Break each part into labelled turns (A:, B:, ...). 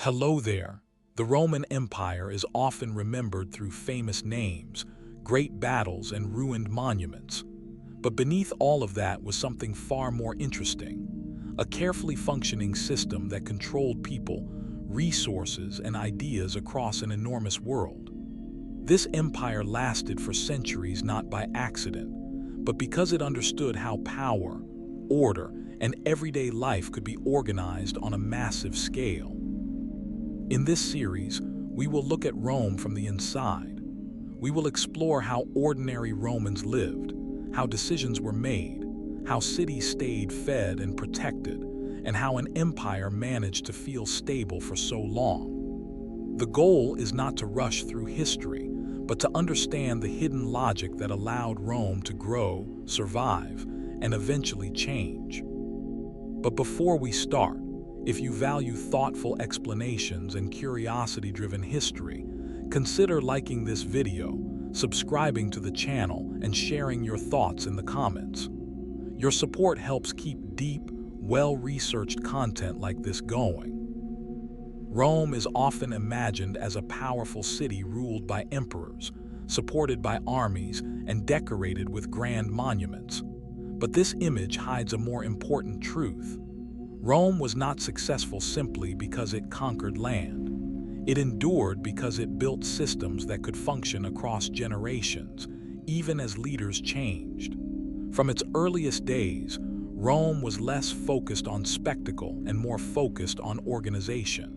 A: Hello there. The Roman Empire is often remembered through famous names, great battles, and ruined monuments. But beneath all of that was something far more interesting, a carefully functioning system that controlled people, resources, and ideas across an enormous world. This empire lasted for centuries not by accident, but because it understood how power, order, and everyday life could be organized on a massive scale. In this series, we will look at Rome from the inside. We will explore how ordinary Romans lived, how decisions were made, how cities stayed fed and protected, and how an empire managed to feel stable for so long. The goal is not to rush through history, but to understand the hidden logic that allowed Rome to grow, survive, and eventually change. But before we start, if you value thoughtful explanations and curiosity-driven history, consider liking this video, subscribing to the channel, and sharing your thoughts in the comments. Your support helps keep deep, well-researched content like this going. Rome is often imagined as a powerful city ruled by emperors, supported by armies, and decorated with grand monuments. But this image hides a more important truth. Rome was not successful simply because it conquered land. It endured because it built systems that could function across generations, even as leaders changed. From its earliest days, Rome was less focused on spectacle and more focused on organization.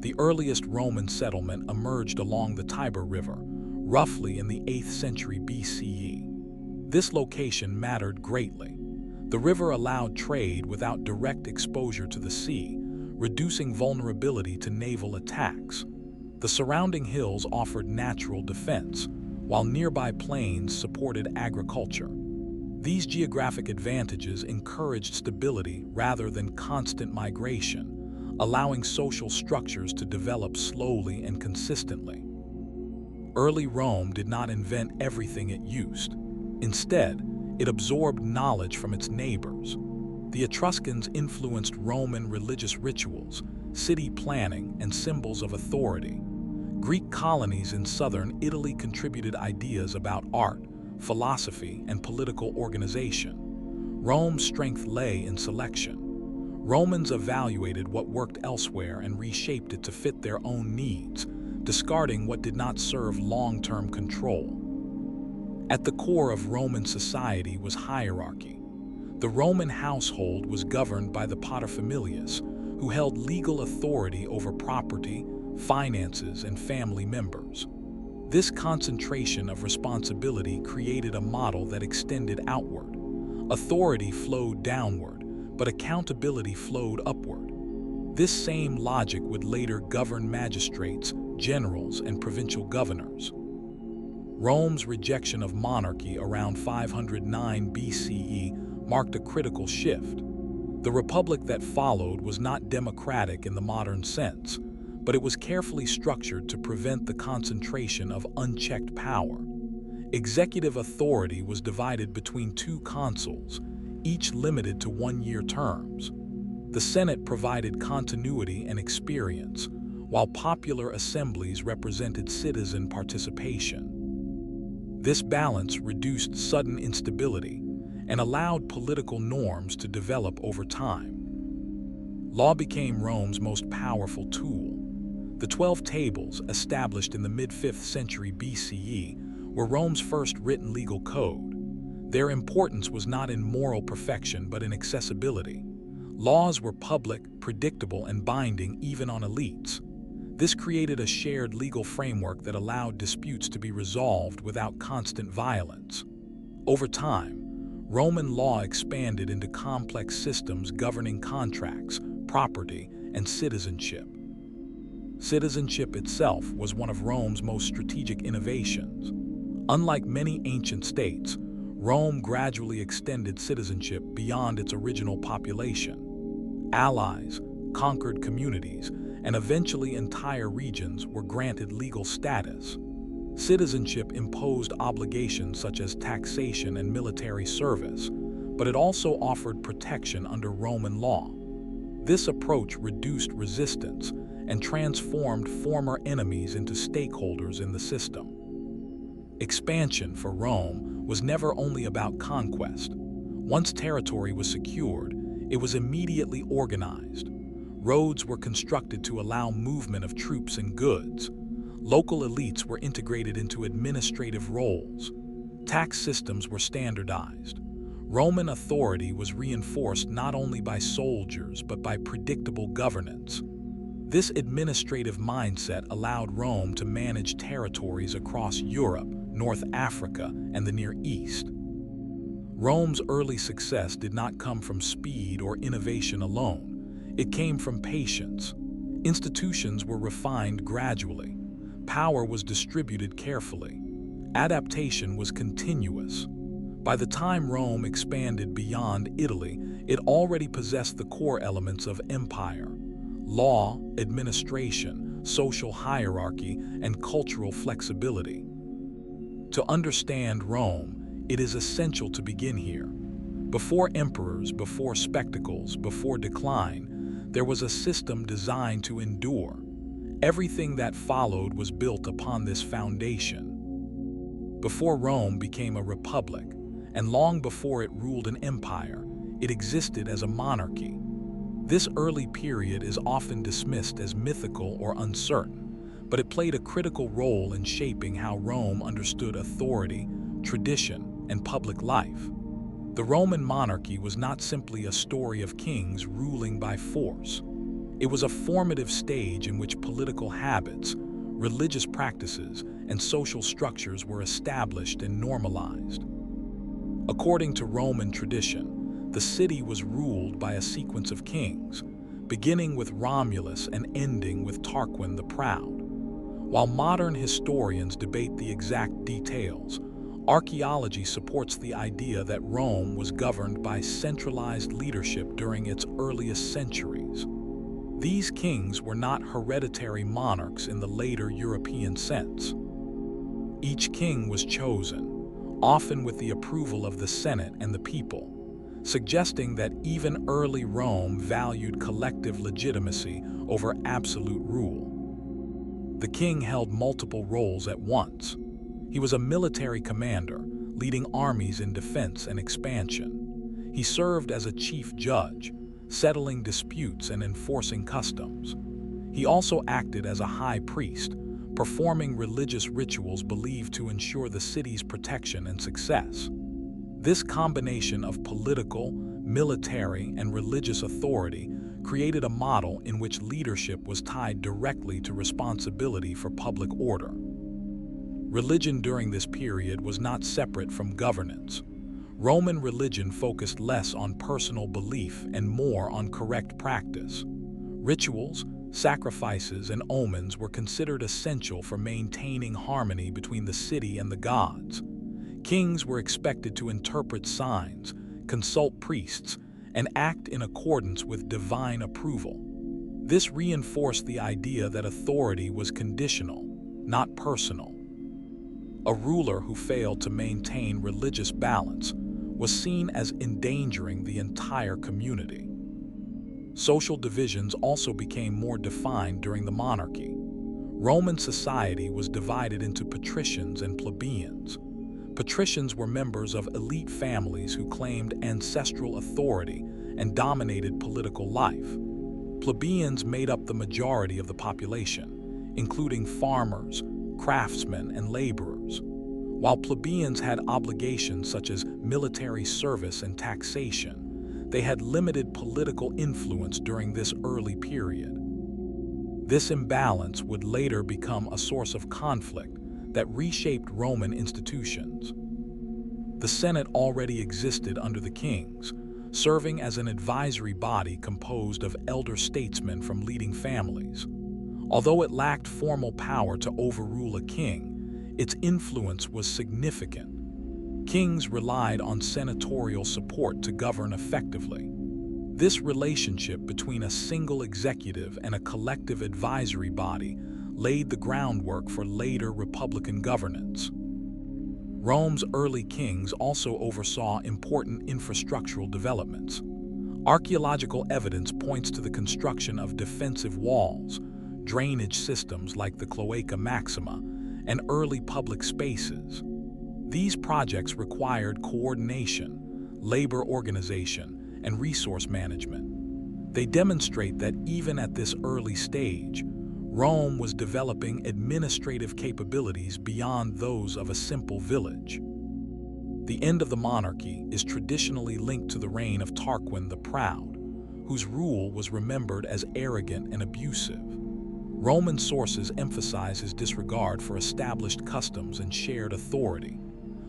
A: The earliest Roman settlement emerged along the Tiber River, roughly in the 8th century BCE. This location mattered greatly. The river allowed trade without direct exposure to the sea, reducing vulnerability to naval attacks. The surrounding hills offered natural defense, while nearby plains supported agriculture. These geographic advantages encouraged stability rather than constant migration, allowing social structures to develop slowly and consistently. Early Rome did not invent everything it used. Instead, it absorbed knowledge from its neighbors. The Etruscans influenced Roman religious rituals, city planning, and symbols of authority. Greek colonies in southern Italy contributed ideas about art, philosophy, and political organization. Rome's strength lay in selection. Romans evaluated what worked elsewhere and reshaped it to fit their own needs, discarding what did not serve long-term control. At the core of Roman society was hierarchy. The Roman household was governed by the paterfamilias, who held legal authority over property, finances, and family members. This concentration of responsibility created a model that extended outward. Authority flowed downward, but accountability flowed upward. This same logic would later govern magistrates, generals, and provincial governors. Rome's rejection of monarchy around 509 BCE marked a critical shift. The republic that followed was not democratic in the modern sense, but it was carefully structured to prevent the concentration of unchecked power. Executive authority was divided between two consuls, each limited to one-year terms. The Senate provided continuity and experience, while popular assemblies represented citizen participation. This balance reduced sudden instability and allowed political norms to develop over time. Law became Rome's most powerful tool. The 12 Tables, established in the mid-5th century BCE, were Rome's first written legal code. Their importance was not in moral perfection but in accessibility. Laws were public, predictable, and binding even on elites. This created a shared legal framework that allowed disputes to be resolved without constant violence. Over time, Roman law expanded into complex systems governing contracts, property, and citizenship. Citizenship itself was one of Rome's most strategic innovations. Unlike many ancient states, Rome gradually extended citizenship beyond its original population. Allies, conquered communities, and eventually entire regions were granted legal status. Citizenship imposed obligations such as taxation and military service, but it also offered protection under Roman law. This approach reduced resistance and transformed former enemies into stakeholders in the system. Expansion for Rome was never only about conquest. Once territory was secured, it was immediately organized. Roads were constructed to allow movement of troops and goods. Local elites were integrated into administrative roles. Tax systems were standardized. Roman authority was reinforced not only by soldiers but by predictable governance. This administrative mindset allowed Rome to manage territories across Europe, North Africa, and the Near East. Rome's early success did not come from speed or innovation alone. It came from patience. Institutions were refined gradually. Power was distributed carefully. Adaptation was continuous. By the time Rome expanded beyond Italy, it already possessed the core elements of empire: law, administration, social hierarchy, and cultural flexibility. To understand Rome, it is essential to begin here. Before emperors, before spectacles, before decline, there was a system designed to endure. Everything that followed was built upon this foundation. Before Rome became a republic, and long before it ruled an empire, it existed as a monarchy. This early period is often dismissed as mythical or uncertain, but it played a critical role in shaping how Rome understood authority, tradition, and public life. The Roman monarchy was not simply a story of kings ruling by force. It was a formative stage in which political habits, religious practices, and social structures were established and normalized. According to Roman tradition, the city was ruled by a sequence of kings, beginning with Romulus and ending with Tarquin the Proud. While modern historians debate the exact details, archaeology supports the idea that Rome was governed by centralized leadership during its earliest centuries. These kings were not hereditary monarchs in the later European sense. Each king was chosen, often with the approval of the Senate and the people, suggesting that even early Rome valued collective legitimacy over absolute rule. The king held multiple roles at once. He was a military commander, leading armies in defense and expansion. He served as a chief judge, settling disputes and enforcing customs. He also acted as a high priest, performing religious rituals believed to ensure the city's protection and success. This combination of political, military, and religious authority created a model in which leadership was tied directly to responsibility for public order. Religion during this period was not separate from governance. Roman religion focused less on personal belief and more on correct practice. Rituals, sacrifices, and omens were considered essential for maintaining harmony between the city and the gods. Kings were expected to interpret signs, consult priests, and act in accordance with divine approval. This reinforced the idea that authority was conditional, not personal. A ruler who failed to maintain religious balance was seen as endangering the entire community. Social divisions also became more defined during the monarchy. Roman society was divided into patricians and plebeians. Patricians were members of elite families who claimed ancestral authority and dominated political life. Plebeians made up the majority of the population, including farmers, craftsmen, and laborers. While plebeians had obligations such as military service and taxation, they had limited political influence during this early period. This imbalance would later become a source of conflict that reshaped Roman institutions. The Senate already existed under the kings, serving as an advisory body composed of elder statesmen from leading families. Although it lacked formal power to overrule a king, its influence was significant. Kings relied on senatorial support to govern effectively. This relationship between a single executive and a collective advisory body laid the groundwork for later republican governance. Rome's early kings also oversaw important infrastructural developments. Archaeological evidence points to the construction of defensive walls, drainage systems like the Cloaca Maxima, and early public spaces. These projects required coordination, labor organization, and resource management. They demonstrate that even at this early stage, Rome was developing administrative capabilities beyond those of a simple village. The end of the monarchy is traditionally linked to the reign of Tarquin the Proud, whose rule was remembered as arrogant and abusive. Roman sources emphasize his disregard for established customs and shared authority.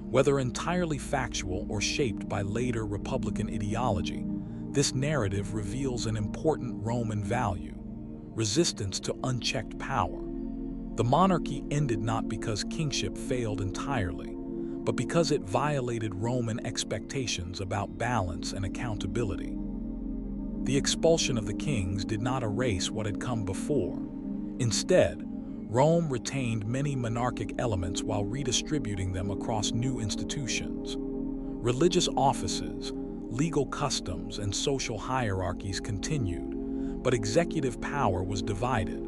A: Whether entirely factual or shaped by later Republican ideology, this narrative reveals an important Roman value: resistance to unchecked power. The monarchy ended not because kingship failed entirely, but because it violated Roman expectations about balance and accountability. The expulsion of the kings did not erase what had come before. Instead, Rome retained many monarchic elements while redistributing them across new institutions. Religious offices, legal customs, and social hierarchies continued, but executive power was divided.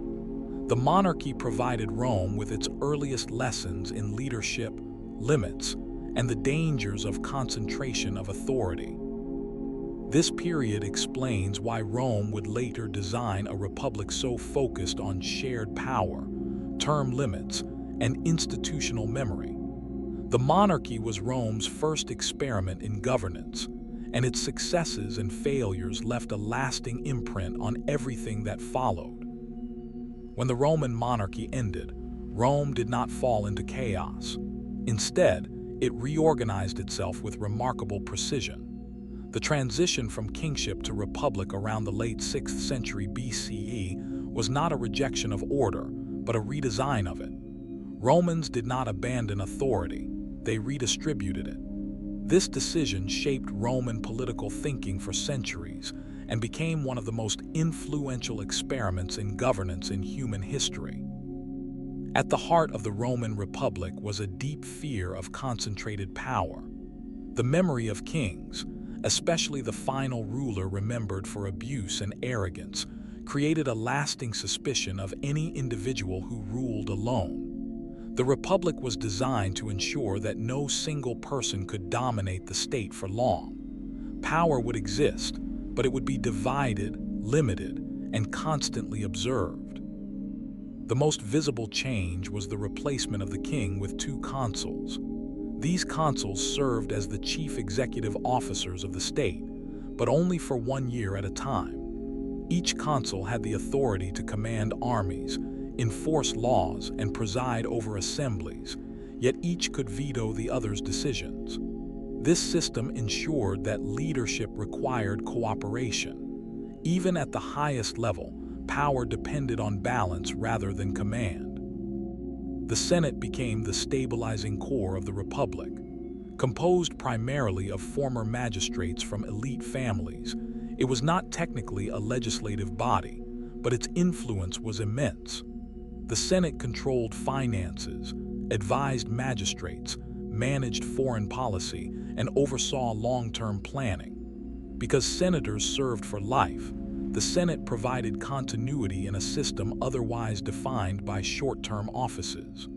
A: The monarchy provided Rome with its earliest lessons in leadership, limits, and the dangers of concentration of authority. This period explains why Rome would later design a republic so focused on shared power, term limits, and institutional memory. The monarchy was Rome's first experiment in governance, and its successes and failures left a lasting imprint on everything that followed. When the Roman monarchy ended, Rome did not fall into chaos. Instead, it reorganized itself with remarkable precision. The transition from kingship to republic around the late 6th century BCE was not a rejection of order, but a redesign of it. Romans did not abandon authority, they redistributed it. This decision shaped Roman political thinking for centuries and became one of the most influential experiments in governance in human history. At the heart of the Roman Republic was a deep fear of concentrated power. The memory of kings, especially the final ruler remembered for abuse and arrogance, created a lasting suspicion of any individual who ruled alone. The Republic was designed to ensure that no single person could dominate the state for long. Power would exist, but it would be divided, limited, and constantly observed. The most visible change was the replacement of the king with two consuls. These consuls served as the chief executive officers of the state, but only for 1 year at a time. Each consul had the authority to command armies, enforce laws, and preside over assemblies, yet each could veto the other's decisions. This system ensured that leadership required cooperation. Even at the highest level, power depended on balance rather than command. The Senate became the stabilizing core of the Republic. Composed primarily of former magistrates from elite families, it was not technically a legislative body, but its influence was immense. The Senate controlled finances, advised magistrates, managed foreign policy, and oversaw long-term planning. Because senators served for life, the Senate provided continuity in a system otherwise defined by short-term offices.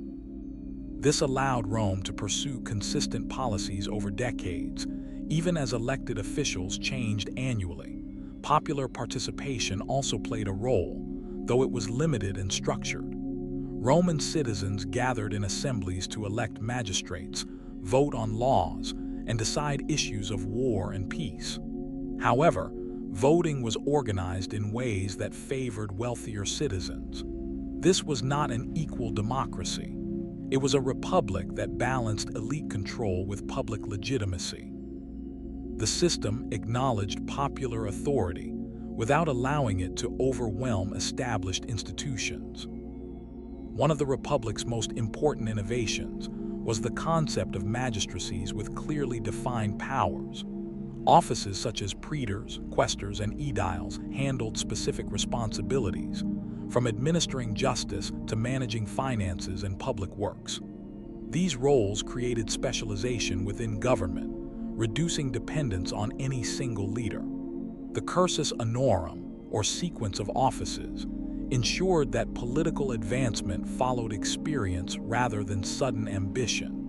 A: This allowed Rome to pursue consistent policies over decades, even as elected officials changed annually. Popular participation also played a role, though it was limited and structured. Roman citizens gathered in assemblies to elect magistrates, vote on laws, and decide issues of war and peace. However, voting was organized in ways that favored wealthier citizens. This was not an equal democracy. It was a republic that balanced elite control with public legitimacy. The system acknowledged popular authority without allowing it to overwhelm established institutions. One of the Republic's most important innovations was the concept of magistracies with clearly defined powers. Offices such as praetors, quaestors, and aediles handled specific responsibilities, from administering justice to managing finances and public works. These roles created specialization within government, reducing dependence on any single leader. The cursus honorum, or sequence of offices, ensured that political advancement followed experience rather than sudden ambition.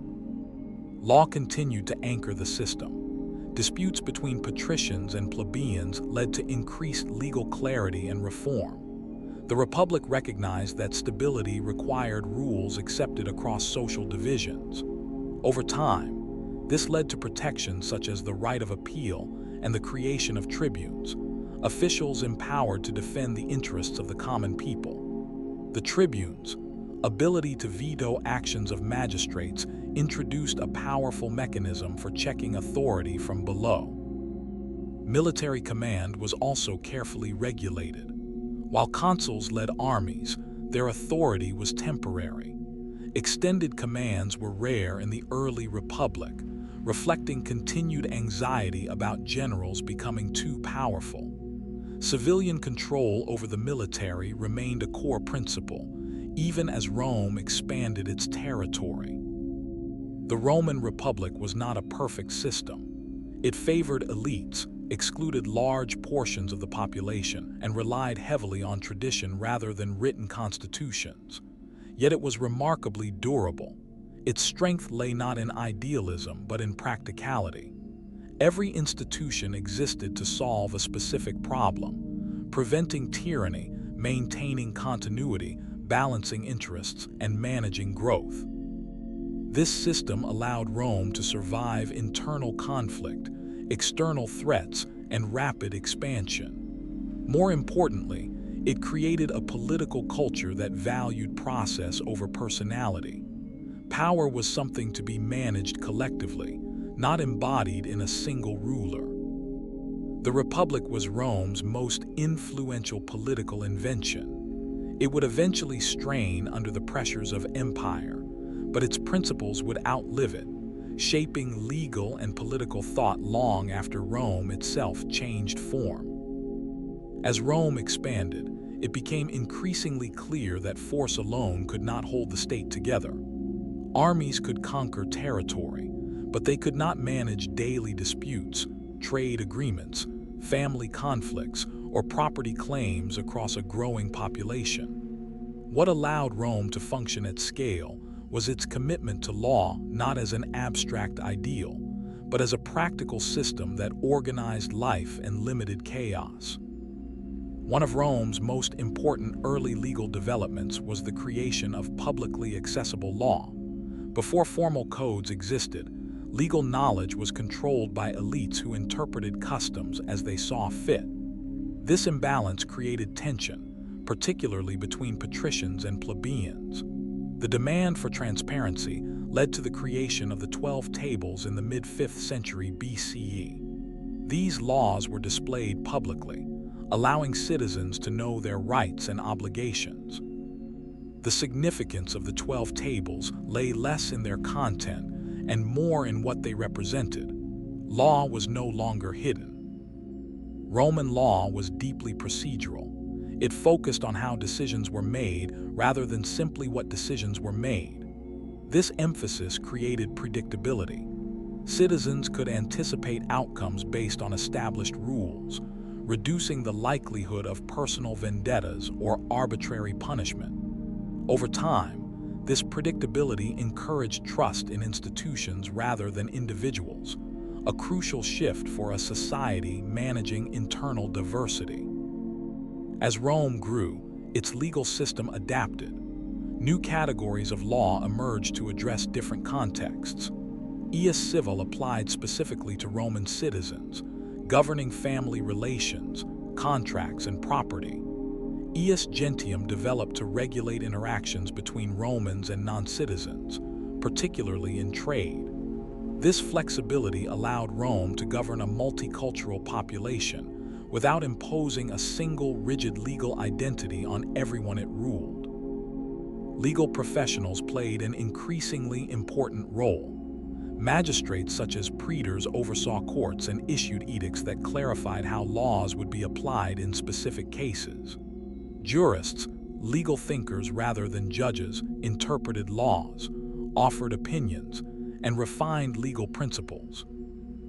A: Law continued to anchor the system. Disputes between patricians and plebeians led to increased legal clarity and reform. The Republic recognized that stability required rules accepted across social divisions. Over time, this led to protections such as the right of appeal and the creation of tribunes, officials empowered to defend the interests of the common people. The tribunes' ability to veto actions of magistrates introduced a powerful mechanism for checking authority from below. Military command was also carefully regulated. While consuls led armies, their authority was temporary. Extended commands were rare in the early Republic, reflecting continued anxiety about generals becoming too powerful. Civilian control over the military remained a core principle, even as Rome expanded its territory. The Roman Republic was not a perfect system. It favored elites, excluded large portions of the population, and relied heavily on tradition rather than written constitutions. Yet it was remarkably durable. Its strength lay not in idealism but in practicality. Every institution existed to solve a specific problem, preventing tyranny, maintaining continuity, balancing interests, and managing growth. This system allowed Rome to survive internal conflict, external threats, and rapid expansion. More importantly, it created a political culture that valued process over personality. Power was something to be managed collectively, not embodied in a single ruler. The Republic was Rome's most influential political invention. It would eventually strain under the pressures of empire, but its principles would outlive it, shaping legal and political thought long after Rome itself changed form. As Rome expanded, it became increasingly clear that force alone could not hold the state together. Armies could conquer territory, but they could not manage daily disputes, trade agreements, family conflicts, or property claims across a growing population. What allowed Rome to function at scale was its commitment to law not as an abstract ideal, but as a practical system that organized life and limited chaos. One of Rome's most important early legal developments was the creation of publicly accessible law. Before formal codes existed, legal knowledge was controlled by elites who interpreted customs as they saw fit. This imbalance created tension, particularly between patricians and plebeians. The demand for transparency led to the creation of the 12 Tables in the mid-5th century BCE. These laws were displayed publicly, allowing citizens to know their rights and obligations. The significance of the 12 Tables lay less in their content and more in what they represented. Law was no longer hidden. Roman law was deeply procedural. It focused on how decisions were made rather than simply what decisions were made. This emphasis created predictability. Citizens could anticipate outcomes based on established rules, reducing the likelihood of personal vendettas or arbitrary punishment. Over time, this predictability encouraged trust in institutions rather than individuals, a crucial shift for a society managing internal diversity. As Rome grew, its legal system adapted. New categories of law emerged to address different contexts. Ius civil applied specifically to Roman citizens, governing family relations, contracts, and property. Ius gentium developed to regulate interactions between Romans and non-citizens, particularly in trade. This flexibility allowed Rome to govern a multicultural population without imposing a single rigid legal identity on everyone it ruled. Legal professionals played an increasingly important role. Magistrates such as praetors oversaw courts and issued edicts that clarified how laws would be applied in specific cases. Jurists, legal thinkers rather than judges, interpreted laws, offered opinions, and refined legal principles.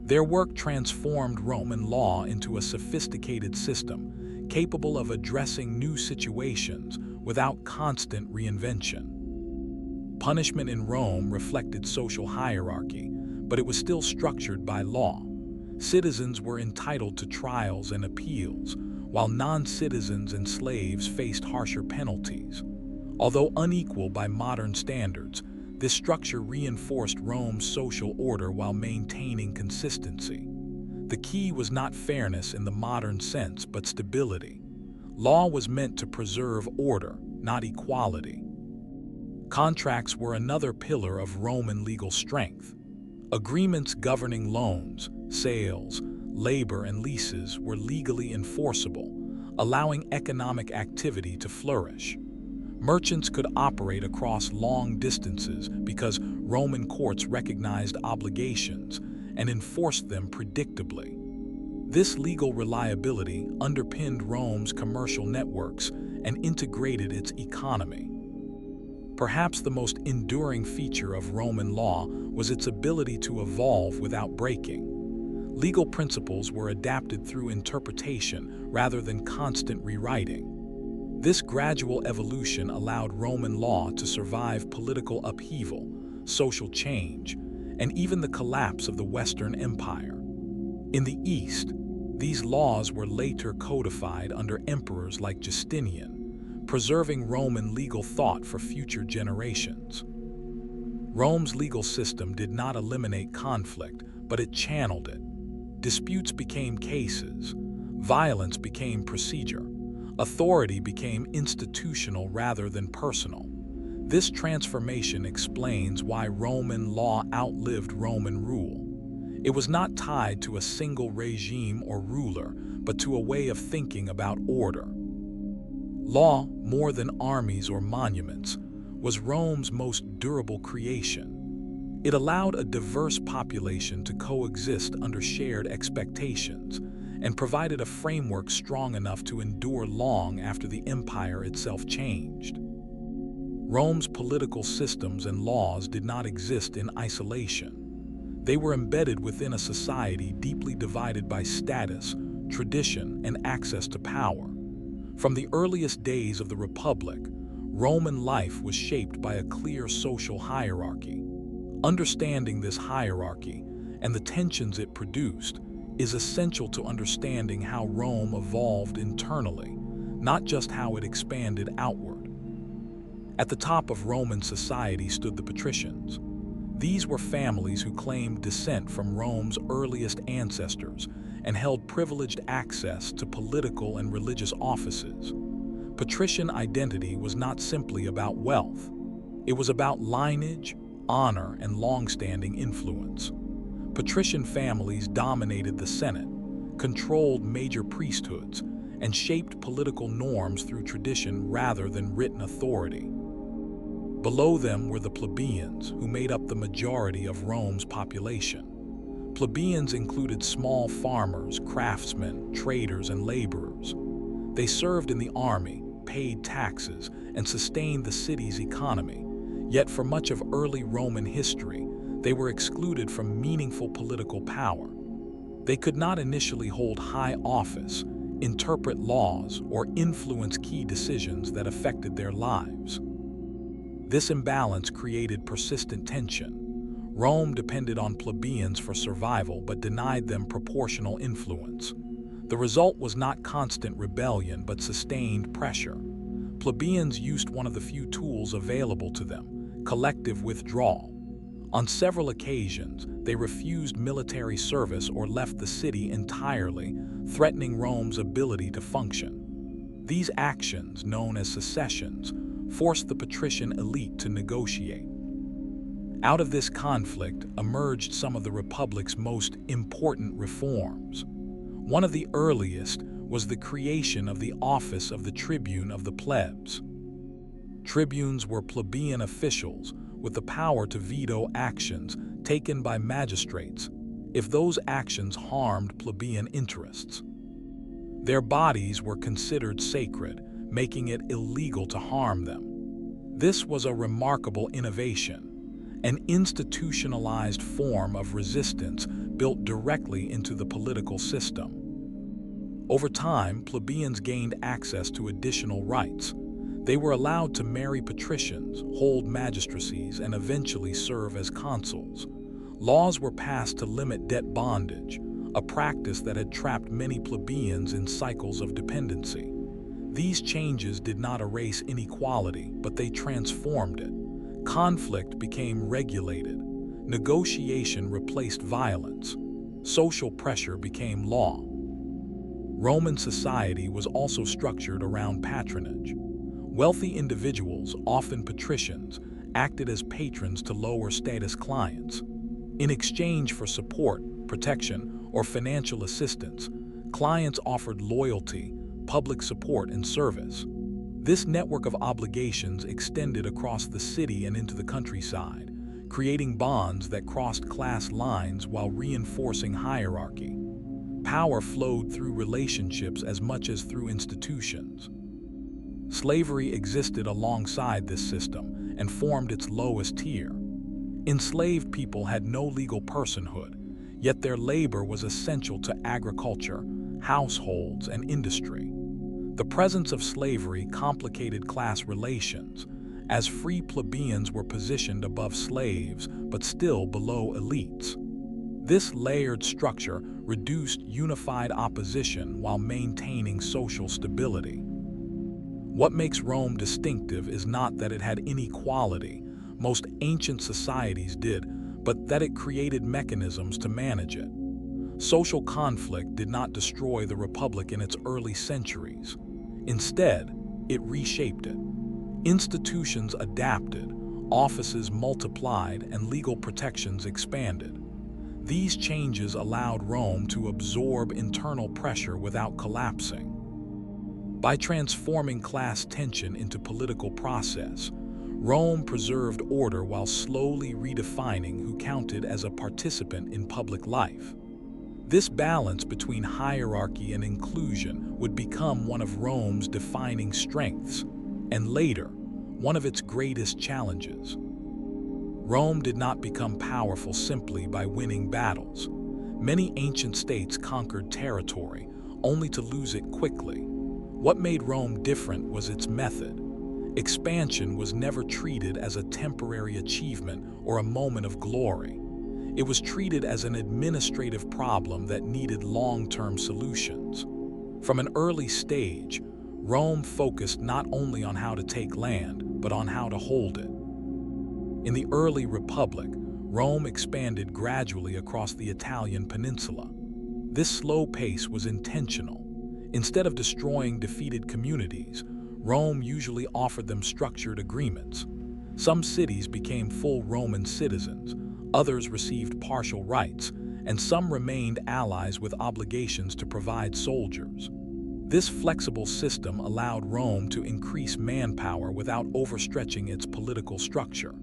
A: Their work transformed Roman law into a sophisticated system, capable of addressing new situations without constant reinvention. Punishment in Rome reflected social hierarchy, but it was still structured by law. Citizens were entitled to trials and appeals, while non-citizens and slaves faced harsher penalties. Although unequal by modern standards, this structure reinforced Rome's social order while maintaining consistency. The key was not fairness in the modern sense, but stability. Law was meant to preserve order, not equality. Contracts were another pillar of Roman legal strength. Agreements governing loans, sales, labor, and leases were legally enforceable, allowing economic activity to flourish. Merchants could operate across long distances because Roman courts recognized obligations and enforced them predictably. This legal reliability underpinned Rome's commercial networks and integrated its economy. Perhaps the most enduring feature of Roman law was its ability to evolve without breaking. Legal principles were adapted through interpretation rather than constant rewriting. This gradual evolution allowed Roman law to survive political upheaval, social change, and even the collapse of the Western Empire. In the East, these laws were later codified under emperors like Justinian, preserving Roman legal thought for future generations. Rome's legal system did not eliminate conflict, but it channeled it. Disputes became cases, violence became procedure, authority became institutional rather than personal. This transformation explains why Roman law outlived Roman rule. It was not tied to a single regime or ruler, but to a way of thinking about order. Law, more than armies or monuments, was Rome's most durable creation. It allowed a diverse population to coexist under shared expectations and provided a framework strong enough to endure long after the empire itself changed. Rome's political systems and laws did not exist in isolation. They were embedded within a society deeply divided by status, tradition, and access to power. From the earliest days of the Republic, Roman life was shaped by a clear social hierarchy. Understanding this hierarchy and the tensions it produced is essential to understanding how Rome evolved internally, not just how it expanded outward. At the top of Roman society stood the patricians. These were families who claimed descent from Rome's earliest ancestors and held privileged access to political and religious offices. Patrician identity was not simply about wealth. It was about lineage, honor, and long-standing influence. Patrician families dominated the Senate, controlled major priesthoods, and shaped political norms through tradition rather than written authority. Below them were the plebeians, who made up the majority of Rome's population. Plebeians included small farmers, craftsmen, traders, and laborers. They served in the army, paid taxes, and sustained the city's economy. Yet for much of early Roman history, they were excluded from meaningful political power. They could not initially hold high office, interpret laws, or influence key decisions that affected their lives. This imbalance created persistent tension. Rome depended on plebeians for survival but denied them proportional influence. The result was not constant rebellion but sustained pressure. Plebeians used one of the few tools available to them: collective withdrawal. On several occasions, they refused military service or left the city entirely, threatening Rome's ability to function. These actions, known as secessions, forced the patrician elite to negotiate. Out of this conflict emerged some of the Republic's most important reforms. One of the earliest was the creation of the office of the tribune of the plebs. Tribunes were plebeian officials with the power to veto actions taken by magistrates if those actions harmed plebeian interests. Their bodies were considered sacred, making it illegal to harm them. This was a remarkable innovation, an institutionalized form of resistance built directly into the political system. Over time, plebeians gained access to additional rights. They were allowed to marry patricians, hold magistracies, and eventually serve as consuls. Laws were passed to limit debt bondage, a practice that had trapped many plebeians in cycles of dependency. These changes did not erase inequality, but they transformed it. Conflict became regulated. Negotiation replaced violence. Social pressure became law. Roman society was also structured around patronage. Wealthy individuals, often patricians, acted as patrons to lower-status clients. In exchange for support, protection, or financial assistance, clients offered loyalty, public support, and service. This network of obligations extended across the city and into the countryside, creating bonds that crossed class lines while reinforcing hierarchy. Power flowed through relationships as much as through institutions. Slavery existed alongside this system and formed its lowest tier. Enslaved people had no legal personhood, yet their labor was essential to agriculture, households, and industry. The presence of slavery complicated class relations, as free plebeians were positioned above slaves but still below elites. This layered structure reduced unified opposition while maintaining social stability. What makes Rome distinctive is not that it had inequality, most ancient societies did, but that it created mechanisms to manage it. Social conflict did not destroy the republic in its early centuries. Instead, it reshaped it. Institutions adapted, offices multiplied, and legal protections expanded. These changes allowed Rome to absorb internal pressure without collapsing. By transforming class tension into political process, Rome preserved order while slowly redefining who counted as a participant in public life. This balance between hierarchy and inclusion would become one of Rome's defining strengths, and later, one of its greatest challenges. Rome did not become powerful simply by winning battles. Many ancient states conquered territory, only to lose it quickly. What made Rome different was its method. Expansion was never treated as a temporary achievement or a moment of glory. It was treated as an administrative problem that needed long-term solutions. From an early stage, Rome focused not only on how to take land, but on how to hold it. In the early Republic, Rome expanded gradually across the Italian peninsula. This slow pace was intentional. Instead of destroying defeated communities, Rome usually offered them structured agreements. Some cities became full Roman citizens, others received partial rights, and some remained allies with obligations to provide soldiers. This flexible system allowed Rome to increase manpower without overstretching its political structure.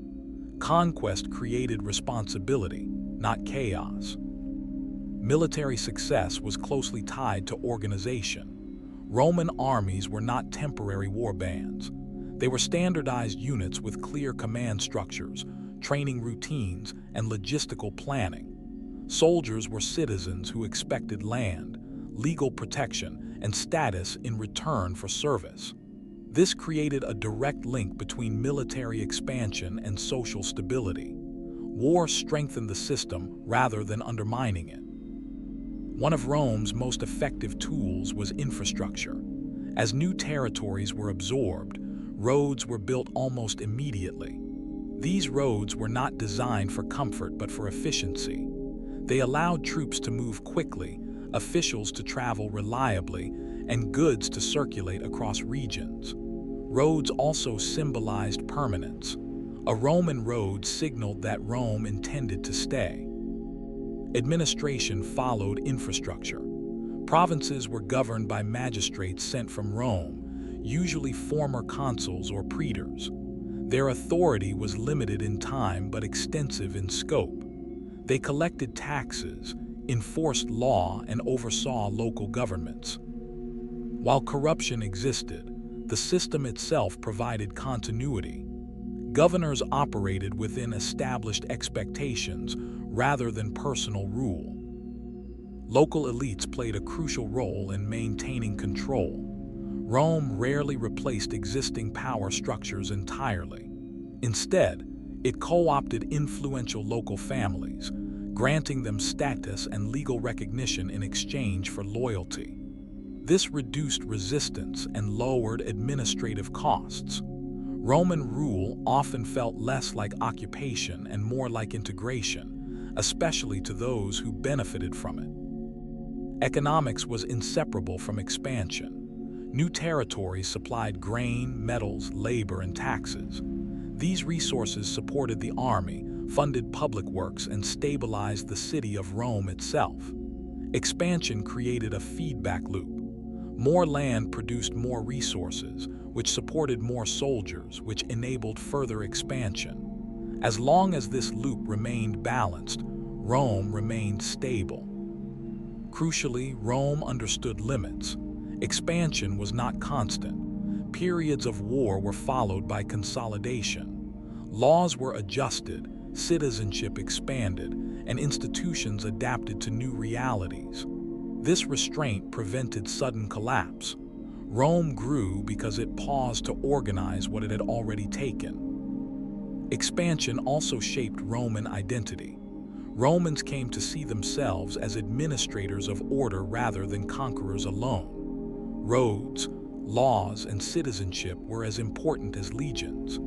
A: Conquest created responsibility, not chaos. Military success was closely tied to organization. Roman armies were not temporary war bands. They were standardized units with clear command structures, training routines, and logistical planning. Soldiers were citizens who expected land, legal protection, and status in return for service. This created a direct link between military expansion and social stability. War strengthened the system rather than undermining it. One of Rome's most effective tools was infrastructure. As new territories were absorbed, roads were built almost immediately. These roads were not designed for comfort but for efficiency. They allowed troops to move quickly, officials to travel reliably, and goods to circulate across regions. Roads also symbolized permanence. A Roman road signaled that Rome intended to stay. Administration followed infrastructure. Provinces were governed by magistrates sent from Rome, usually former consuls or praetors. Their authority was limited in time but extensive in scope. They collected taxes, enforced law, and oversaw local governments. While corruption existed, the system itself provided continuity. Governors operated within established expectations rather than personal rule. Local elites played a crucial role in maintaining control. Rome rarely replaced existing power structures entirely. Instead, it co-opted influential local families, granting them status and legal recognition in exchange for loyalty. This reduced resistance and lowered administrative costs. Roman rule often felt less like occupation and more like integration, especially to those who benefited from it. Economics was inseparable from expansion. New territories supplied grain, metals, labor, and taxes. These resources supported the army, funded public works, and stabilized the city of Rome itself. Expansion created a feedback loop. More land produced more resources, which supported more soldiers, which enabled further expansion. As long as this loop remained balanced, Rome remained stable. Crucially, Rome understood limits. Expansion was not constant. Periods of war were followed by consolidation. Laws were adjusted, citizenship expanded, and institutions adapted to new realities. This restraint prevented sudden collapse. Rome grew because it paused to organize what it had already taken. Expansion also shaped Roman identity. Romans came to see themselves as administrators of order rather than conquerors alone. Roads, laws, and citizenship were as important as legions.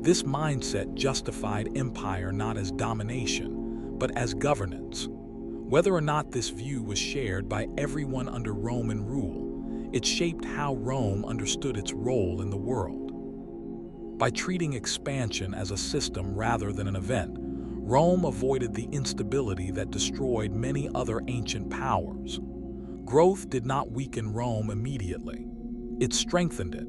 A: This mindset justified empire not as domination, but as governance. Whether or not this view was shared by everyone under Roman rule, it shaped how Rome understood its role in the world. By treating expansion as a system rather than an event, Rome avoided the instability that destroyed many other ancient powers. Growth did not weaken Rome immediately. It strengthened it,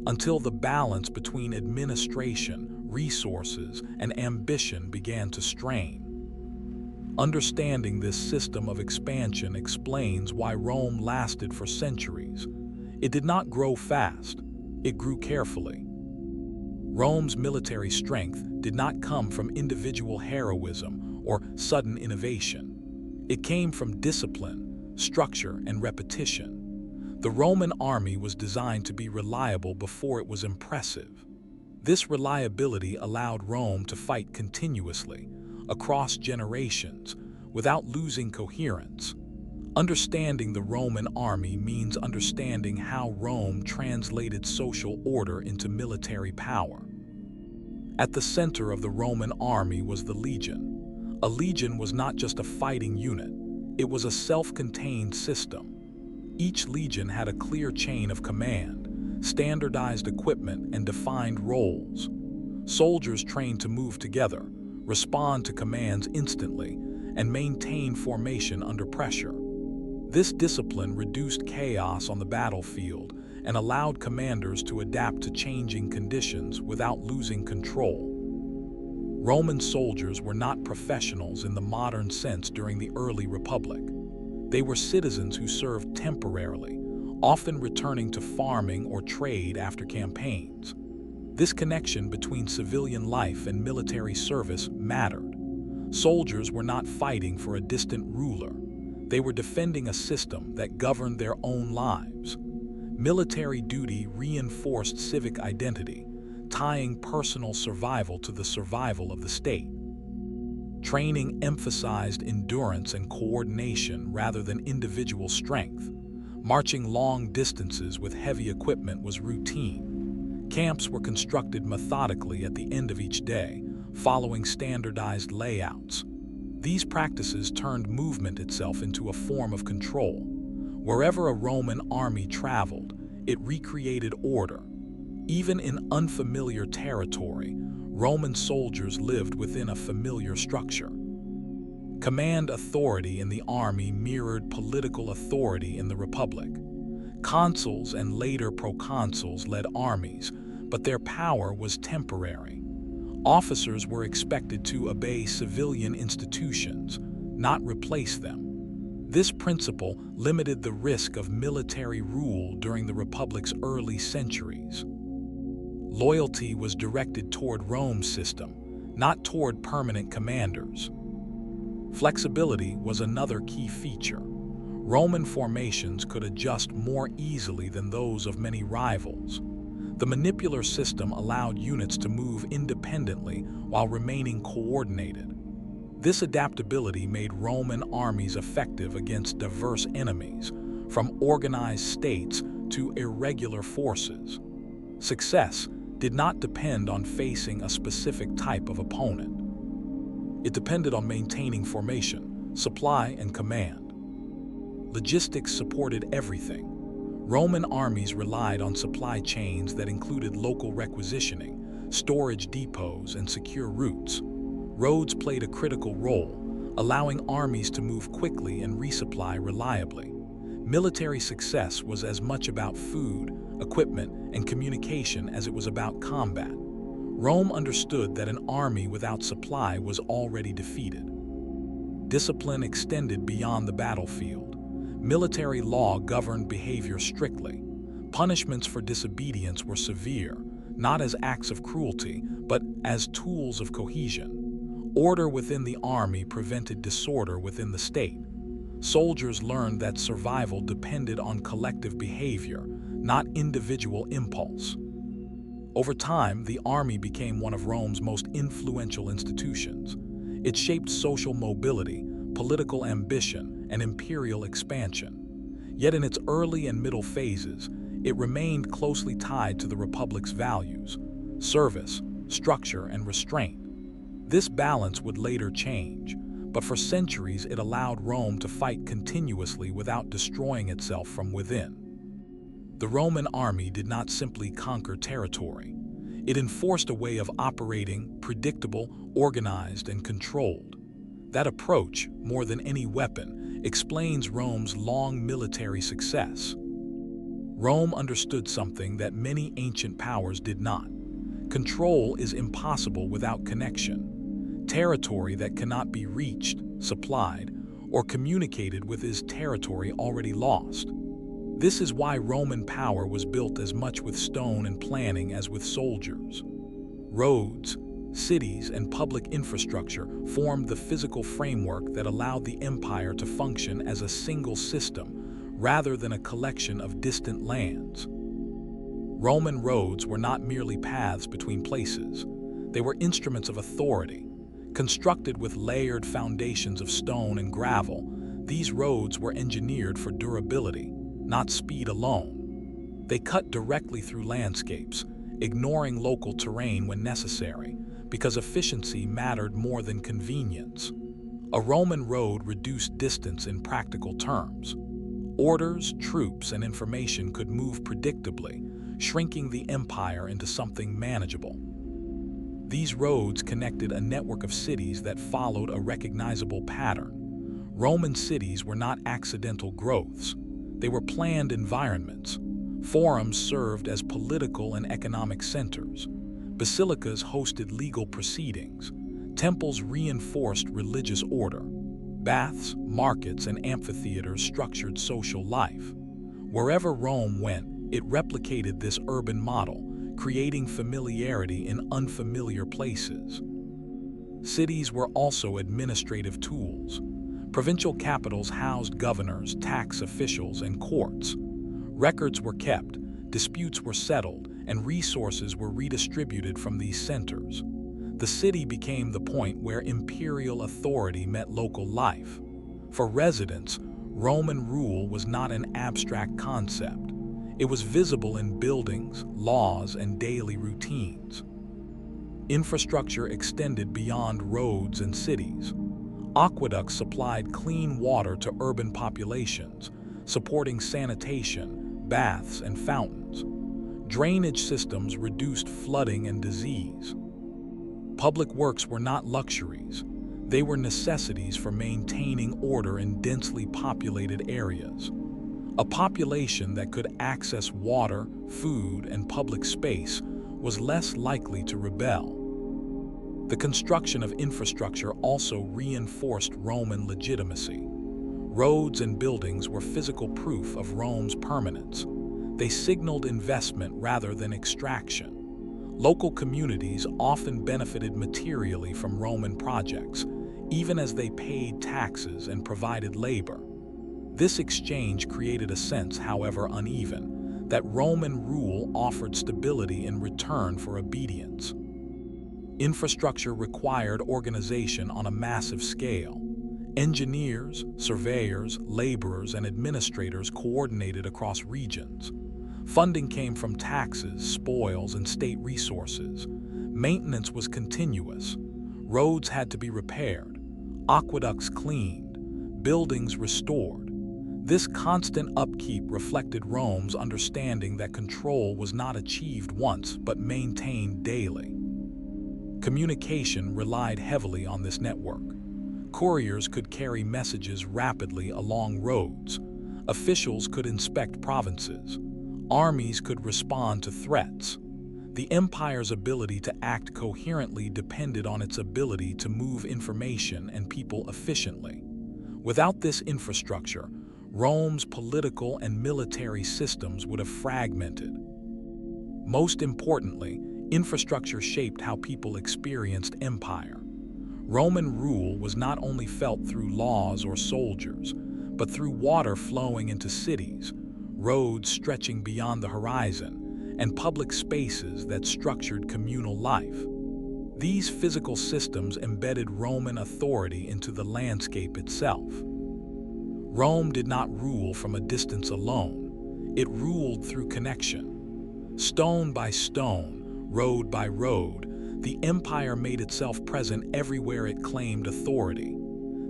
A: until the balance between administration, resources, and ambition began to strain. Understanding this system of expansion explains why Rome lasted for centuries. It did not grow fast, it grew carefully. Rome's military strength did not come from individual heroism or sudden innovation. It came from discipline, structure, and repetition. The Roman army was designed to be reliable before it was impressive. This reliability allowed Rome to fight continuously, across generations, without losing coherence. Understanding the Roman army means understanding how Rome translated social order into military power. At the center of the Roman army was the legion. A legion was not just a fighting unit, it was a self-contained system. Each legion had a clear chain of command, standardized equipment, and defined roles. Soldiers trained to move together, respond to commands instantly, and maintain formation under pressure. This discipline reduced chaos on the battlefield and allowed commanders to adapt to changing conditions without losing control. Roman soldiers were not professionals in the modern sense during the early Republic. They were citizens who served temporarily, often returning to farming or trade after campaigns. This connection between civilian life and military service mattered. Soldiers were not fighting for a distant ruler. They were defending a system that governed their own lives. Military duty reinforced civic identity, tying personal survival to the survival of the state. Training emphasized endurance and coordination rather than individual strength. Marching long distances with heavy equipment was routine. Camps were constructed methodically at the end of each day, following standardized layouts. These practices turned movement itself into a form of control. Wherever a Roman army traveled, it recreated order. Even in unfamiliar territory, Roman soldiers lived within a familiar structure. Command authority in the army mirrored political authority in the Republic. Consuls and later proconsuls led armies, but their power was temporary. Officers were expected to obey civilian institutions, not replace them. This principle limited the risk of military rule during the Republic's early centuries. Loyalty was directed toward Rome's system, not toward permanent commanders. Flexibility was another key feature. Roman formations could adjust more easily than those of many rivals. The manipular system allowed units to move independently while remaining coordinated. This adaptability made Roman armies effective against diverse enemies, from organized states to irregular forces. Success did not depend on facing a specific type of opponent. It depended on maintaining formation, supply, and command. Logistics supported everything. Roman armies relied on supply chains that included local requisitioning, storage depots, and secure routes. Roads played a critical role, allowing armies to move quickly and resupply reliably. Military success was as much about food, equipment, and communication as it was about combat. Rome understood that an army without supply was already defeated. Discipline extended beyond the battlefield. Military law governed behavior strictly. Punishments for disobedience were severe, not as acts of cruelty, but as tools of cohesion. Order within the army prevented disorder within the state. Soldiers learned that survival depended on collective behavior, not individual impulse. Over time, the army became one of Rome's most influential institutions. It shaped social mobility, political ambition, and imperial expansion. Yet in its early and middle phases, it remained closely tied to the Republic's values: service, structure, and restraint. This balance would later change, but for centuries it allowed Rome to fight continuously without destroying itself from within. The Roman army did not simply conquer territory. It enforced a way of operating, predictable, organized, and controlled. That approach, more than any weapon, explains Rome's long military success. Rome understood something that many ancient powers did not. Control is impossible without connection. Territory that cannot be reached, supplied, or communicated with is territory already lost. This is why Roman power was built as much with stone and planning as with soldiers. Roads, cities, and public infrastructure formed the physical framework that allowed the empire to function as a single system rather than a collection of distant lands. Roman roads were not merely paths between places. They were instruments of authority. Constructed with layered foundations of stone and gravel, these roads were engineered for durability, not speed alone. They cut directly through landscapes, ignoring local terrain when necessary, because efficiency mattered more than convenience. A Roman road reduced distance in practical terms. Orders, troops, and information could move predictably, shrinking the empire into something manageable. These roads connected a network of cities that followed a recognizable pattern. Roman cities were not accidental growths. They were planned environments. Forums served as political and economic centers. Basilicas hosted legal proceedings. Temples reinforced religious order. Baths, markets, and amphitheaters structured social life. Wherever Rome went, it replicated this urban model, creating familiarity in unfamiliar places. Cities were also administrative tools. Provincial capitals housed governors, tax officials, and courts. Records were kept, disputes were settled, and resources were redistributed from these centers. The city became the point where imperial authority met local life. For residents, Roman rule was not an abstract concept. It was visible in buildings, laws, and daily routines. Infrastructure extended beyond roads and cities. Aqueducts supplied clean water to urban populations, supporting sanitation, baths, and fountains. Drainage systems reduced flooding and disease. Public works were not luxuries. They were necessities for maintaining order in densely populated areas. A population that could access water, food, and public space was less likely to rebel. The construction of infrastructure also reinforced Roman legitimacy. Roads and buildings were physical proof of Rome's permanence. They signaled investment rather than extraction. Local communities often benefited materially from Roman projects, even as they paid taxes and provided labor. This exchange created a sense, however uneven, that Roman rule offered stability in return for obedience. Infrastructure required organization on a massive scale. Engineers, surveyors, laborers, and administrators coordinated across regions. Funding came from taxes, spoils, and state resources. Maintenance was continuous. Roads had to be repaired, aqueducts cleaned, buildings restored. This constant upkeep reflected Rome's understanding that control was not achieved once but maintained daily. Communication relied heavily on this network. Couriers could carry messages rapidly along roads. Officials could inspect provinces. Armies could respond to threats. The empire's ability to act coherently depended on its ability to move information and people efficiently. Without this infrastructure, Rome's political and military systems would have fragmented. Most importantly, infrastructure shaped how people experienced empire. Roman rule was not only felt through laws or soldiers, but through water flowing into cities, roads stretching beyond the horizon, and public spaces that structured communal life. These physical systems embedded Roman authority into the landscape itself. Rome did not rule from a distance alone. It ruled through connection. Stone by stone, road by road, the empire made itself present everywhere it claimed authority.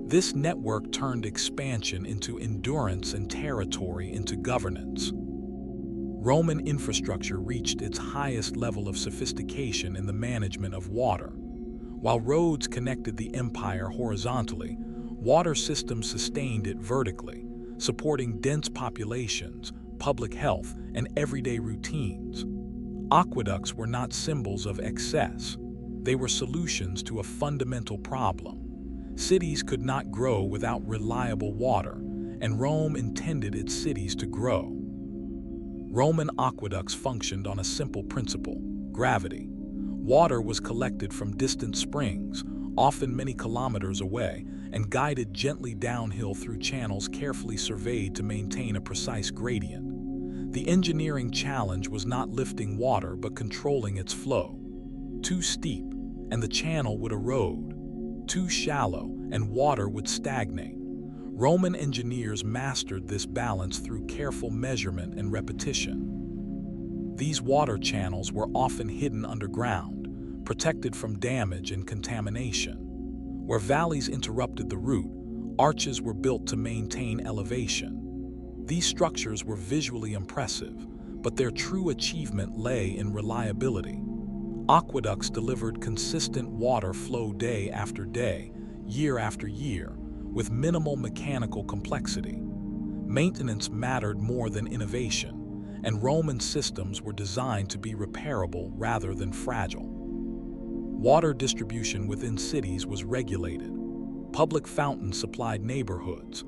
A: This network turned expansion into endurance and territory into governance. Roman infrastructure reached its highest level of sophistication in the management of water. While roads connected the empire horizontally, water systems sustained it vertically, supporting dense populations, public health, and everyday routines. Aqueducts were not symbols of excess. They were solutions to a fundamental problem. Cities could not grow without reliable water, and Rome intended its cities to grow. Roman aqueducts functioned on a simple principle: gravity. Water was collected from distant springs, often many kilometers away, and guided gently downhill through channels carefully surveyed to maintain a precise gradient. The engineering challenge was not lifting water but controlling its flow. Too steep, and the channel would erode. Too shallow, and water would stagnate. Roman engineers mastered this balance through careful measurement and repetition. These water channels were often hidden underground, protected from damage and contamination. Where valleys interrupted the route, arches were built to maintain elevation. These structures were visually impressive, but their true achievement lay in reliability. Aqueducts delivered consistent water flow day after day, year after year, with minimal mechanical complexity. Maintenance mattered more than innovation, and Roman systems were designed to be repairable rather than fragile. Water distribution within cities was regulated. Public fountains supplied neighborhoods.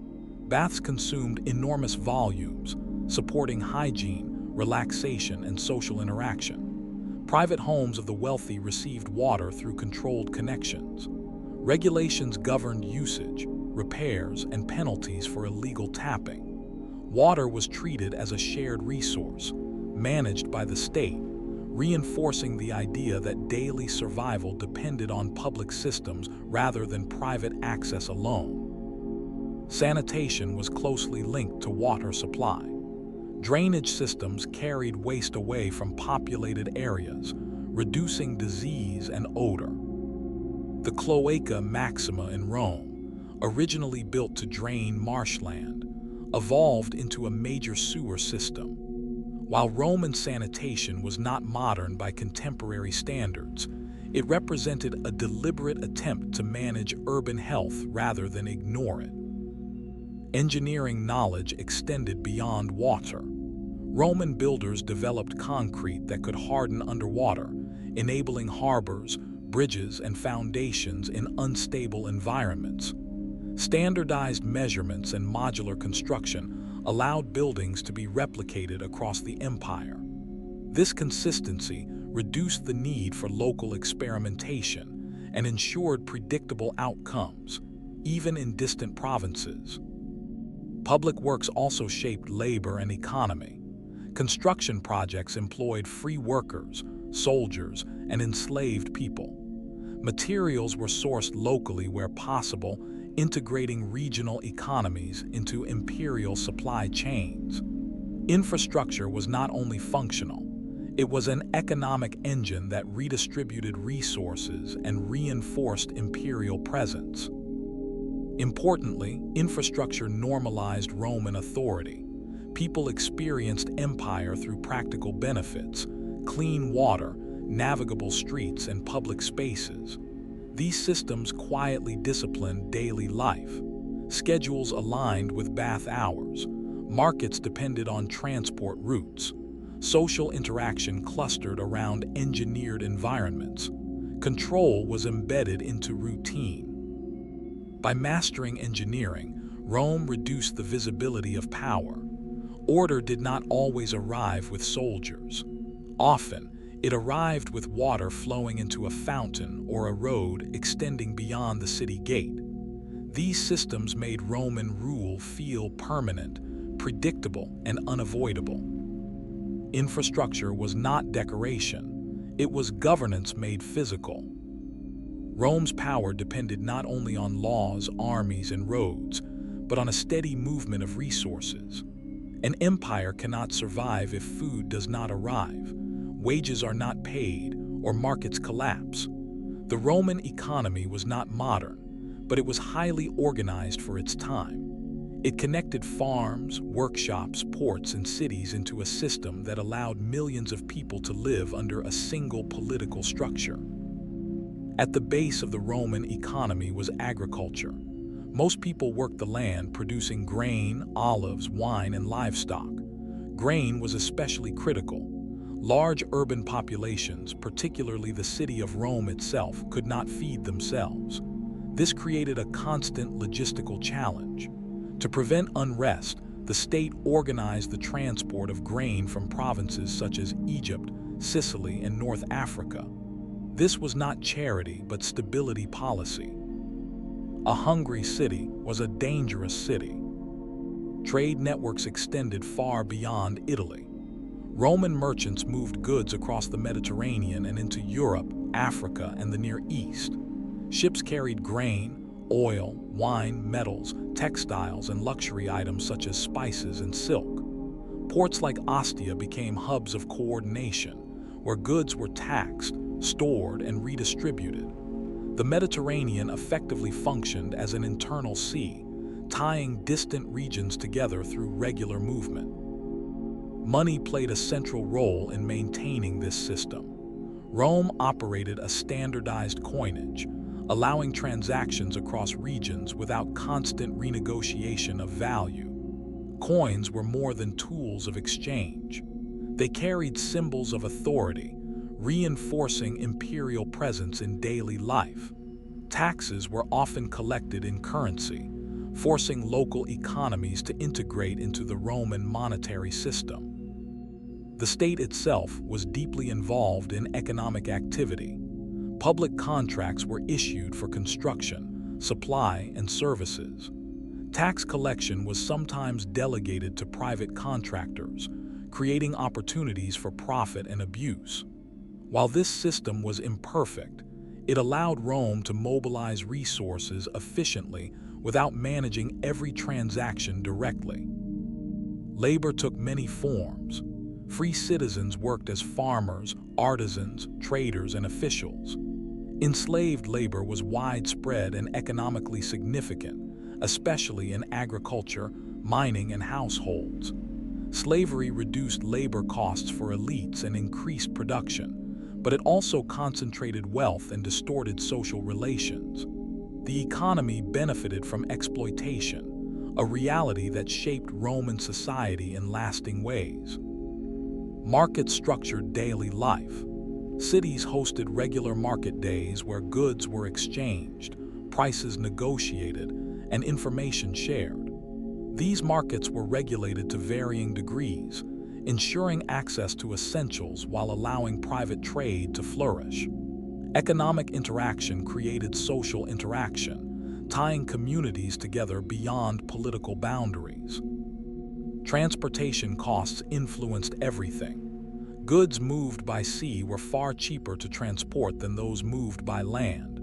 A: Baths consumed enormous volumes, supporting hygiene, relaxation, and social interaction. Private homes of the wealthy received water through controlled connections. Regulations governed usage, repairs, and penalties for illegal tapping. Water was treated as a shared resource, managed by the state, reinforcing the idea that daily survival depended on public systems rather than private access alone. Sanitation was closely linked to water supply. Drainage systems carried waste away from populated areas, reducing disease and odor. The Cloaca Maxima in Rome, originally built to drain marshland, evolved into a major sewer system. While Roman sanitation was not modern by contemporary standards, it represented a deliberate attempt to manage urban health rather than ignore it. Engineering knowledge extended beyond water. Roman builders developed concrete that could harden underwater, enabling harbors, bridges, and foundations in unstable environments. Standardized measurements and modular construction allowed buildings to be replicated across the empire. This consistency reduced the need for local experimentation and ensured predictable outcomes, even in distant provinces. Public works also shaped labor and economy. Construction projects employed free workers, soldiers, and enslaved people. Materials were sourced locally where possible, integrating regional economies into imperial supply chains. Infrastructure was not only functional, it was an economic engine that redistributed resources and reinforced imperial presence. Importantly, infrastructure normalized Roman authority. People experienced empire through practical benefits, clean water, navigable streets, and public spaces. These systems quietly disciplined daily life. Schedules aligned with bath hours. Markets depended on transport routes. Social interaction clustered around engineered environments. Control was embedded into routine. By mastering engineering, Rome reduced the visibility of power. Order did not always arrive with soldiers. Often, it arrived with water flowing into a fountain or a road extending beyond the city gate. These systems made Roman rule feel permanent, predictable, and unavoidable. Infrastructure was not decoration. It was governance made physical. Rome's power depended not only on laws, armies, and roads, but on a steady movement of resources. An empire cannot survive if food does not arrive, wages are not paid, or markets collapse. The Roman economy was not modern, but it was highly organized for its time. It connected farms, workshops, ports, and cities into a system that allowed millions of people to live under a single political structure. At the base of the Roman economy was agriculture. Most people worked the land, producing grain, olives, wine, and livestock. Grain was especially critical. Large urban populations, particularly the city of Rome itself, could not feed themselves. This created a constant logistical challenge. To prevent unrest, the state organized the transport of grain from provinces such as Egypt, Sicily, and North Africa. This was not charity, but stability policy. A hungry city was a dangerous city. Trade networks extended far beyond Italy. Roman merchants moved goods across the Mediterranean and into Europe, Africa, and the Near East. Ships carried grain, oil, wine, metals, textiles, and luxury items such as spices and silk. Ports like Ostia became hubs of coordination, where goods were taxed, stored, and redistributed. The Mediterranean effectively functioned as an internal sea, tying distant regions together through regular movement. Money played a central role in maintaining this system. Rome operated a standardized coinage, allowing transactions across regions without constant renegotiation of value. Coins were more than tools of exchange. They carried symbols of authority, reinforcing imperial presence in daily life. Taxes were often collected in currency, forcing local economies to integrate into the Roman monetary system. The state itself was deeply involved in economic activity. Public contracts were issued for construction, supply, and services. Tax collection was sometimes delegated to private contractors, creating opportunities for profit and abuse. While this system was imperfect, it allowed Rome to mobilize resources efficiently without managing every transaction directly. Labor took many forms. Free citizens worked as farmers, artisans, traders, and officials. Enslaved labor was widespread and economically significant, especially in agriculture, mining, and households. Slavery reduced labor costs for elites and increased production, but it also concentrated wealth and distorted social relations. The economy benefited from exploitation, a reality that shaped Roman society in lasting ways. Markets structured daily life. Cities hosted regular market days where goods were exchanged, prices negotiated, and information shared. These markets were regulated to varying degrees, ensuring access to essentials while allowing private trade to flourish. Economic interaction created social interaction, tying communities together beyond political boundaries. Transportation costs influenced everything. Goods moved by sea were far cheaper to transport than those moved by land.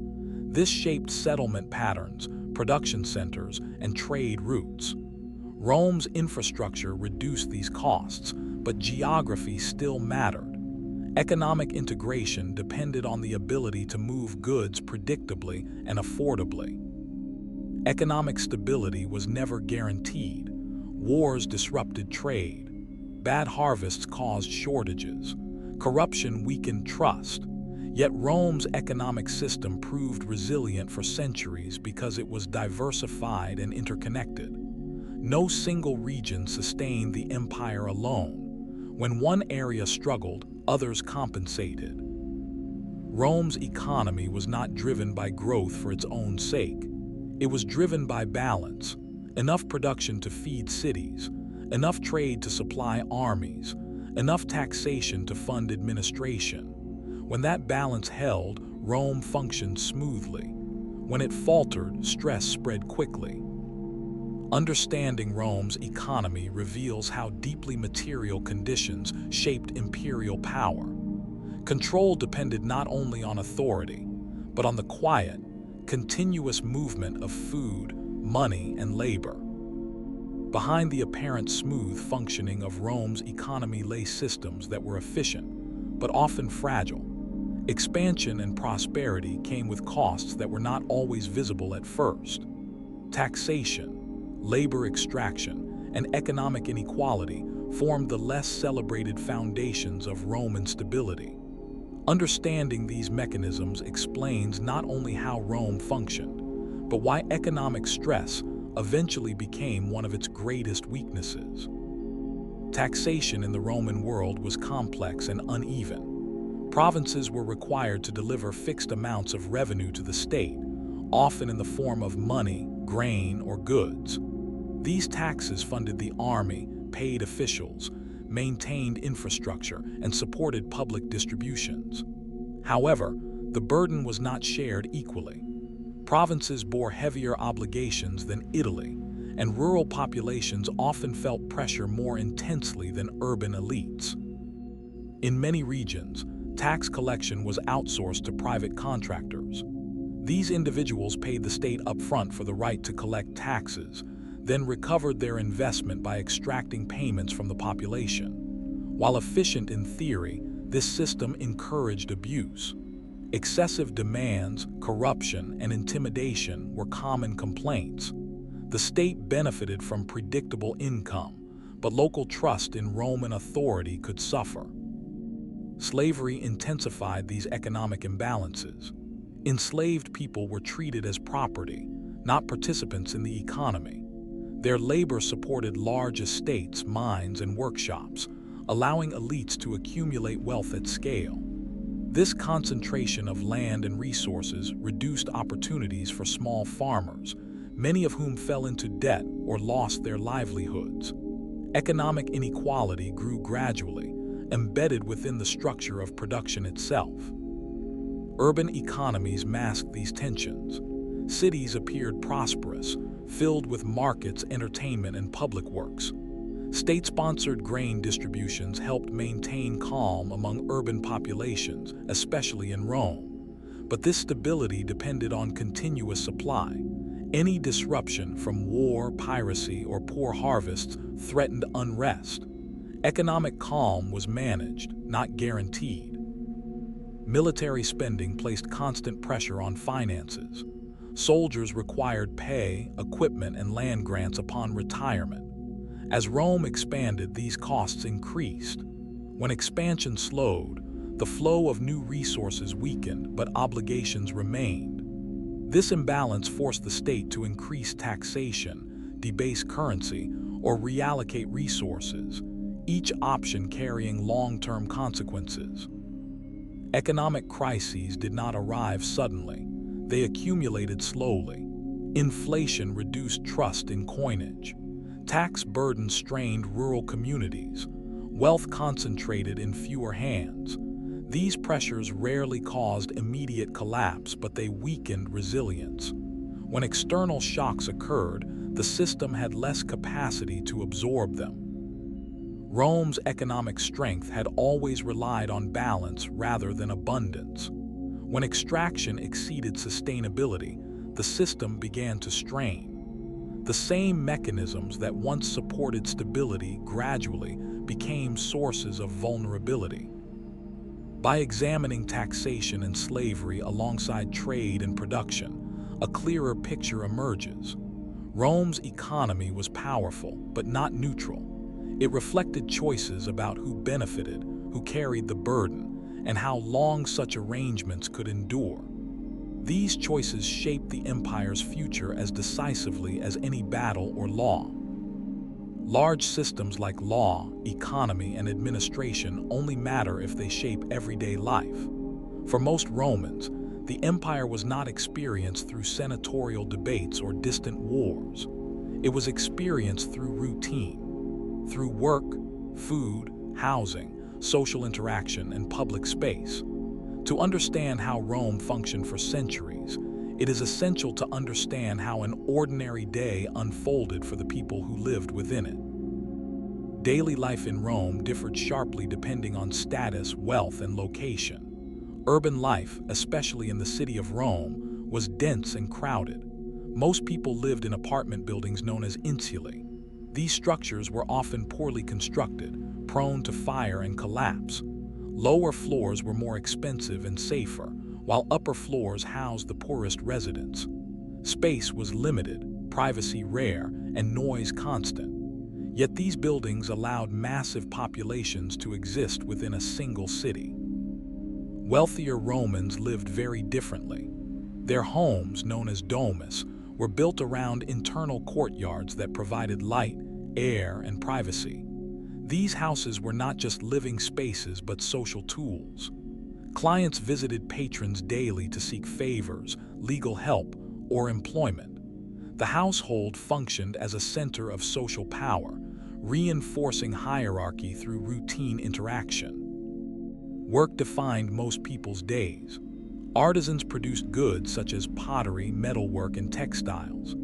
A: This shaped settlement patterns, production centers, and trade routes. Rome's infrastructure reduced these costs, but geography still mattered. Economic integration depended on the ability to move goods predictably and affordably. Economic stability was never guaranteed. Wars disrupted trade. Bad harvests caused shortages. Corruption weakened trust. Yet Rome's economic system proved resilient for centuries because it was diversified and interconnected. No single region sustained the empire alone. When one area struggled, others compensated. Rome's economy was not driven by growth for its own sake. It was driven by balance, enough production to feed cities, enough trade to supply armies, enough taxation to fund administration. When that balance held, Rome functioned smoothly. When it faltered, stress spread quickly. Understanding Rome's economy reveals how deeply material conditions shaped imperial power. Control depended not only on authority, but on the quiet, continuous movement of food, money, and labor. Behind the apparent smooth functioning of Rome's economy lay systems that were efficient, but often fragile. Expansion and prosperity came with costs that were not always visible at first. Taxation, labor extraction, and economic inequality formed the less celebrated foundations of Roman stability. Understanding these mechanisms explains not only how Rome functioned, but why economic stress eventually became one of its greatest weaknesses. Taxation in the Roman world was complex and uneven. Provinces were required to deliver fixed amounts of revenue to the state, often in the form of money, grain, or goods. These taxes funded the army, paid officials, maintained infrastructure, and supported public distributions. However, the burden was not shared equally. Provinces bore heavier obligations than Italy, and rural populations often felt pressure more intensely than urban elites. In many regions, tax collection was outsourced to private contractors. These individuals paid the state upfront for the right to collect taxes, then recovered their investment by extracting payments from the population. While efficient in theory, this system encouraged abuse. Excessive demands, corruption, and intimidation were common complaints. The state benefited from predictable income, but local trust in Roman authority could suffer. Slavery intensified these economic imbalances. Enslaved people were treated as property, not participants in the economy. Their labor supported large estates, mines, and workshops, allowing elites to accumulate wealth at scale. This concentration of land and resources reduced opportunities for small farmers, many of whom fell into debt or lost their livelihoods. Economic inequality grew gradually, embedded within the structure of production itself. Urban economies masked these tensions. Cities appeared prosperous, filled with markets, entertainment, and public works. State-sponsored grain distributions helped maintain calm among urban populations, especially in Rome. But this stability depended on continuous supply. Any disruption from war, piracy, or poor harvests threatened unrest. Economic calm was managed, not guaranteed. Military spending placed constant pressure on finances. Soldiers required pay, equipment, and land grants upon retirement. As Rome expanded, these costs increased. When expansion slowed, the flow of new resources weakened, but obligations remained. This imbalance forced the state to increase taxation, debase currency, or reallocate resources, each option carrying long-term consequences. Economic crises did not arrive suddenly. They accumulated slowly. Inflation reduced trust in coinage. Tax burdens strained rural communities. Wealth concentrated in fewer hands. These pressures rarely caused immediate collapse, but they weakened resilience. When external shocks occurred, the system had less capacity to absorb them. Rome's economic strength had always relied on balance rather than abundance. When extraction exceeded sustainability, the system began to strain. The same mechanisms that once supported stability gradually became sources of vulnerability. By examining taxation and slavery alongside trade and production, a clearer picture emerges. Rome's economy was powerful, but not neutral. It reflected choices about who benefited, who carried the burden, and how long such arrangements could endure. These choices shaped the empire's future as decisively as any battle or law. Large systems like law, economy, and administration only matter if they shape everyday life. For most Romans, the empire was not experienced through senatorial debates or distant wars. It was experienced through routine, through work, food, housing, social interaction, and public space. To understand how Rome functioned for centuries, it is essential to understand how an ordinary day unfolded for the people who lived within it. Daily life in Rome differed sharply depending on status, wealth, and location. Urban life, especially in the city of Rome, was dense and crowded. Most people lived in apartment buildings known as insulae. These structures were often poorly constructed, prone to fire and collapse. Lower floors were more expensive and safer, while upper floors housed the poorest residents. Space was limited, privacy rare, and noise constant. Yet these buildings allowed massive populations to exist within a single city. Wealthier Romans lived very differently. Their homes, known as domus, were built around internal courtyards that provided light, air, and privacy. These houses were not just living spaces but social tools. Clients visited patrons daily to seek favors, legal help, or employment. The household functioned as a center of social power, reinforcing hierarchy through routine interaction. Work defined most people's days. Artisans produced goods such as pottery, metalwork, and textiles.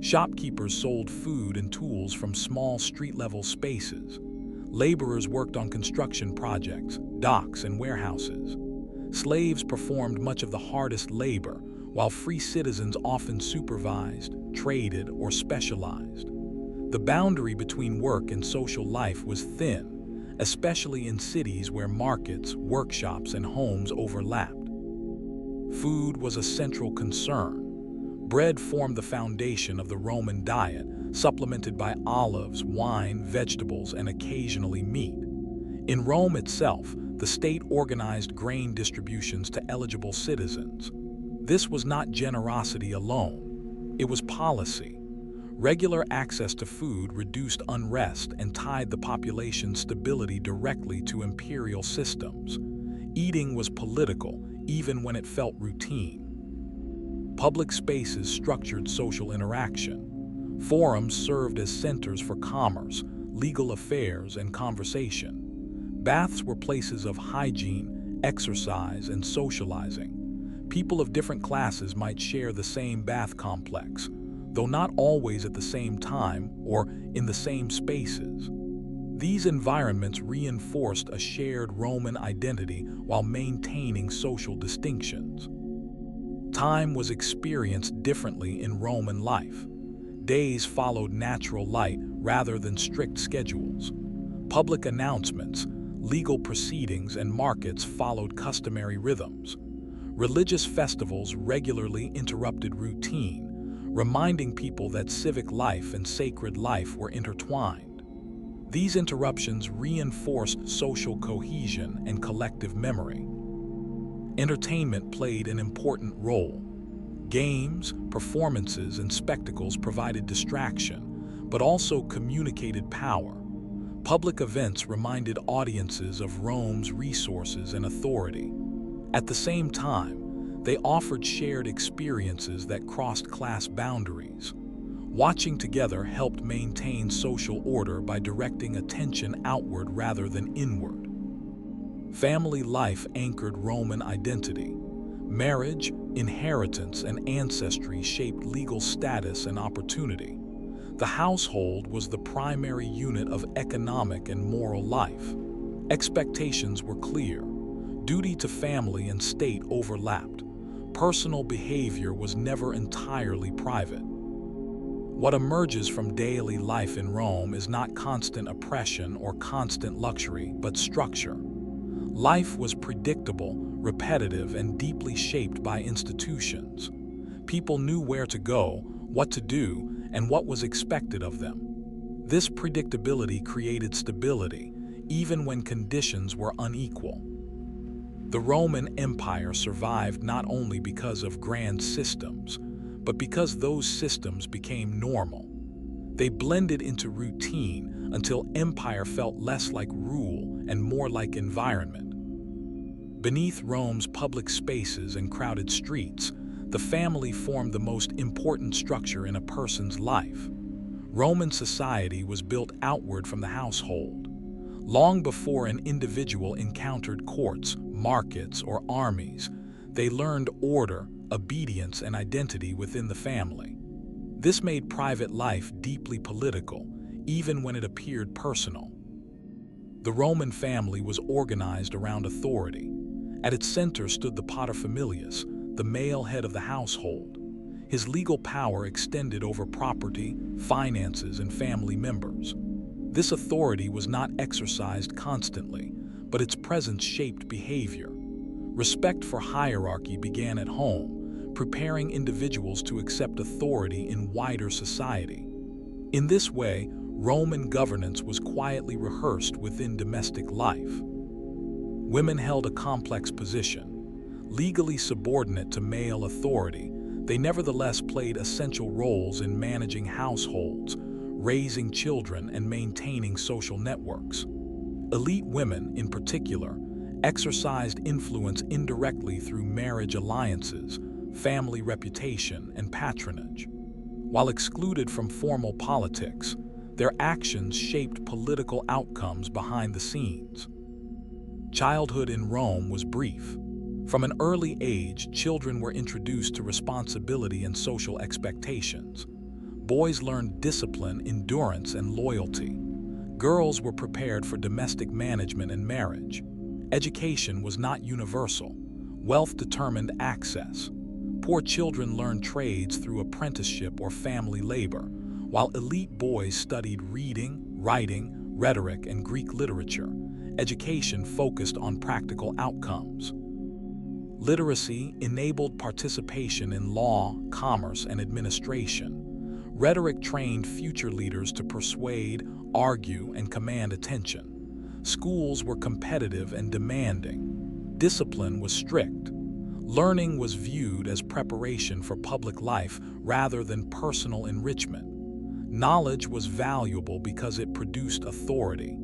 A: Shopkeepers sold food and tools from small street-level spaces. Laborers worked on construction projects, docks, and warehouses. Slaves performed much of the hardest labor, while free citizens often supervised, traded, or specialized. The boundary between work and social life was thin, especially in cities where markets, workshops, and homes overlapped. Food was a central concern. Bread formed the foundation of the Roman diet, supplemented by olives, wine, vegetables, and occasionally meat. In Rome itself, the state organized grain distributions to eligible citizens. This was not generosity alone. It was policy. Regular access to food reduced unrest and tied the population's stability directly to imperial systems. Eating was political, even when it felt routine. Public spaces structured social interaction. Forums served as centers for commerce, legal affairs, and conversation. Baths were places of hygiene, exercise, and socializing. People of different classes might share the same bath complex, though not always at the same time or in the same spaces. These environments reinforced a shared Roman identity while maintaining social distinctions. Time was experienced differently in Roman life. Days followed natural light rather than strict schedules. Public announcements, legal proceedings, and markets followed customary rhythms. Religious festivals regularly interrupted routine, reminding people that civic life and sacred life were intertwined. These interruptions reinforced social cohesion and collective memory. Entertainment played an important role. Games, performances, and spectacles provided distraction, but also communicated power. Public events reminded audiences of Rome's resources and authority. At the same time, they offered shared experiences that crossed class boundaries. Watching together helped maintain social order by directing attention outward rather than inward. Family life anchored Roman identity. Marriage, inheritance, and ancestry shaped legal status and opportunity. The household was the primary unit of economic and moral life. Expectations were clear. Duty to family and state overlapped. Personal behavior was never entirely private. What emerges from daily life in Rome is not constant oppression or constant luxury, but structure. Life was predictable, repetitive, and deeply shaped by institutions. People knew where to go, what to do, and what was expected of them. This predictability created stability, even when conditions were unequal. The Roman Empire survived not only because of grand systems, but because those systems became normal. They blended into routine until empire felt less like rule and more like environment. Beneath Rome's public spaces and crowded streets, the family formed the most important structure in a person's life. Roman society was built outward from the household. Long before an individual encountered courts, markets, or armies, they learned order, obedience, and identity within the family. This made private life deeply political, even when it appeared personal. The Roman family was organized around authority. At its center stood the paterfamilias, the male head of the household. His legal power extended over property, finances, and family members. This authority was not exercised constantly, but its presence shaped behavior. Respect for hierarchy began at home, preparing individuals to accept authority in wider society. In this way, Roman governance was quietly rehearsed within domestic life. Women held a complex position. Legally subordinate to male authority, they nevertheless played essential roles in managing households, raising children, and maintaining social networks. Elite women, in particular, exercised influence indirectly through marriage alliances, family reputation, and patronage. While excluded from formal politics, their actions shaped political outcomes behind the scenes. Childhood in Rome was brief. From an early age, children were introduced to responsibility and social expectations. Boys learned discipline, endurance, and loyalty. Girls were prepared for domestic management and marriage. Education was not universal. Wealth determined access. Poor children learned trades through apprenticeship or family labor, while elite boys studied reading, writing, rhetoric, and Greek literature. Education focused on practical outcomes. Literacy enabled participation in law, commerce, and administration. Rhetoric trained future leaders to persuade, argue, and command attention. Schools were competitive and demanding. Discipline was strict. Learning was viewed as preparation for public life rather than personal enrichment. Knowledge was valuable because it produced authority.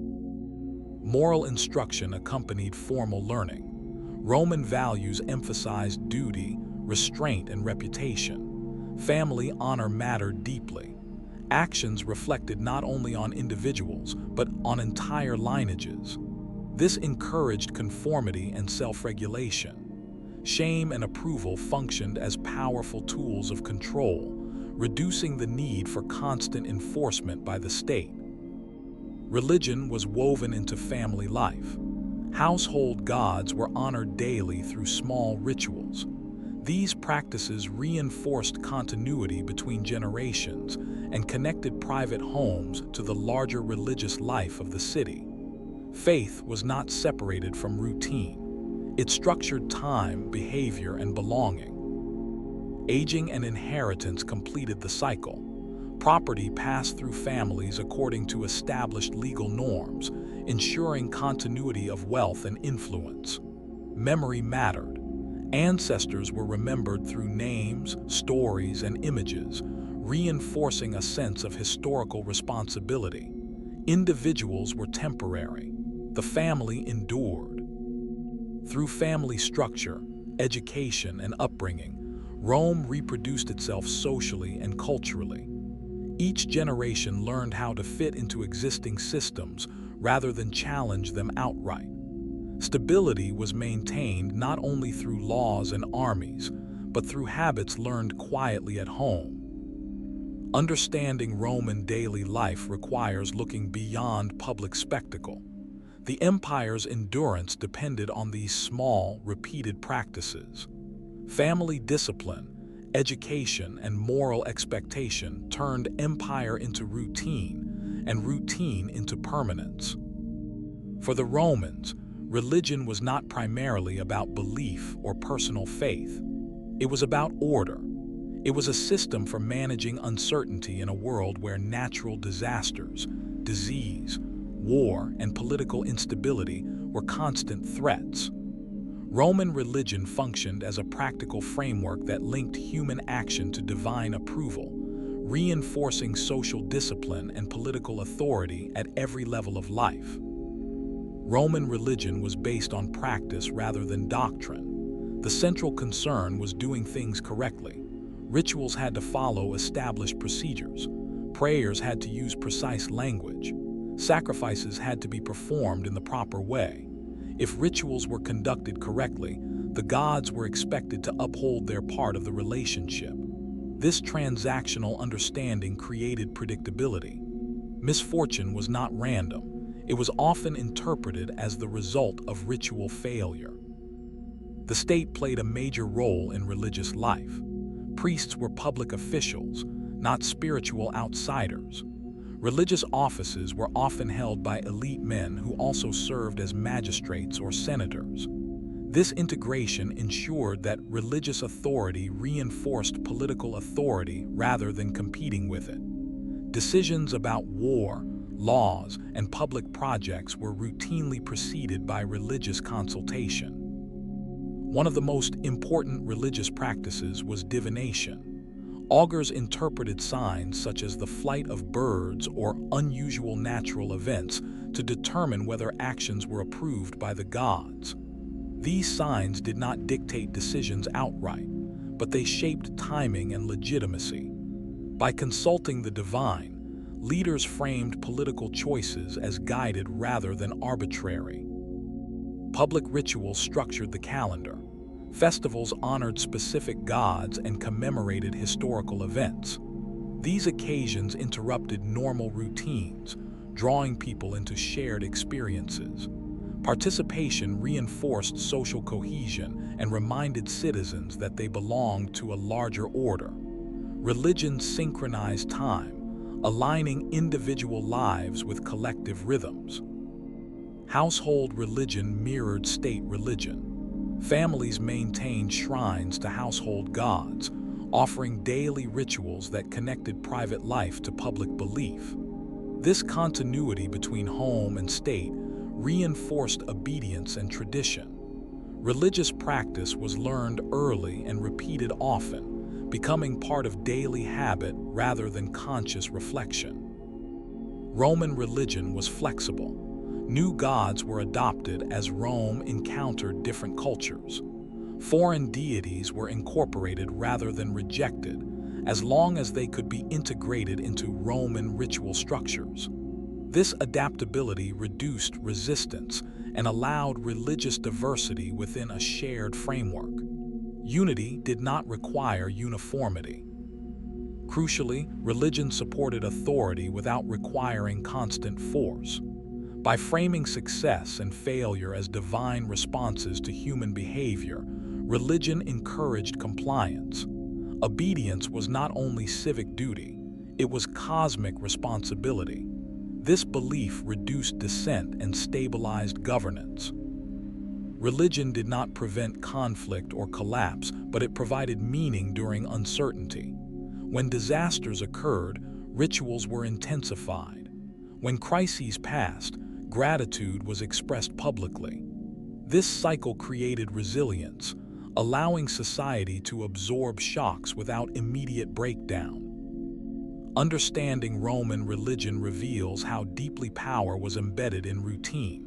A: Moral instruction accompanied formal learning. Roman values emphasized duty, restraint, and reputation. Family honor mattered deeply. Actions reflected not only on individuals, but on entire lineages. This encouraged conformity and self-regulation. Shame and approval functioned as powerful tools of control, reducing the need for constant enforcement by the state. Religion was woven into family life. Household gods were honored daily through small rituals. These practices reinforced continuity between generations and connected private homes to the larger religious life of the city. Faith was not separated from routine. It structured time, behavior, and belonging. Aging and inheritance completed the cycle. Property passed through families according to established legal norms, ensuring continuity of wealth and influence. Memory mattered. Ancestors were remembered through names, stories, and images, reinforcing a sense of historical responsibility. Individuals were temporary. The family endured. Through family structure, education, and upbringing, Rome reproduced itself socially and culturally. Each generation learned how to fit into existing systems rather than challenge them outright. Stability was maintained not only through laws and armies, but through habits learned quietly at home. Understanding Roman daily life requires looking beyond public spectacle. The empire's endurance depended on these small, repeated practices. Family discipline, education, and moral expectation turned empire into routine, and routine into permanence. For the Romans, religion was not primarily about belief or personal faith. It was about order. It was a system for managing uncertainty in a world where natural disasters, disease, war, and political instability were constant threats. Roman religion functioned as a practical framework that linked human action to divine approval, reinforcing social discipline and political authority at every level of life. Roman religion was based on practice rather than doctrine. The central concern was doing things correctly. Rituals had to follow established procedures. Prayers had to use precise language. Sacrifices had to be performed in the proper way. If rituals were conducted correctly, the gods were expected to uphold their part of the relationship. This transactional understanding created predictability. Misfortune was not random. It was often interpreted as the result of ritual failure. The state played a major role in religious life. Priests were public officials, not spiritual outsiders. Religious offices were often held by elite men who also served as magistrates or senators. This integration ensured that religious authority reinforced political authority rather than competing with it. Decisions about war, laws, and public projects were routinely preceded by religious consultation. One of the most important religious practices was divination. Augurs interpreted signs such as the flight of birds or unusual natural events to determine whether actions were approved by the gods. These signs did not dictate decisions outright, but they shaped timing and legitimacy. By consulting the divine, leaders framed political choices as guided rather than arbitrary. Public rituals structured the calendar. Festivals honored specific gods and commemorated historical events. These occasions interrupted normal routines, drawing people into shared experiences. Participation reinforced social cohesion and reminded citizens that they belonged to a larger order. Religion synchronized time, aligning individual lives with collective rhythms. Household religion mirrored state religion. Families maintained shrines to household gods, offering daily rituals that connected private life to public belief. This continuity between home and state reinforced obedience and tradition. Religious practice was learned early and repeated often, becoming part of daily habit rather than conscious reflection. Roman religion was flexible. New gods were adopted as Rome encountered different cultures. Foreign deities were incorporated rather than rejected, as long as they could be integrated into Roman ritual structures. This adaptability reduced resistance and allowed religious diversity within a shared framework. Unity did not require uniformity. Crucially, religion supported authority without requiring constant force. By framing success and failure as divine responses to human behavior, religion encouraged compliance. Obedience was not only civic duty, it was cosmic responsibility. This belief reduced dissent and stabilized governance. Religion did not prevent conflict or collapse, but it provided meaning during uncertainty. When disasters occurred, rituals were intensified. When crises passed, gratitude was expressed publicly. This cycle created resilience, allowing society to absorb shocks without immediate breakdown. Understanding Roman religion reveals how deeply power was embedded in routine.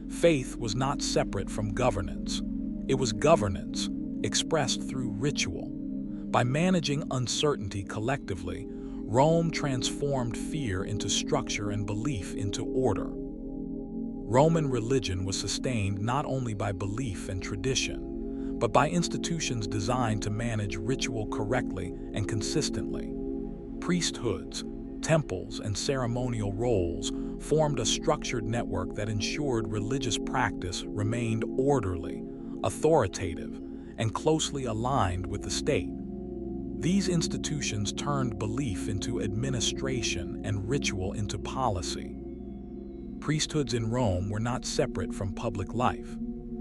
A: Faith was not separate from governance. It was governance, expressed through ritual. By managing uncertainty collectively, Rome transformed fear into structure and belief into order. Roman religion was sustained not only by belief and tradition, but by institutions designed to manage ritual correctly and consistently. Priesthoods, temples, and ceremonial roles formed a structured network that ensured religious practice remained orderly, authoritative, and closely aligned with the state. These institutions turned belief into administration and ritual into policy. Priesthoods in Rome were not separate from public life.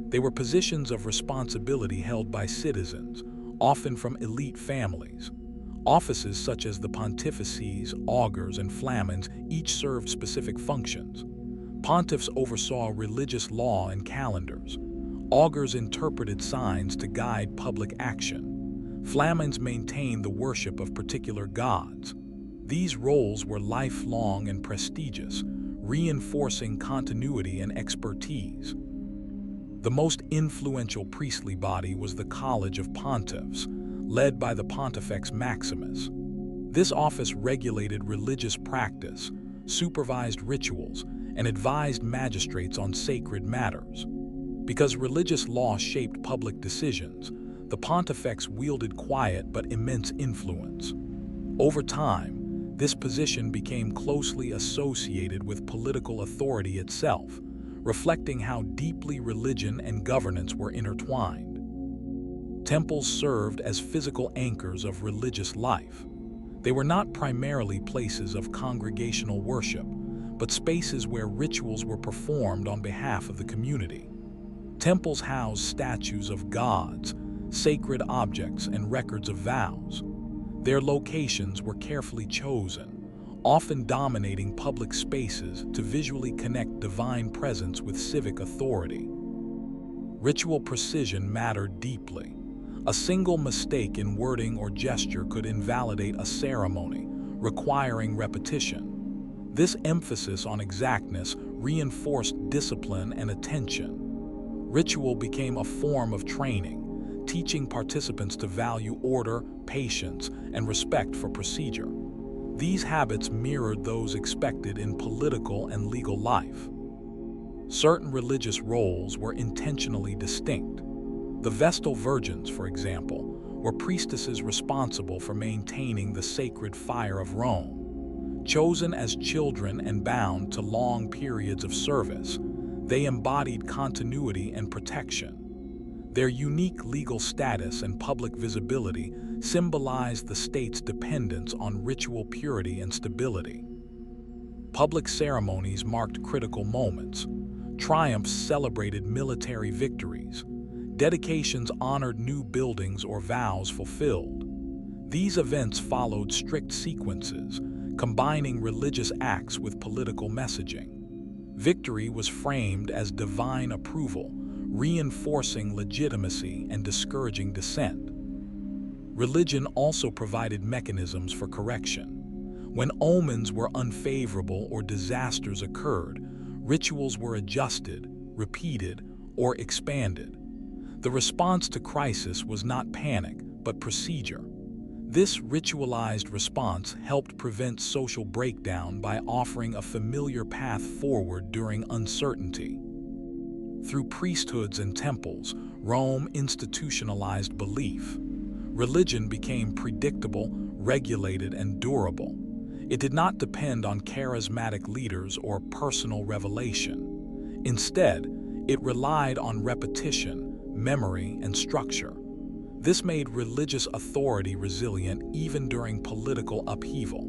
A: They were positions of responsibility held by citizens, often from elite families. Offices such as the pontifices, augurs, and flamens each served specific functions. Pontiffs oversaw religious law and calendars. Augurs interpreted signs to guide public action. Flamens maintained the worship of particular gods. These roles were lifelong and prestigious, reinforcing continuity and expertise. The most influential priestly body was the College of Pontiffs, led by the Pontifex Maximus. This office regulated religious practice, supervised rituals, and advised magistrates on sacred matters. Because religious law shaped public decisions, the Pontifex wielded quiet but immense influence. Over time, this position became closely associated with political authority itself, reflecting how deeply religion and governance were intertwined. Temples served as physical anchors of religious life. They were not primarily places of congregational worship, but spaces where rituals were performed on behalf of the community. Temples housed statues of gods, sacred objects, and records of vows. Their locations were carefully chosen, often dominating public spaces to visually connect divine presence with civic authority. Ritual precision mattered deeply. A single mistake in wording or gesture could invalidate a ceremony, requiring repetition. This emphasis on exactness reinforced discipline and attention. Ritual became a form of training, teaching participants to value order, patience, and respect for procedure. These habits mirrored those expected in political and legal life. Certain religious roles were intentionally distinct. The Vestal Virgins, for example, were priestesses responsible for maintaining the sacred fire of Rome. Chosen as children and bound to long periods of service, they embodied continuity and protection. Their unique legal status and public visibility symbolized the state's dependence on ritual purity and stability. Public ceremonies marked critical moments. Triumphs celebrated military victories. Dedications honored new buildings or vows fulfilled. These events followed strict sequences, combining religious acts with political messaging. Victory was framed as divine approval, reinforcing legitimacy and discouraging dissent. Religion also provided mechanisms for correction. When omens were unfavorable or disasters occurred, rituals were adjusted, repeated, or expanded. The response to crisis was not panic, but procedure. This ritualized response helped prevent social breakdown by offering a familiar path forward during uncertainty. Through priesthoods and temples, Rome institutionalized belief. Religion became predictable, regulated, and durable. It did not depend on charismatic leaders or personal revelation. Instead, it relied on repetition, memory, and structure. This made religious authority resilient even during political upheaval.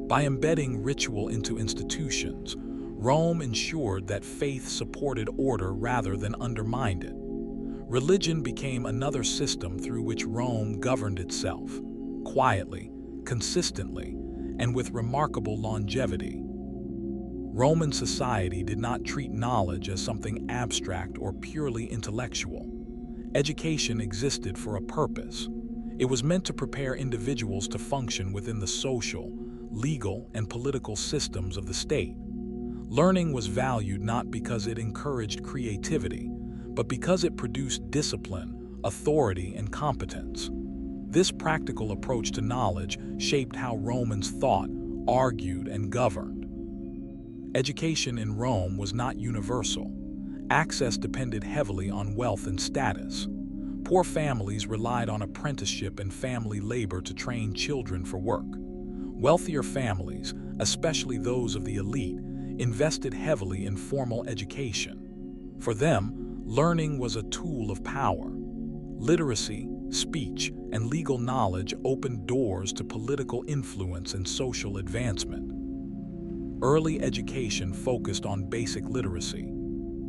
A: By embedding ritual into institutions, Rome ensured that faith supported order rather than undermined it. Religion became another system through which Rome governed itself, quietly, consistently, and with remarkable longevity. Roman society did not treat knowledge as something abstract or purely intellectual. Education existed for a purpose. It was meant to prepare individuals to function within the social, legal, and political systems of the state. Learning was valued not because it encouraged creativity, but because it produced discipline, authority, and competence. This practical approach to knowledge shaped how Romans thought, argued, and governed. Education in Rome was not universal. Access depended heavily on wealth and status. Poor families relied on apprenticeship and family labor to train children for work. Wealthier families, especially those of the elite, invested heavily in formal education. For them, learning was a tool of power. Literacy, speech, and legal knowledge opened doors to political influence and social advancement. Early education focused on basic literacy.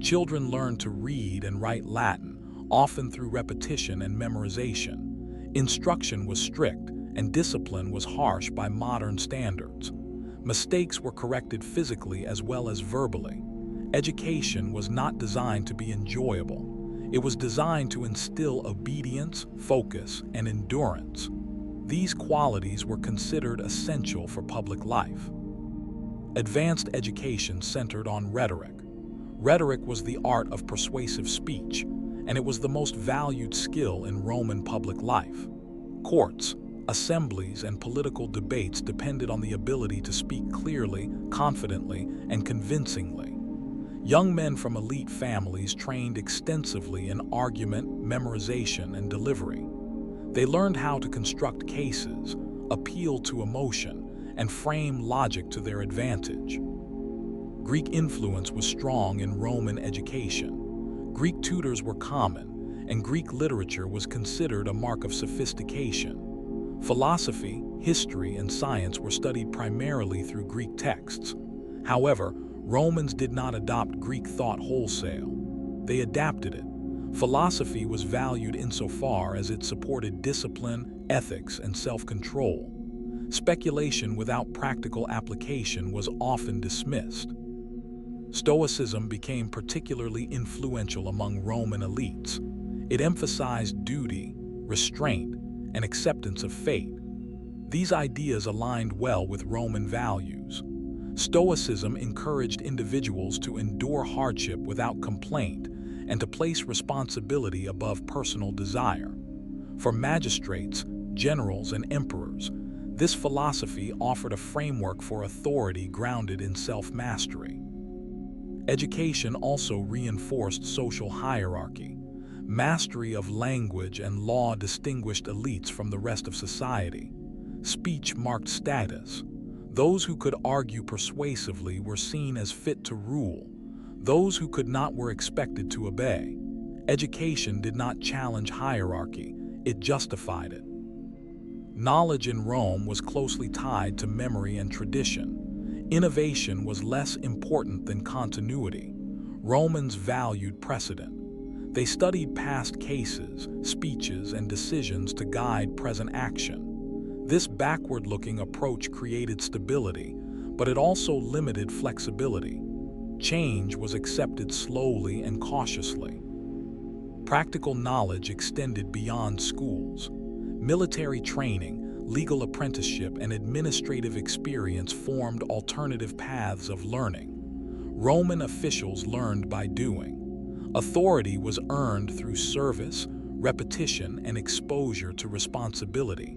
A: Children learned to read and write Latin, often through repetition and memorization. Instruction was strict, and discipline was harsh by modern standards. Mistakes were corrected physically as well as verbally. Education was not designed to be enjoyable. It was designed to instill obedience, focus, and endurance. These qualities were considered essential for public life. Advanced education centered on rhetoric. Rhetoric was the art of persuasive speech, and it was the most valued skill in Roman public life. Courts, assemblies, and political debates depended on the ability to speak clearly, confidently, and convincingly. Young men from elite families trained extensively in argument, memorization, and delivery. They learned how to construct cases, appeal to emotion, and frame logic to their advantage. Greek influence was strong in Roman education. Greek tutors were common, and Greek literature was considered a mark of sophistication. Philosophy, history, and science were studied primarily through Greek texts. However, Romans did not adopt Greek thought wholesale. They adapted it. Philosophy was valued insofar as it supported discipline, ethics, and self-control. Speculation without practical application was often dismissed. Stoicism became particularly influential among Roman elites. It emphasized duty, restraint, and acceptance of fate. These ideas aligned well with Roman values. Stoicism encouraged individuals to endure hardship without complaint and to place responsibility above personal desire. For magistrates, generals, and emperors, this philosophy offered a framework for authority grounded in self-mastery. Education also reinforced social hierarchy. Mastery of language and law distinguished elites from the rest of society. Speech marked status. Those who could argue persuasively were seen as fit to rule. Those who could not were expected to obey. Education did not challenge hierarchy, it justified it. Knowledge in Rome was closely tied to memory and tradition. Innovation was less important than continuity. Romans valued precedent. They studied past cases, speeches, and decisions to guide present action. This backward-looking approach created stability, but it also limited flexibility. Change was accepted slowly and cautiously. Practical knowledge extended beyond schools. Military training, legal apprenticeship, and administrative experience formed alternative paths of learning. Roman officials learned by doing. Authority was earned through service, repetition, and exposure to responsibility.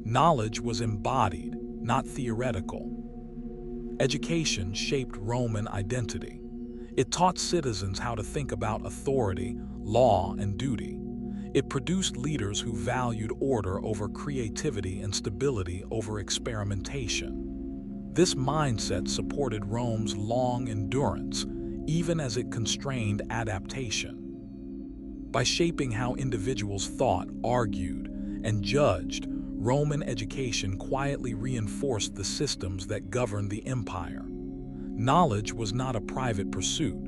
A: Knowledge was embodied, not theoretical. Education shaped Roman identity. It taught citizens how to think about authority, law, and duty. It produced leaders who valued order over creativity and stability over experimentation. This mindset supported Rome's long endurance, even as it constrained adaptation. By shaping how individuals thought, argued, and judged, Roman education quietly reinforced the systems that governed the empire. Knowledge was not a private pursuit.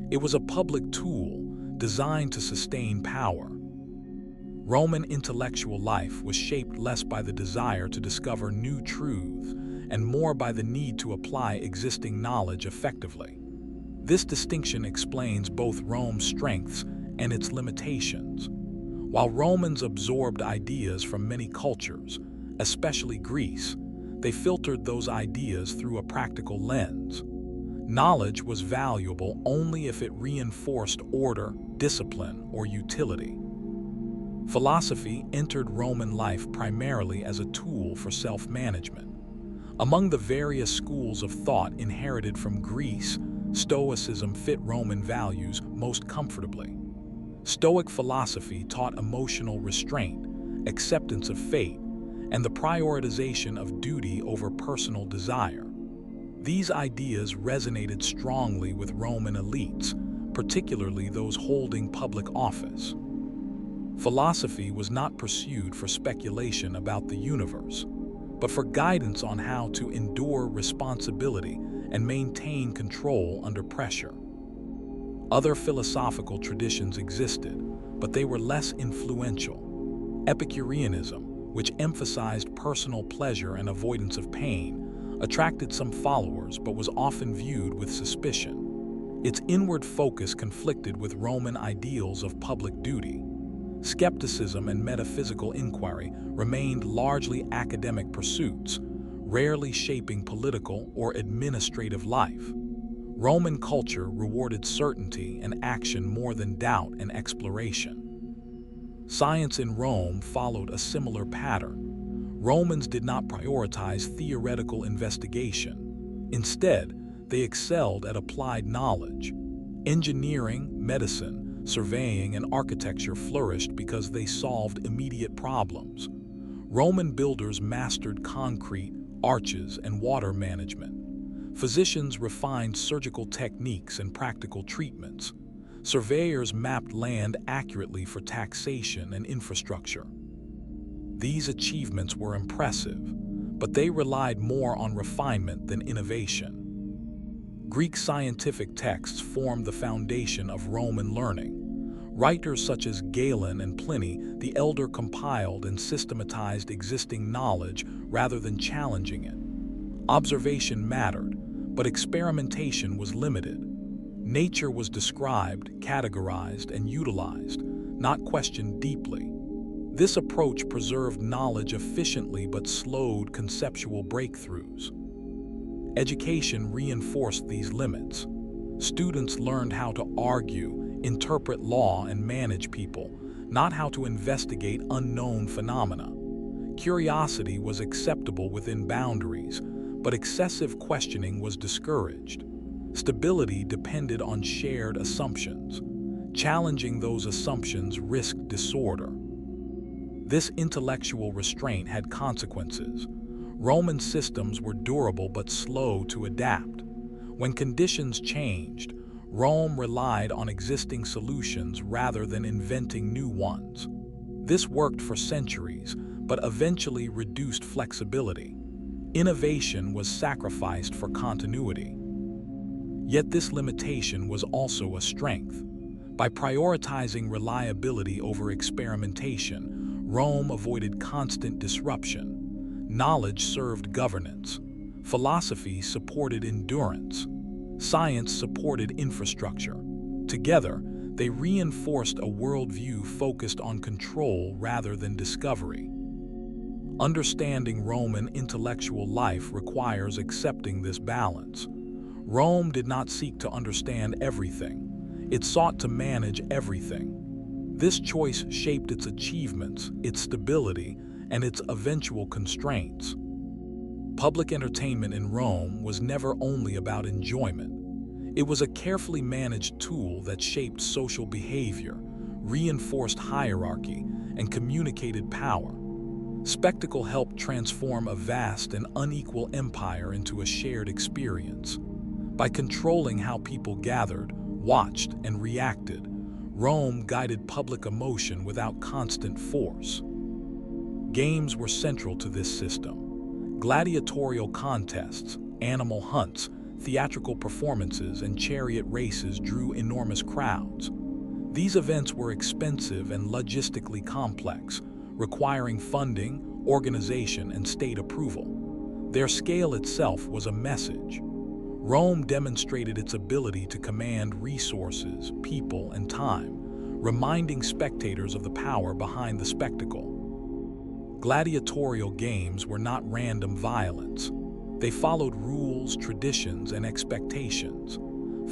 A: It was a public tool designed to sustain power. Roman intellectual life was shaped less by the desire to discover new truths and more by the need to apply existing knowledge effectively. This distinction explains both Rome's strengths and its limitations. While Romans absorbed ideas from many cultures, especially Greece, they filtered those ideas through a practical lens. Knowledge was valuable only if it reinforced order, discipline, or utility. Philosophy entered Roman life primarily as a tool for self-management. Among the various schools of thought inherited from Greece, Stoicism fit Roman values most comfortably. Stoic philosophy taught emotional restraint, acceptance of fate, and the prioritization of duty over personal desire. These ideas resonated strongly with Roman elites, particularly those holding public office. Philosophy was not pursued for speculation about the universe, but for guidance on how to endure responsibility and maintain control under pressure. Other philosophical traditions existed, but they were less influential. Epicureanism, which emphasized personal pleasure and avoidance of pain, attracted some followers but was often viewed with suspicion. Its inward focus conflicted with Roman ideals of public duty. Skepticism and metaphysical inquiry remained largely academic pursuits, rarely shaping political or administrative life. Roman culture rewarded certainty and action more than doubt and exploration. Science in Rome followed a similar pattern. Romans did not prioritize theoretical investigation. Instead, they excelled at applied knowledge. Engineering, medicine, surveying, and architecture flourished because they solved immediate problems. Roman builders mastered concrete, arches, and water management. Physicians refined surgical techniques and practical treatments. Surveyors mapped land accurately for taxation and infrastructure. These achievements were impressive, but they relied more on refinement than innovation. Greek scientific texts formed the foundation of Roman learning. Writers such as Galen and Pliny the Elder compiled and systematized existing knowledge rather than challenging it. Observation mattered, but experimentation was limited. Nature was described, categorized, and utilized, not questioned deeply. This approach preserved knowledge efficiently but slowed conceptual breakthroughs. Education reinforced these limits. Students learned how to argue, interpret law, and manage people, not how to investigate unknown phenomena. Curiosity was acceptable within boundaries, but excessive questioning was discouraged. Stability depended on shared assumptions. Challenging those assumptions risked disorder. This intellectual restraint had consequences. Roman systems were durable but slow to adapt. When conditions changed, Rome relied on existing solutions rather than inventing new ones. This worked for centuries, but eventually reduced flexibility. Innovation was sacrificed for continuity. Yet this limitation was also a strength. By prioritizing reliability over experimentation, Rome avoided constant disruption. Knowledge served governance. Philosophy supported endurance. Science supported infrastructure. Together, they reinforced a worldview focused on control rather than discovery. Understanding Roman intellectual life requires accepting this balance. Rome did not seek to understand everything. It sought to manage everything. This choice shaped its achievements, its stability, and its eventual constraints. Public entertainment in Rome was never only about enjoyment. It was a carefully managed tool that shaped social behavior, reinforced hierarchy, and communicated power. Spectacle helped transform a vast and unequal empire into a shared experience. By controlling how people gathered, watched, and reacted, Rome guided public emotion without constant force. Games were central to this system. Gladiatorial contests, animal hunts, theatrical performances, and chariot races drew enormous crowds. These events were expensive and logistically complex, requiring funding, organization, and state approval. Their scale itself was a message. Rome demonstrated its ability to command resources, people, and time, reminding spectators of the power behind the spectacle. Gladiatorial games were not random violence. They followed rules, traditions, and expectations.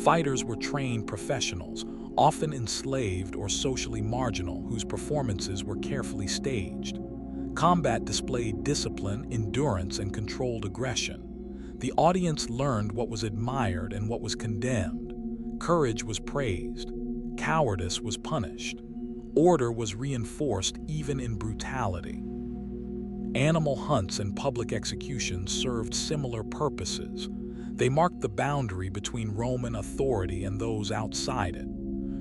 A: Fighters were trained professionals, often enslaved or socially marginal, whose performances were carefully staged. Combat displayed discipline, endurance, and controlled aggression. The audience learned what was admired and what was condemned. Courage was praised. Cowardice was punished. Order was reinforced even in brutality. Animal hunts and public executions served similar purposes. They marked the boundary between Roman authority and those outside it.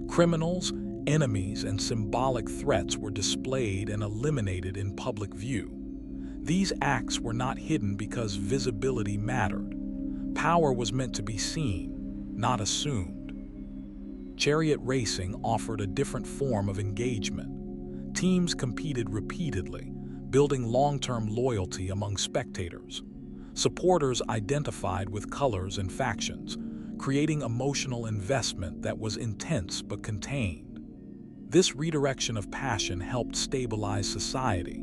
A: Criminals, enemies, and symbolic threats were displayed and eliminated in public view. These acts were not hidden because visibility mattered. Power was meant to be seen, not assumed. Chariot racing offered a different form of engagement. Teams competed repeatedly, building long-term loyalty among spectators. Supporters identified with colors and factions, creating emotional investment that was intense but contained. This redirection of passion helped stabilize society.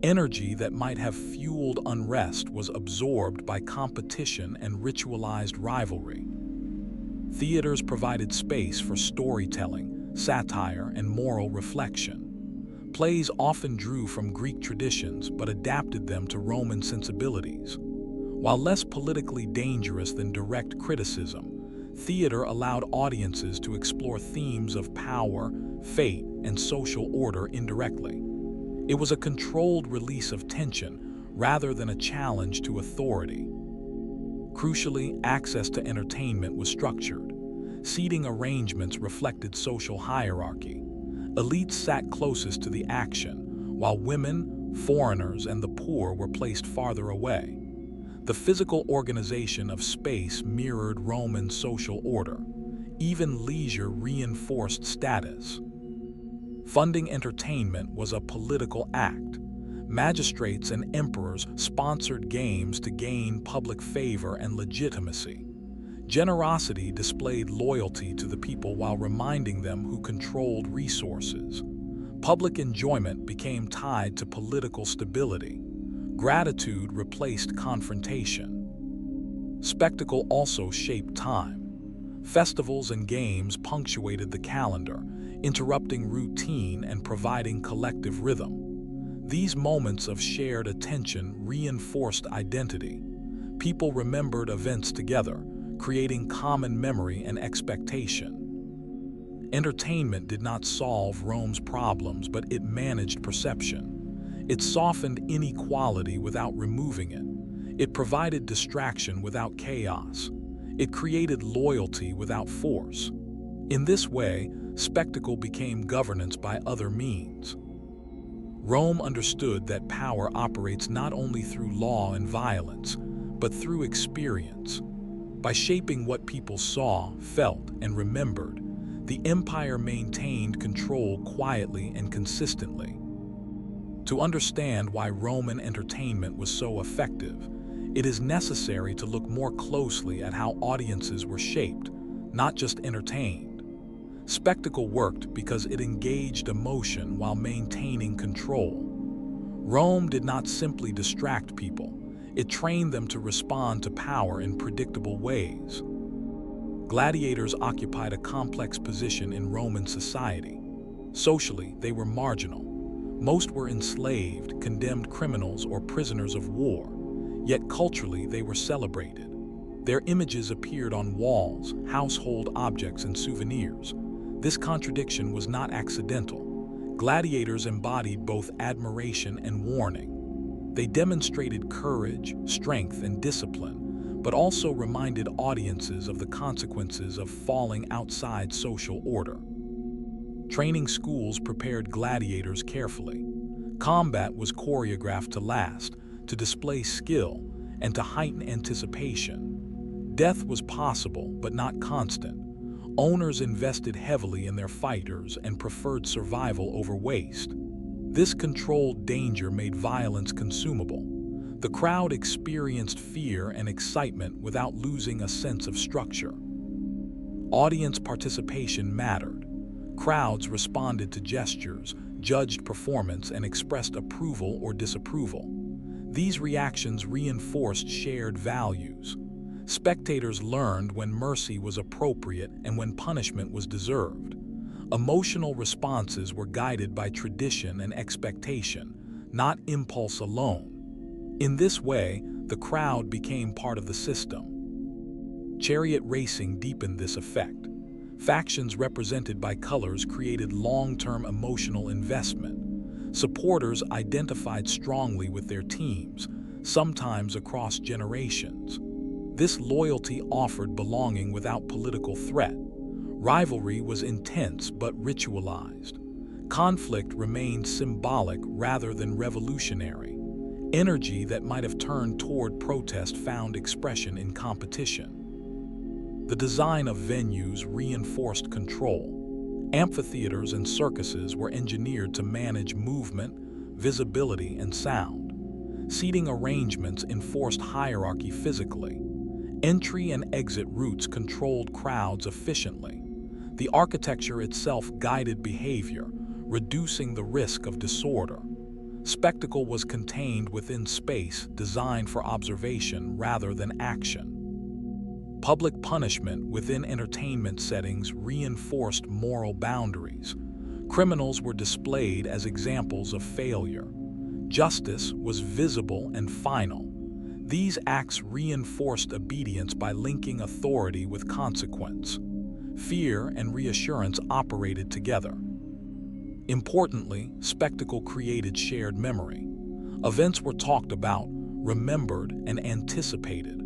A: Energy that might have fueled unrest was absorbed by competition and ritualized rivalry. Theaters provided space for storytelling, satire, and moral reflection. Plays often drew from Greek traditions but adapted them to Roman sensibilities. While less politically dangerous than direct criticism, theater allowed audiences to explore themes of power, fate, and social order indirectly. It was a controlled release of tension rather than a challenge to authority. Crucially, access to entertainment was structured. Seating arrangements reflected social hierarchy. Elites sat closest to the action, while women, foreigners, and the poor were placed farther away. The physical organization of space mirrored Roman social order. Even leisure reinforced status. Funding entertainment was a political act. Magistrates and emperors sponsored games to gain public favor and legitimacy. Generosity displayed loyalty to the people while reminding them who controlled resources. Public enjoyment became tied to political stability. Gratitude replaced confrontation. Spectacle also shaped time. Festivals and games punctuated the calendar, interrupting routine and providing collective rhythm. These moments of shared attention reinforced identity. People remembered events together, creating common memory and expectation. Entertainment did not solve Rome's problems, but it managed perception. It softened inequality without removing it. It provided distraction without chaos. It created loyalty without force. In this way, spectacle became governance by other means. Rome understood that power operates not only through law and violence, but through experience. By shaping what people saw, felt, and remembered, the empire maintained control quietly and consistently. To understand why Roman entertainment was so effective, it is necessary to look more closely at how audiences were shaped, not just entertained. Spectacle worked because it engaged emotion while maintaining control. Rome did not simply distract people, it trained them to respond to power in predictable ways. Gladiators occupied a complex position in Roman society. Socially, they were marginal. Most were enslaved, condemned criminals, or prisoners of war. Yet culturally, they were celebrated. Their images appeared on walls, household objects, and souvenirs. This contradiction was not accidental. Gladiators embodied both admiration and warning. They demonstrated courage, strength, and discipline, but also reminded audiences of the consequences of falling outside social order. Training schools prepared gladiators carefully. Combat was choreographed to last, to display skill, and to heighten anticipation. Death was possible, but not constant. Owners invested heavily in their fighters and preferred survival over waste. This controlled danger made violence consumable. The crowd experienced fear and excitement without losing a sense of structure. Audience participation mattered. Crowds responded to gestures, judged performance, and expressed approval or disapproval. These reactions reinforced shared values. Spectators learned when mercy was appropriate and when punishment was deserved. Emotional responses were guided by tradition and expectation, not impulse alone. In this way, the crowd became part of the system. Chariot racing deepened this effect. Factions represented by colors created long-term emotional investment. Supporters identified strongly with their teams, sometimes across generations. This loyalty offered belonging without political threat. Rivalry was intense but ritualized. Conflict remained symbolic rather than revolutionary. Energy that might have turned toward protest found expression in competition. The design of venues reinforced control. Amphitheaters and circuses were engineered to manage movement, visibility, and sound. Seating arrangements enforced hierarchy physically. Entry and exit routes controlled crowds efficiently. The architecture itself guided behavior, reducing the risk of disorder. Spectacle was contained within space designed for observation rather than action. Public punishment within entertainment settings reinforced moral boundaries. Criminals were displayed as examples of failure. Justice was visible and final. These acts reinforced obedience by linking authority with consequence. Fear and reassurance operated together. Importantly, spectacle created shared memory. Events were talked about, remembered, and anticipated.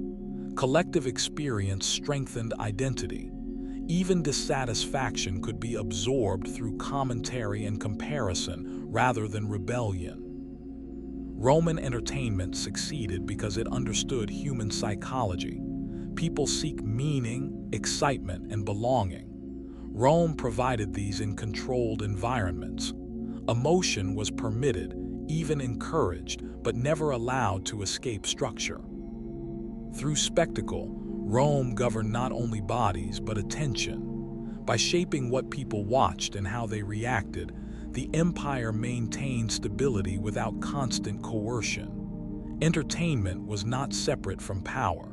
A: Collective experience strengthened identity. Even dissatisfaction could be absorbed through commentary and comparison rather than rebellion. Roman entertainment succeeded because it understood human psychology. People seek meaning, excitement, and belonging. Rome provided these in controlled environments. Emotion was permitted, even encouraged, but never allowed to escape structure. Through spectacle, Rome governed not only bodies but attention. By shaping what people watched and how they reacted, the empire maintained stability without constant coercion. Entertainment was not separate from power.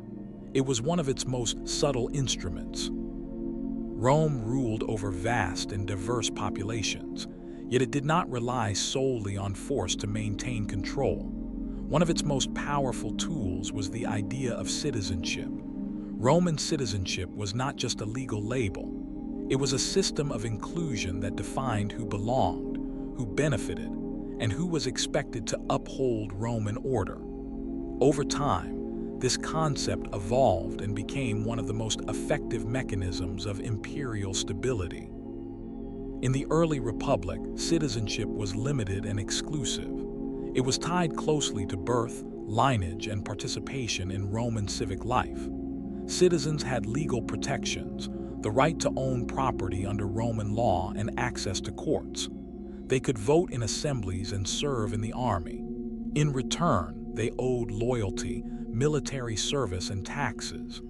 A: It was one of its most subtle instruments. Rome ruled over vast and diverse populations, yet it did not rely solely on force to maintain control. One of its most powerful tools was the idea of citizenship. Roman citizenship was not just a legal label. It was a system of inclusion that defined who belonged, who benefited, and who was expected to uphold Roman order. Over time, this concept evolved and became one of the most effective mechanisms of imperial stability. In the early Republic, citizenship was limited and exclusive. It was tied closely to birth, lineage, and participation in Roman civic life. Citizens had legal protections, the right to own property under Roman law and access to courts. They could vote in assemblies and serve in the army. In return, they owed loyalty, military service, and taxes.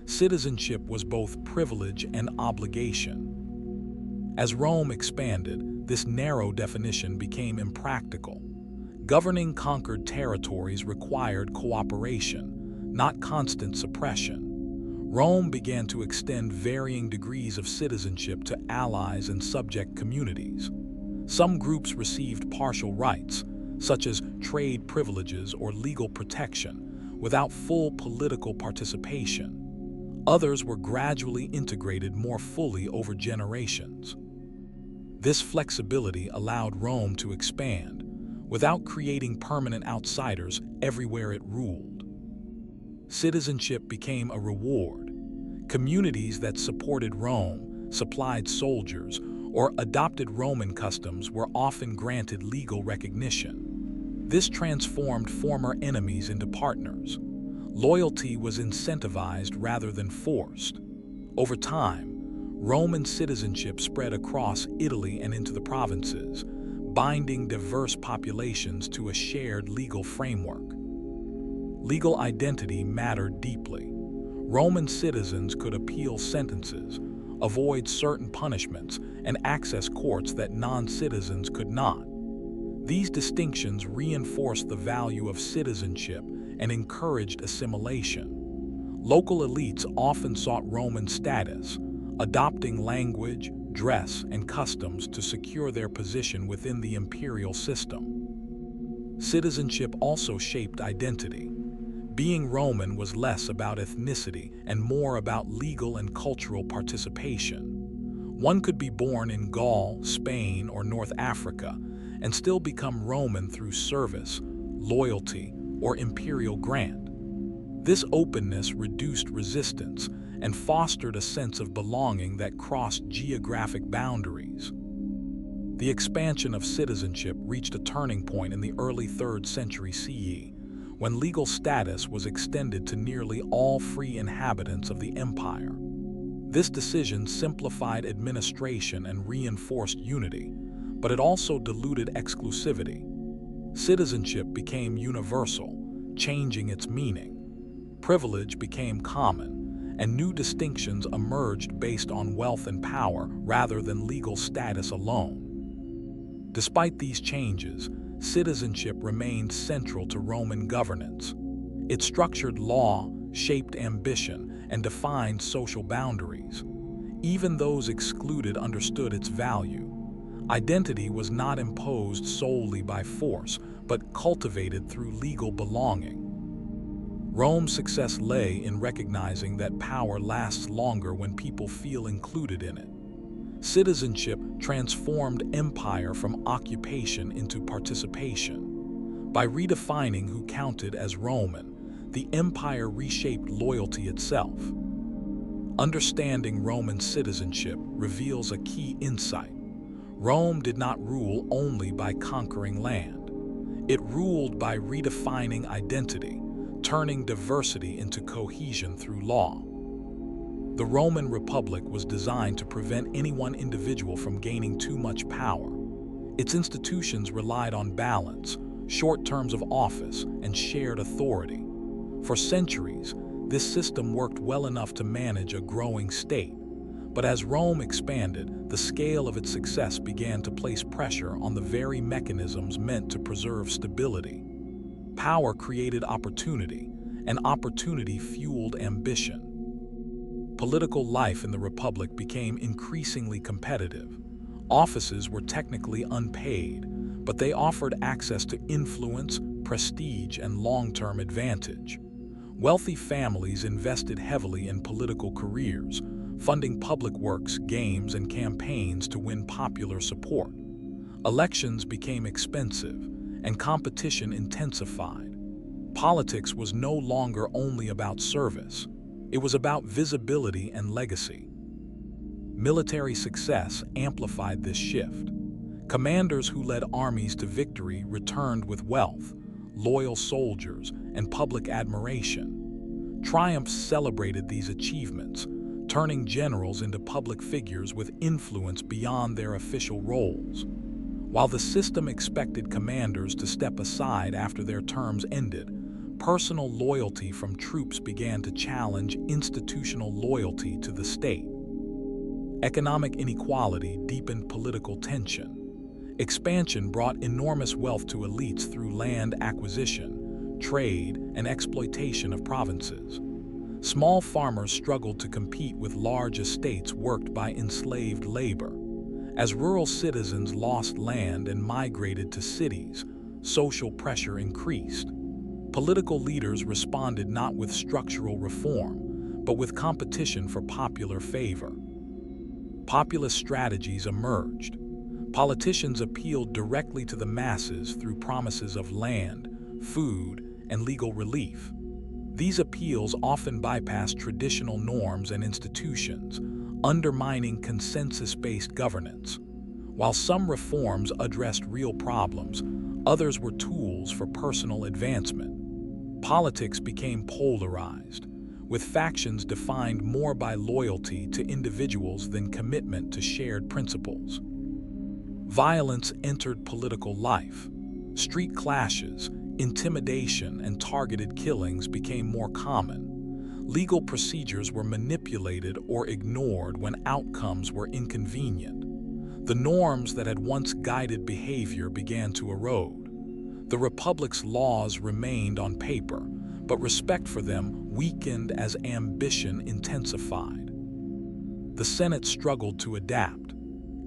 A: Citizenship was both privilege and obligation. As Rome expanded, this narrow definition became impractical. Governing conquered territories required cooperation, not constant suppression. Rome began to extend varying degrees of citizenship to allies and subject communities. Some groups received partial rights, such as trade privileges or legal protection, without full political participation. Others were gradually integrated more fully over generations. This flexibility allowed Rome to expand, without creating permanent outsiders everywhere it ruled. Citizenship became a reward. Communities that supported Rome, supplied soldiers, or adopted Roman customs were often granted legal recognition. This transformed former enemies into partners. Loyalty was incentivized rather than forced. Over time, Roman citizenship spread across Italy and into the provinces, binding diverse populations to a shared legal framework. Legal identity mattered deeply. Roman citizens could appeal sentences, avoid certain punishments, and access courts that non-citizens could not. These distinctions reinforced the value of citizenship and encouraged assimilation. Local elites often sought Roman status, adopting language, dress, and customs to secure their position within the imperial system. Citizenship also shaped identity. Being Roman was less about ethnicity and more about legal and cultural participation. One could be born in Gaul, Spain, or North Africa and still become Roman through service, loyalty, or imperial grant. This openness reduced resistance and fostered a sense of belonging that crossed geographic boundaries. The expansion of citizenship reached a turning point in the early 3rd century CE, when legal status was extended to nearly all free inhabitants of the empire. This decision simplified administration and reinforced unity, but it also diluted exclusivity. Citizenship became universal, changing its meaning. Privilege became common, and new distinctions emerged based on wealth and power rather than legal status alone. Despite these changes, citizenship remained central to Roman governance. It structured law, shaped ambition, and defined social boundaries. Even those excluded understood its value. Identity was not imposed solely by force, but cultivated through legal belonging. Rome's success lay in recognizing that power lasts longer when people feel included in it. Citizenship transformed empire from occupation into participation. By redefining who counted as Roman, the empire reshaped loyalty itself. Understanding Roman citizenship reveals a key insight. Rome did not rule only by conquering land. It ruled by redefining identity, turning diversity into cohesion through law. The Roman Republic was designed to prevent any one individual from gaining too much power. Its institutions relied on balance, short terms of office, and shared authority. For centuries, this system worked well enough to manage a growing state. But as Rome expanded, the scale of its success began to place pressure on the very mechanisms meant to preserve stability. Power created opportunity, and opportunity fueled ambition. Political life in the Republic became increasingly competitive. Offices were technically unpaid, but they offered access to influence, prestige, and long-term advantage. Wealthy families invested heavily in political careers, funding public works, games, and campaigns to win popular support. Elections became expensive, and competition intensified. Politics was no longer only about service. It was about visibility and legacy. Military success amplified this shift. Commanders who led armies to victory returned with wealth, loyal soldiers, and public admiration. Triumphs celebrated these achievements, turning generals into public figures with influence beyond their official roles. While the system expected commanders to step aside after their terms ended, personal loyalty from troops began to challenge institutional loyalty to the state. Economic inequality deepened political tension. Expansion brought enormous wealth to elites through land acquisition, trade, and exploitation of provinces. Small farmers struggled to compete with large estates worked by enslaved labor. As rural citizens lost land and migrated to cities, social pressure increased. Political leaders responded not with structural reform, but with competition for popular favor. Populist strategies emerged. Politicians appealed directly to the masses through promises of land, food, and legal relief. These appeals often bypassed traditional norms and institutions, undermining consensus-based governance. While some reforms addressed real problems, others were tools for personal advancement. Politics became polarized, with factions defined more by loyalty to individuals than commitment to shared principles. Violence entered political life. Street clashes, intimidation, and targeted killings became more common. Legal procedures were manipulated or ignored when outcomes were inconvenient. The norms that had once guided behavior began to erode. The Republic's laws remained on paper, but respect for them weakened as ambition intensified. The Senate struggled to adapt.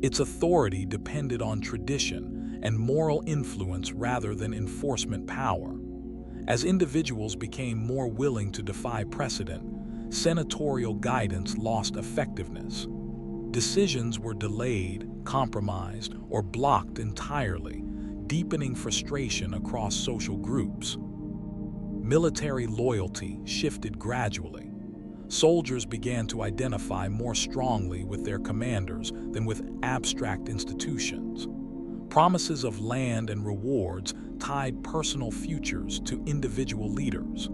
A: Its authority depended on tradition, and moral influence rather than enforcement power. As individuals became more willing to defy precedent, senatorial guidance lost effectiveness. Decisions were delayed, compromised, or blocked entirely, deepening frustration across social groups. Military loyalty shifted gradually. Soldiers began to identify more strongly with their commanders than with abstract institutions. Promises of land and rewards tied personal futures to individual leaders.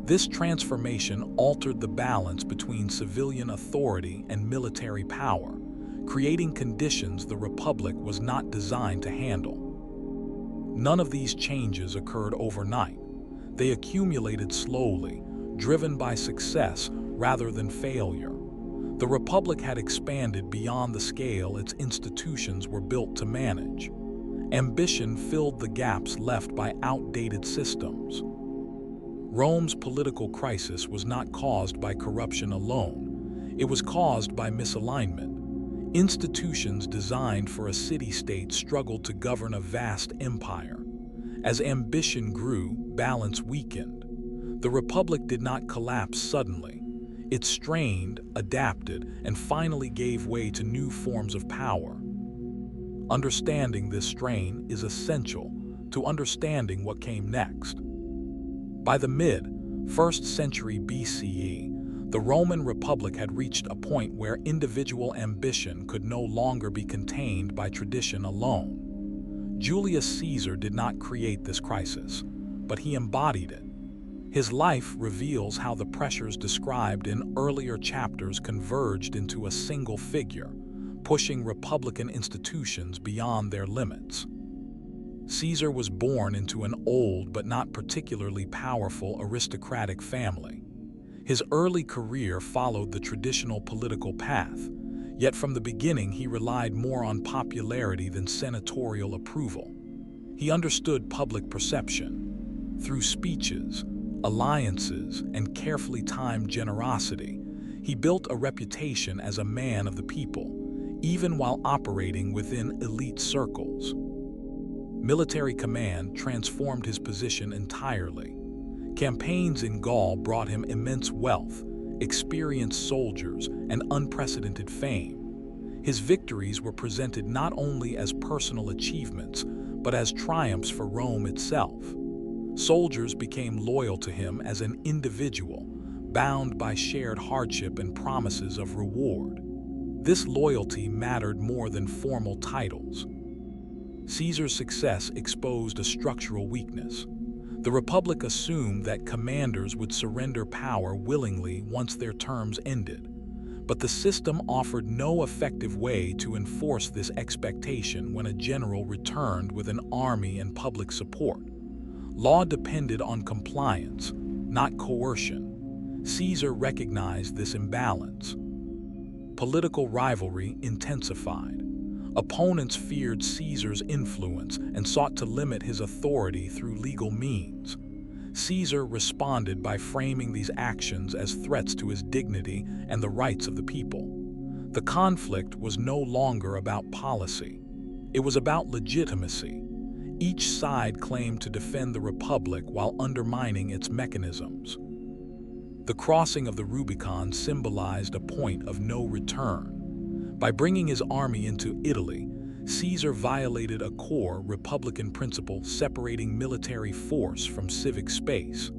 A: This transformation altered the balance between civilian authority and military power, creating conditions the Republic was not designed to handle. None of these changes occurred overnight. They accumulated slowly, driven by success rather than failure. The Republic had expanded beyond the scale its institutions were built to manage. Ambition filled the gaps left by outdated systems. Rome's political crisis was not caused by corruption alone. It was caused by misalignment. Institutions designed for a city-state struggled to govern a vast empire. As ambition grew, balance weakened. The Republic did not collapse suddenly. It strained, adapted, and finally gave way to new forms of power. Understanding this strain is essential to understanding what came next. By the mid-1st century BCE, the Roman Republic had reached a point where individual ambition could no longer be contained by tradition alone. Julius Caesar did not create this crisis, but he embodied it. His life reveals how the pressures described in earlier chapters converged into a single figure, pushing republican institutions beyond their limits. Caesar was born into an old but not particularly powerful aristocratic family. His early career followed the traditional political path, yet from the beginning he relied more on popularity than senatorial approval. He understood public perception. Through speeches, alliances, and carefully timed generosity, he built a reputation as a man of the people, even while operating within elite circles. Military command transformed his position entirely. Campaigns in Gaul brought him immense wealth, experienced soldiers, and unprecedented fame. His victories were presented not only as personal achievements, but as triumphs for Rome itself. Soldiers became loyal to him as an individual, bound by shared hardship and promises of reward. This loyalty mattered more than formal titles. Caesar's success exposed a structural weakness. The Republic assumed that commanders would surrender power willingly once their terms ended. But the system offered no effective way to enforce this expectation when a general returned with an army and public support. Law depended on compliance, not coercion. Caesar recognized this imbalance. Political rivalry intensified. Opponents feared Caesar's influence and sought to limit his authority through legal means. Caesar responded by framing these actions as threats to his dignity and the rights of the people. The conflict was no longer about policy. It was about legitimacy. Each side claimed to defend the Republic while undermining its mechanisms. The crossing of the Rubicon symbolized a point of no return. By bringing his army into Italy, Caesar violated a core Republican principle separating military force from civic space.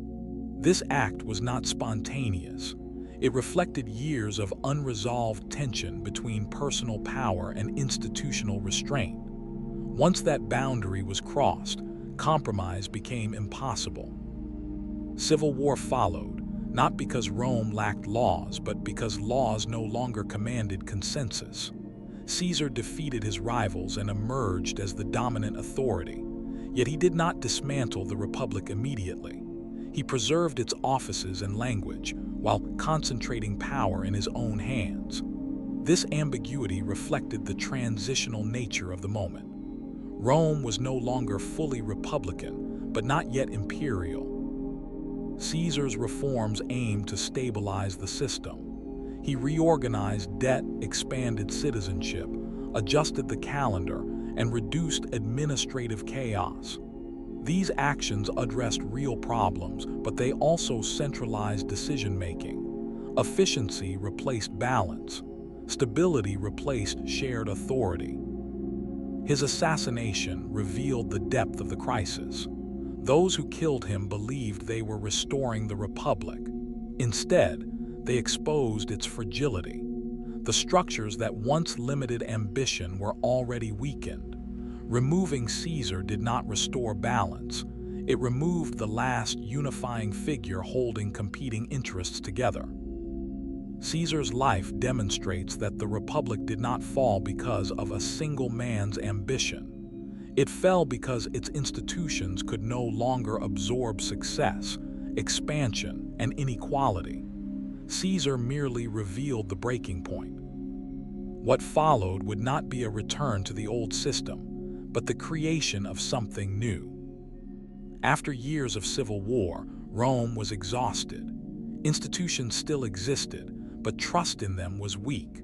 A: This act was not spontaneous. It reflected years of unresolved tension between personal power and institutional restraint. Once that boundary was crossed, compromise became impossible. Civil war followed, not because Rome lacked laws, but because laws no longer commanded consensus. Caesar defeated his rivals and emerged as the dominant authority, yet he did not dismantle the Republic immediately. He preserved its offices and language, while concentrating power in his own hands. This ambiguity reflected the transitional nature of the moment. Rome was no longer fully republican, but not yet imperial. Caesar's reforms aimed to stabilize the system. He reorganized debt, expanded citizenship, adjusted the calendar, and reduced administrative chaos. These actions addressed real problems, but they also centralized decision-making. Efficiency replaced balance. Stability replaced shared authority. His assassination revealed the depth of the crisis. Those who killed him believed they were restoring the Republic. Instead, they exposed its fragility. The structures that once limited ambition were already weakened. Removing Caesar did not restore balance. It removed the last unifying figure holding competing interests together. Caesar's life demonstrates that the Republic did not fall because of a single man's ambition. It fell because its institutions could no longer absorb success, expansion, and inequality. Caesar merely revealed the breaking point. What followed would not be a return to the old system, but the creation of something new. After years of civil war, Rome was exhausted. Institutions still existed, but trust in them was weak.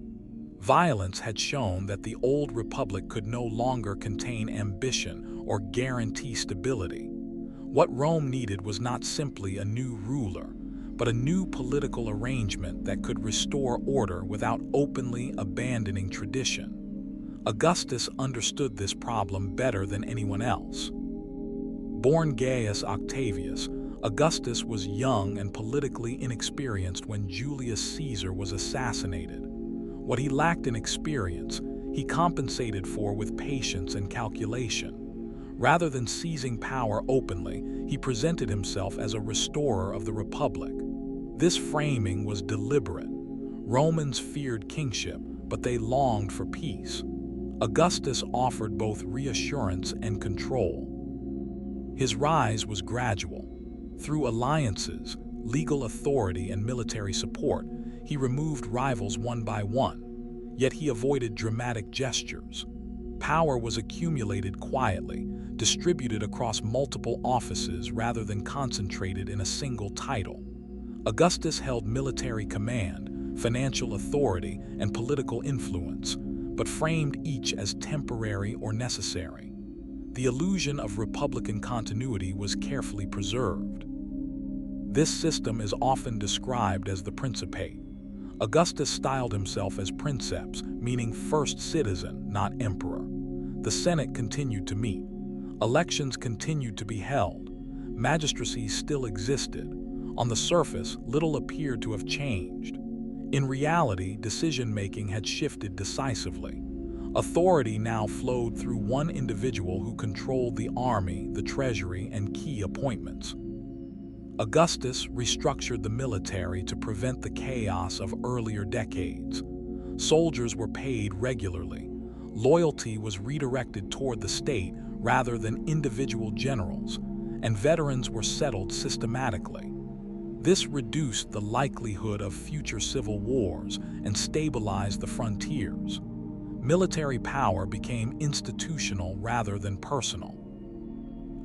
A: Violence had shown that the old republic could no longer contain ambition or guarantee stability. What Rome needed was not simply a new ruler, but a new political arrangement that could restore order without openly abandoning tradition. Augustus understood this problem better than anyone else. Born Gaius Octavius, Augustus was young and politically inexperienced when Julius Caesar was assassinated. What he lacked in experience, he compensated for with patience and calculation. Rather than seizing power openly, he presented himself as a restorer of the Republic. This framing was deliberate. Romans feared kingship, but they longed for peace. Augustus offered both reassurance and control. His rise was gradual. Through alliances, legal authority, and military support, he removed rivals one by one, yet he avoided dramatic gestures. Power was accumulated quietly, distributed across multiple offices rather than concentrated in a single title. Augustus held military command, financial authority, and political influence, but framed each as temporary or necessary. The illusion of republican continuity was carefully preserved. This system is often described as the Principate. Augustus styled himself as princeps, meaning first citizen, not emperor. The Senate continued to meet. Elections continued to be held. Magistracies still existed. On the surface, little appeared to have changed. In reality, decision-making had shifted decisively. Authority now flowed through one individual who controlled the army, the treasury, and key appointments. Augustus restructured the military to prevent the chaos of earlier decades. Soldiers were paid regularly. Loyalty was redirected toward the state rather than individual generals, and veterans were settled systematically. This reduced the likelihood of future civil wars and stabilized the frontiers. Military power became institutional rather than personal.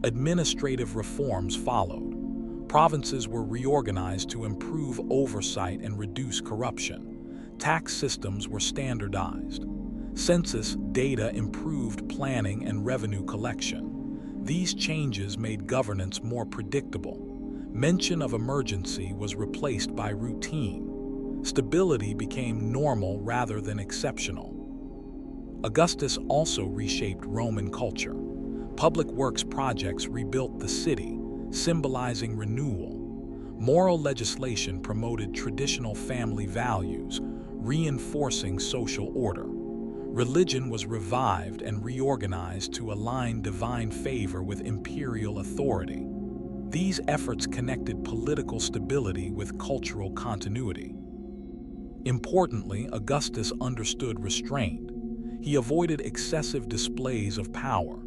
A: Administrative reforms followed. Provinces were reorganized to improve oversight and reduce corruption. Tax systems were standardized. Census data improved planning and revenue collection. These changes made governance more predictable. Mention of emergency was replaced by routine. Stability became normal rather than exceptional. Augustus also reshaped Roman culture. Public works projects rebuilt the city, symbolizing renewal. Moral legislation promoted traditional family values, reinforcing social order. Religion was revived and reorganized to align divine favor with imperial authority. These efforts connected political stability with cultural continuity. Importantly, Augustus understood restraint. He avoided excessive displays of power.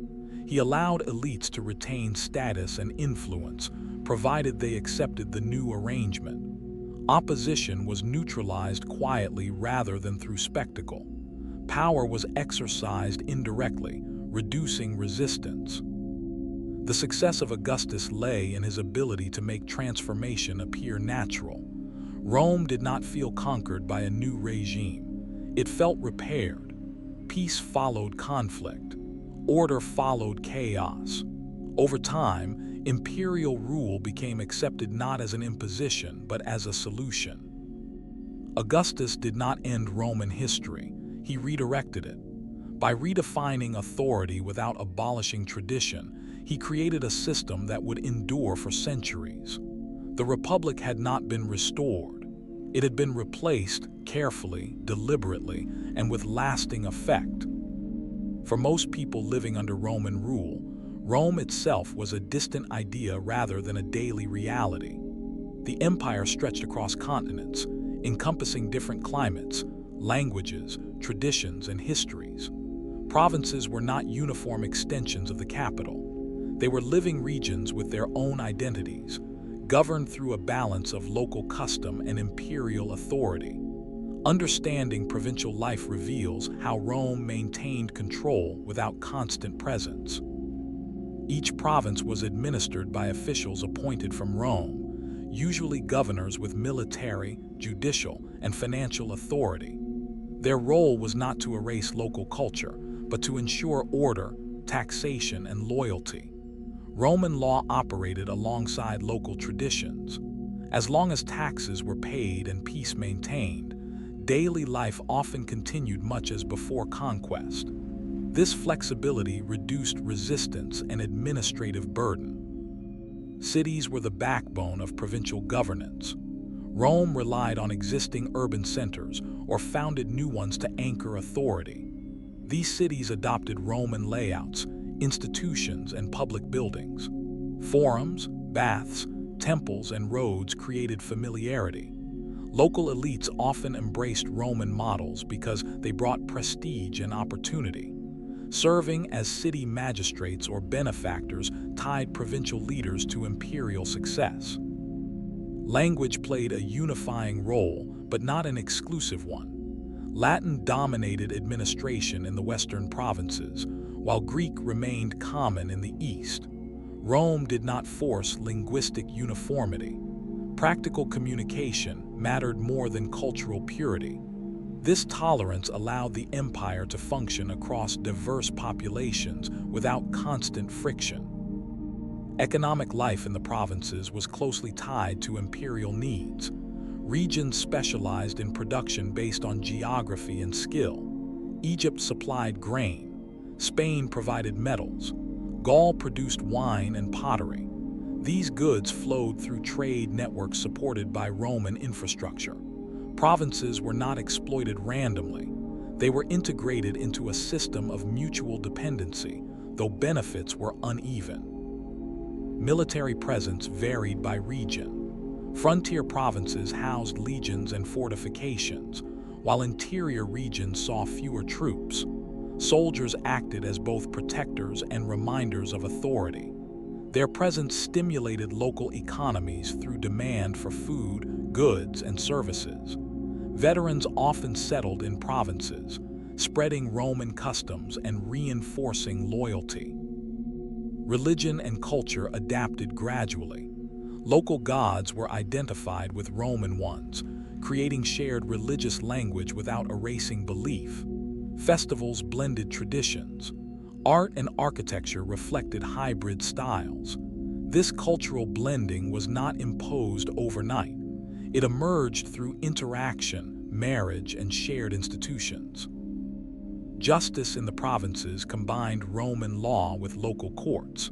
A: He allowed elites to retain status and influence, provided they accepted the new arrangement. Opposition was neutralized quietly rather than through spectacle. Power was exercised indirectly, reducing resistance. The success of Augustus lay in his ability to make transformation appear natural. Rome did not feel conquered by a new regime. It felt repaired. Peace followed conflict. order followed chaos. Over time, imperial rule became accepted not as an imposition but as a solution. Augustus did not end Roman history, he redirected it. By redefining authority without abolishing tradition, he created a system that would endure for centuries. The Republic had not been restored. It had been replaced carefully, deliberately, and with lasting effect. For most people living under Roman rule, Rome itself was a distant idea rather than a daily reality. The empire stretched across continents, encompassing different climates, languages, traditions, and histories. Provinces were not uniform extensions of the capital. They were living regions with their own identities, governed through a balance of local custom and imperial authority. Understanding provincial life reveals how Rome maintained control without constant presence. Each province was administered by officials appointed from Rome, usually governors with military, judicial, and financial authority. Their role was not to erase local culture, but to ensure order, taxation, and loyalty. Roman law operated alongside local traditions. As long as taxes were paid and peace maintained, daily life often continued much as before conquest. This flexibility reduced resistance and administrative burden. Cities were the backbone of provincial governance. Rome relied on existing urban centers or founded new ones to anchor authority. These cities adopted Roman layouts, institutions, and public buildings. Forums, baths, temples, and roads created familiarity. Local elites often embraced Roman models because they brought prestige and opportunity. Serving as city magistrates or benefactors tied provincial leaders to imperial success. Language played a unifying role, but not an exclusive one. Latin dominated administration in the western provinces, while Greek remained common in the east. Rome did not force linguistic uniformity. Practical communication mattered more than cultural purity. This tolerance allowed the empire to function across diverse populations without constant friction. Economic life in the provinces was closely tied to imperial needs. Regions specialized in production based on geography and skill. Egypt supplied grain. Spain provided metals. Gaul produced wine and pottery. These goods flowed through trade networks supported by Roman infrastructure. Provinces were not exploited randomly. They were integrated into a system of mutual dependency, though benefits were uneven. Military presence varied by region. Frontier provinces housed legions and fortifications, while interior regions saw fewer troops. Soldiers acted as both protectors and reminders of authority. Their presence stimulated local economies through demand for food, goods, and services. Veterans often settled in provinces, spreading Roman customs and reinforcing loyalty. Religion and culture adapted gradually. Local gods were identified with Roman ones, creating shared religious language without erasing belief. Festivals blended traditions. Art and architecture reflected hybrid styles. This cultural blending was not imposed overnight. It emerged through interaction, marriage, and shared institutions. Justice in the provinces combined Roman law with local courts.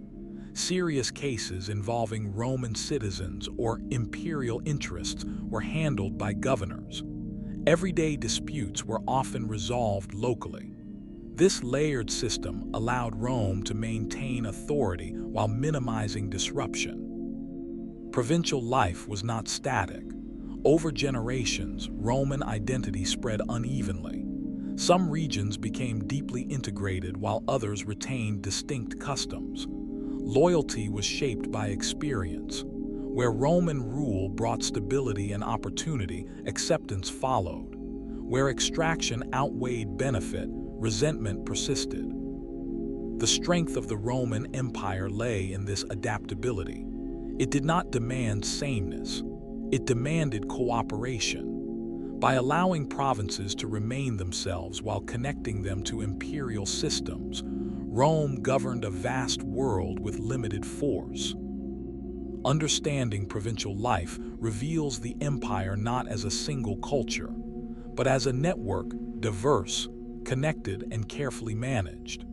A: Serious cases involving Roman citizens or imperial interests were handled by governors. Everyday disputes were often resolved locally. This layered system allowed Rome to maintain authority while minimizing disruption. Provincial life was not static. Over generations, Roman identity spread unevenly. Some regions became deeply integrated while others retained distinct customs. Loyalty was shaped by experience. Where Roman rule brought stability and opportunity, acceptance followed. Where extraction outweighed benefit, resentment persisted. The strength of the Roman Empire lay in this adaptability. It did not demand sameness. It demanded cooperation. By allowing provinces to remain themselves while connecting them to imperial systems, Rome governed a vast world with limited force. Understanding provincial life reveals the empire not as a single culture, but as a network, diverse, connected, and carefully managed.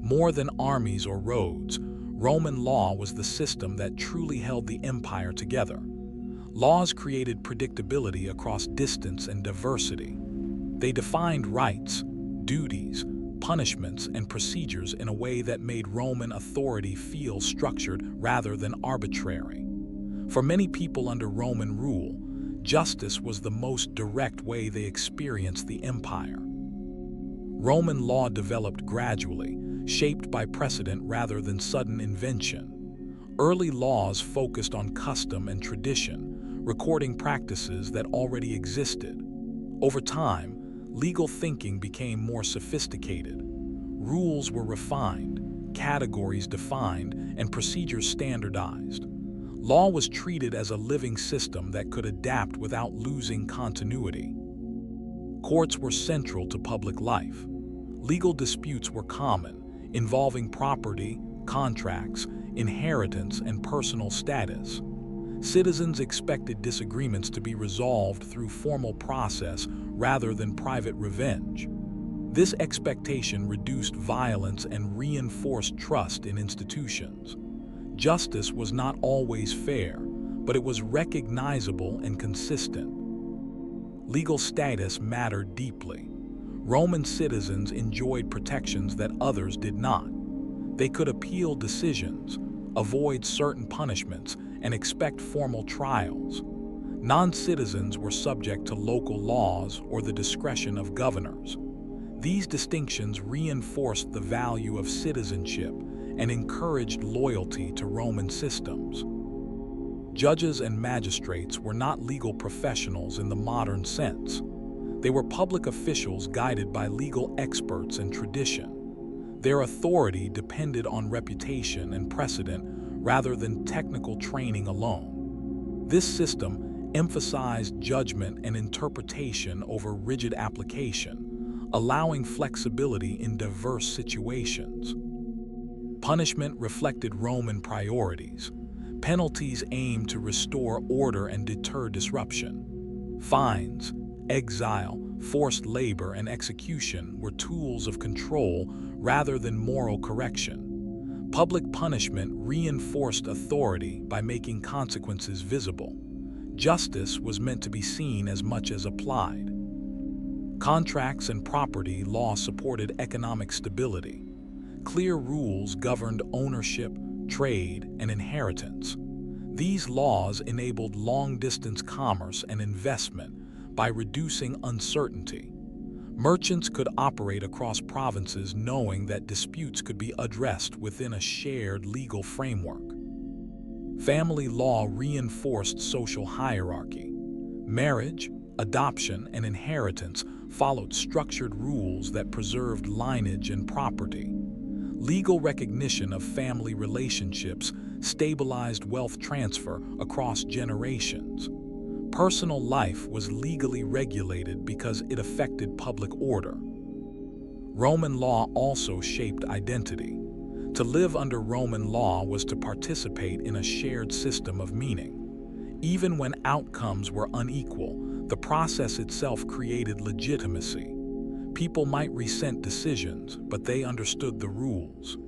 A: More than armies or roads, Roman law was the system that truly held the empire together. Laws created predictability across distance and diversity. They defined rights, duties, punishments, and procedures in a way that made Roman authority feel structured rather than arbitrary. For many people under Roman rule, justice was the most direct way they experienced the empire. Roman law developed gradually, shaped by precedent rather than sudden invention. Early laws focused on custom and tradition, recording practices that already existed. Over time, legal thinking became more sophisticated. Rules were refined, categories defined, and procedures standardized. Law was treated as a living system that could adapt without losing continuity. Courts were central to public life. Legal disputes were common, involving property, contracts, inheritance, and personal status. Citizens expected disagreements to be resolved through formal process rather than private revenge. This expectation reduced violence and reinforced trust in institutions. Justice was not always fair, but it was recognizable and consistent. Legal status mattered deeply. Roman citizens enjoyed protections that others did not. They could appeal decisions, avoid certain punishments, and expect formal trials. Non-citizens were subject to local laws or the discretion of governors. These distinctions reinforced the value of citizenship and encouraged loyalty to Roman systems. Judges and magistrates were not legal professionals in the modern sense. They were public officials guided by legal experts and tradition. Their authority depended on reputation and precedent rather than technical training alone. This system emphasized judgment and interpretation over rigid application, allowing flexibility in diverse situations. Punishment reflected Roman priorities. Penalties aimed to restore order and deter disruption. Fines, exile, forced labor, and execution were tools of control rather than moral correction. Public punishment reinforced authority by making consequences visible. Justice was meant to be seen as much as applied. Contracts and property law supported economic stability. Clear rules governed ownership, trade, and inheritance. These laws enabled long-distance commerce and investment by reducing uncertainty. Merchants could operate across provinces knowing that disputes could be addressed within a shared legal framework. Family law reinforced social hierarchy. Marriage, adoption, and inheritance followed structured rules that preserved lineage and property. Legal recognition of family relationships stabilized wealth transfer across generations. Personal life was legally regulated because it affected public order. Roman law also shaped identity. To live under Roman law was to participate in a shared system of meaning. Even when outcomes were unequal, the process itself created legitimacy. People might resent decisions, but they understood the rules.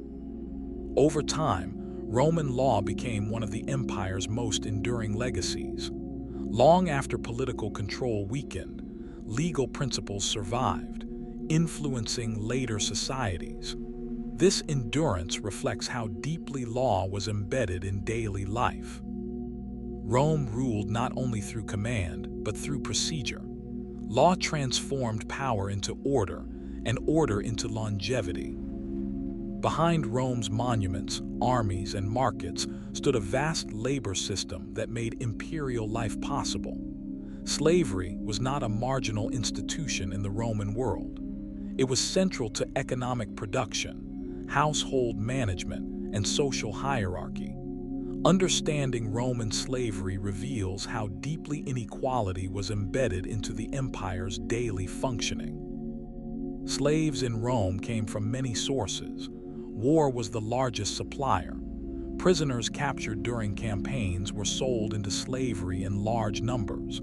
A: Over time, Roman law became one of the empire's most enduring legacies. Long after political control weakened, legal principles survived, influencing later societies. This endurance reflects how deeply law was embedded in daily life. Rome ruled not only through command, but through procedure. Law transformed power into order, and order into longevity. Behind Rome's monuments, armies, and markets stood a vast labor system that made imperial life possible. Slavery was not a marginal institution in the Roman world. It was central to economic production, household management, and social hierarchy. Understanding Roman slavery reveals how deeply inequality was embedded into the empire's daily functioning. Slaves in Rome came from many sources. War was the largest supplier. Prisoners captured during campaigns were sold into slavery in large numbers.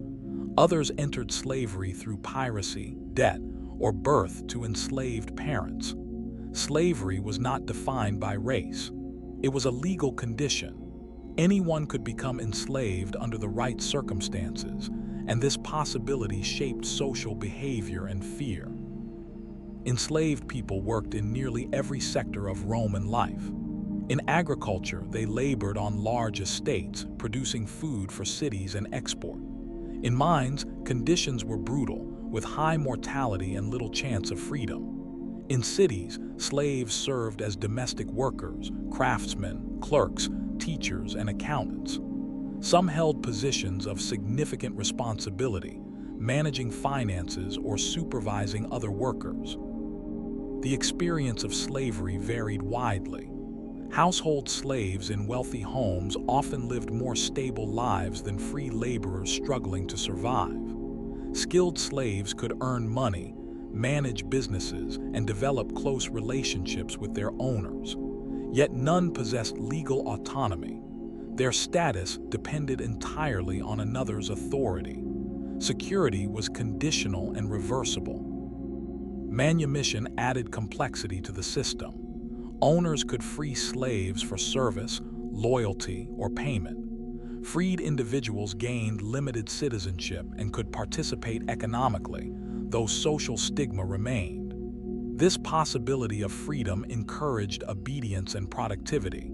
A: Others entered slavery through piracy, debt, or birth to enslaved parents. Slavery was not defined by race. It was a legal condition. Anyone could become enslaved under the right circumstances, and this possibility shaped social behavior and fear. Enslaved people worked in nearly every sector of Roman life. In agriculture, they labored on large estates, producing food for cities and export. In mines, conditions were brutal, with high mortality and little chance of freedom. In cities, slaves served as domestic workers, craftsmen, clerks, teachers, and accountants. Some held positions of significant responsibility, managing finances or supervising other workers. The experience of slavery varied widely. Household slaves in wealthy homes often lived more stable lives than free laborers struggling to survive. Skilled slaves could earn money, manage businesses, and develop close relationships with their owners. Yet none possessed legal autonomy. Their status depended entirely on another's authority. Security was conditional and reversible. Manumission added complexity to the system. Owners could free slaves for service, loyalty, or payment. Freed individuals gained limited citizenship and could participate economically, though social stigma remained. This possibility of freedom encouraged obedience and productivity.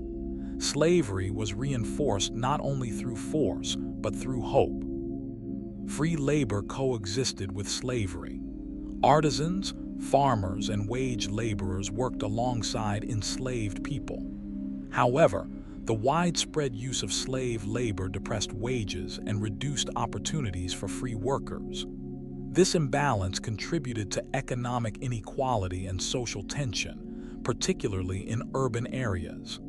A: Slavery was reinforced not only through force, but through hope. Free labor coexisted with slavery. Artisans, farmers, and wage laborers worked alongside enslaved people. However, the widespread use of slave labor depressed wages and reduced opportunities for free workers. This imbalance contributed to economic inequality and social tension, particularly in urban areas.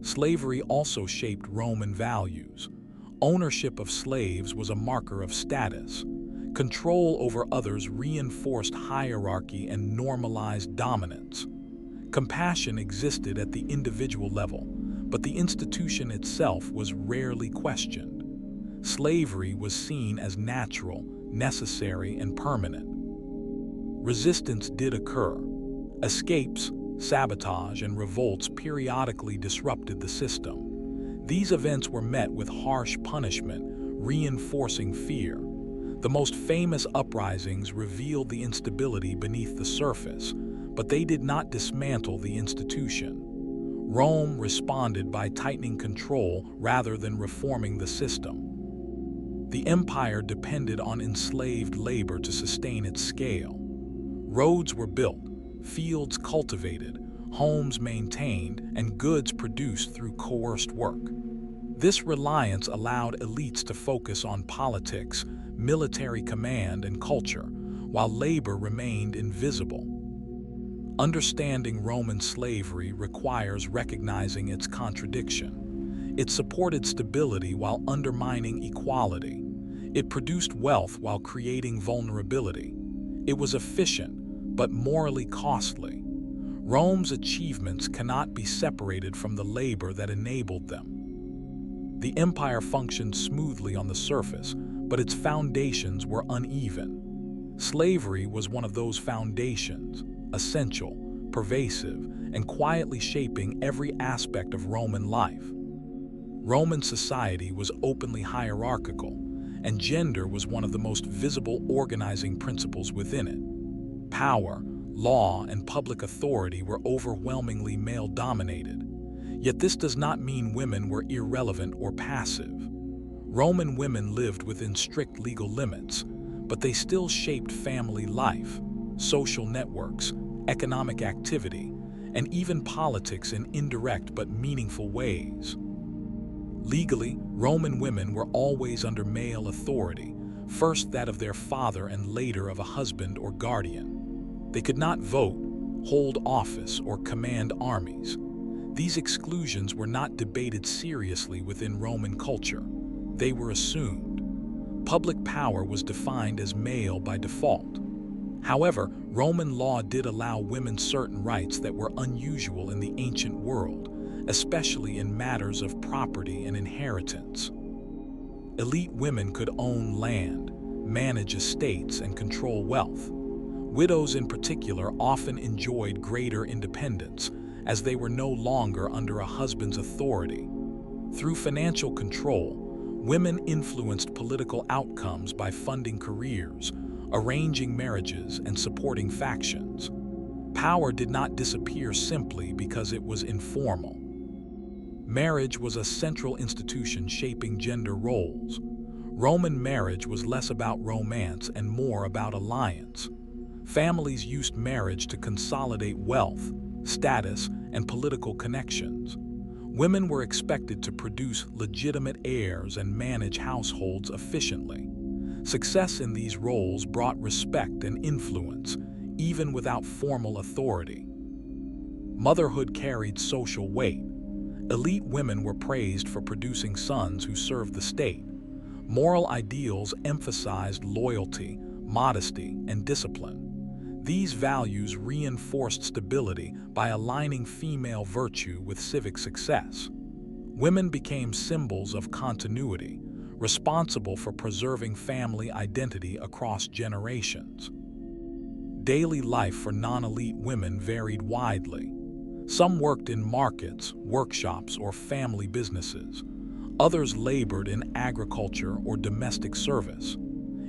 A: Slavery also shaped Roman values. Ownership of slaves was a marker of status. Control over others reinforced hierarchy and normalized dominance. Compassion existed at the individual level, but the institution itself was rarely questioned. Slavery was seen as natural, necessary, and permanent. Resistance did occur. Escapes, sabotage, and revolts periodically disrupted the system. These events were met with harsh punishment, reinforcing fear. The most famous uprisings revealed the instability beneath the surface, but they did not dismantle the institution. Rome responded by tightening control rather than reforming the system. The empire depended on enslaved labor to sustain its scale. Roads were built, fields cultivated, homes maintained, and goods produced through coerced work. This reliance allowed elites to focus on politics, military command, and culture, while labor remained invisible. Understanding Roman slavery requires recognizing its contradiction. It supported stability while undermining equality. It produced wealth while creating vulnerability. It was efficient, but morally costly. Rome's achievements cannot be separated from the labor that enabled them. The empire functioned smoothly on the surface, but its foundations were uneven. Slavery was one of those foundations, essential, pervasive, and quietly shaping every aspect of Roman life. Roman society was openly hierarchical, and gender was one of the most visible organizing principles within it. Power, law, and public authority were overwhelmingly male-dominated. Yet this does not mean women were irrelevant or passive. Roman women lived within strict legal limits, but they still shaped family life, social networks, economic activity, and even politics in indirect but meaningful ways. Legally, Roman women were always under male authority, first that of their father and later of a husband or guardian. They could not vote, hold office, or command armies. These exclusions were not debated seriously within Roman culture. They were assumed. Public power was defined as male by default. However, Roman law did allow women certain rights that were unusual in the ancient world, especially in matters of property and inheritance. Elite women could own land, manage estates, and control wealth. Widows in particular often enjoyed greater independence, as they were no longer under a husband's authority. Through financial control, women influenced political outcomes by funding careers, arranging marriages, and supporting factions. Power did not disappear simply because it was informal. Marriage was a central institution shaping gender roles. Roman marriage was less about romance and more about alliance. Families used marriage to consolidate wealth, status, and political connections. Women were expected to produce legitimate heirs and manage households efficiently. Success in these roles brought respect and influence, even without formal authority. Motherhood carried social weight. Elite women were praised for producing sons who served the state. Moral ideals emphasized loyalty, modesty, and discipline. These values reinforced stability by aligning female virtue with civic success. Women became symbols of continuity, responsible for preserving family identity across generations. Daily life for non-elite women varied widely. Some worked in markets, workshops, or family businesses. Others labored in agriculture or domestic service.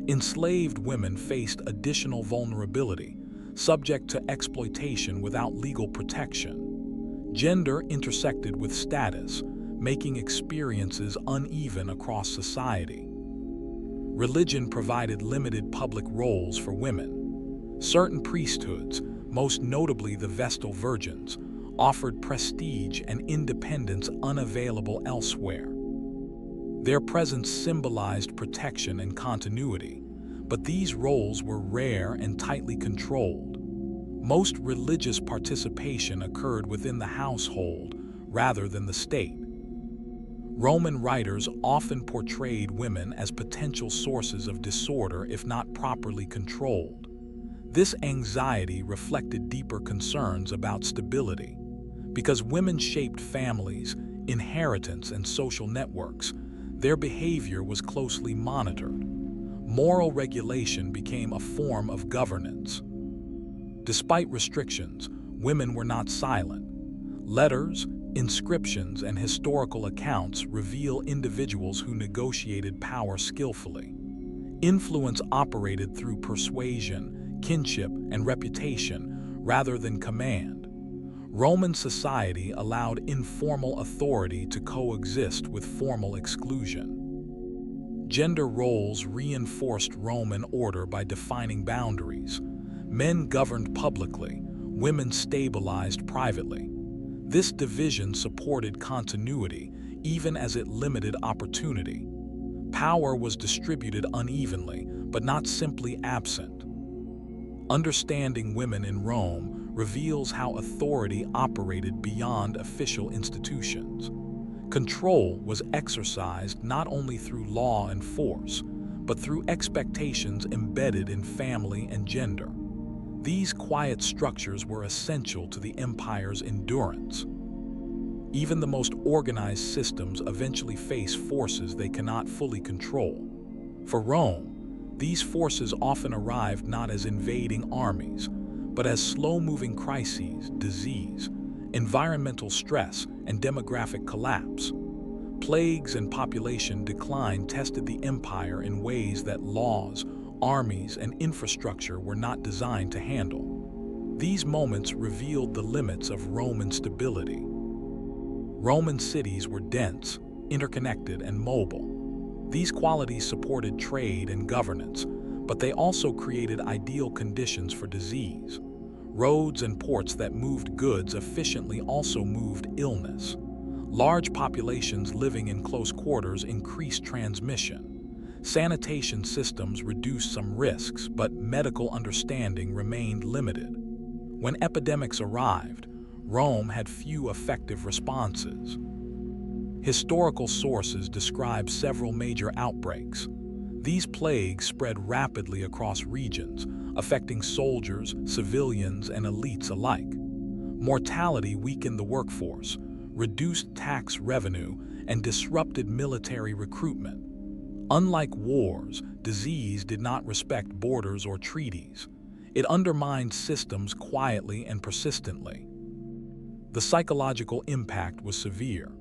A: Enslaved women faced additional vulnerability, subject to exploitation without legal protection. Gender intersected with status, making experiences uneven across society. Religion provided limited public roles for women. Certain priesthoods, most notably the Vestal Virgins, offered prestige and independence unavailable elsewhere. Their presence symbolized protection and continuity, but these roles were rare and tightly controlled. Most religious participation occurred within the household rather than the state. Roman writers often portrayed women as potential sources of disorder if not properly controlled. This anxiety reflected deeper concerns about stability. Because women shaped families, inheritance, and social networks, their behavior was closely monitored. Moral regulation became a form of governance. Despite restrictions, women were not silent. Letters, inscriptions, and historical accounts reveal individuals who negotiated power skillfully. Influence operated through persuasion, kinship, and reputation rather than command. Roman society allowed informal authority to coexist with formal exclusion. Gender roles reinforced Roman order by defining boundaries. Men governed publicly, women stabilized privately. This division supported continuity, even as it limited opportunity. Power was distributed unevenly, but not simply absent. Understanding women in Rome reveals how authority operated beyond official institutions. Control was exercised not only through law and force, but through expectations embedded in family and gender. These quiet structures were essential to the empire's endurance. Even the most organized systems eventually face forces they cannot fully control. For Rome, these forces often arrived not as invading armies, but as slow-moving crises, disease, environmental stress, and demographic collapse. Plagues and population decline tested the empire in ways that laws, armies, and infrastructure were not designed to handle. These moments revealed the limits of Roman stability. Roman cities were dense, interconnected, and mobile. These qualities supported trade and governance, but they also created ideal conditions for disease. Roads and ports that moved goods efficiently also moved illness. Large populations living in close quarters increased transmission. Sanitation systems reduced some risks, but medical understanding remained limited. When epidemics arrived, Rome had few effective responses. Historical sources describe several major outbreaks. These plagues spread rapidly across regions, affecting soldiers, civilians, and elites alike. Mortality weakened the workforce, reduced tax revenue, and disrupted military recruitment. Unlike wars, disease did not respect borders or treaties. It undermined systems quietly and persistently. The psychological impact was severe.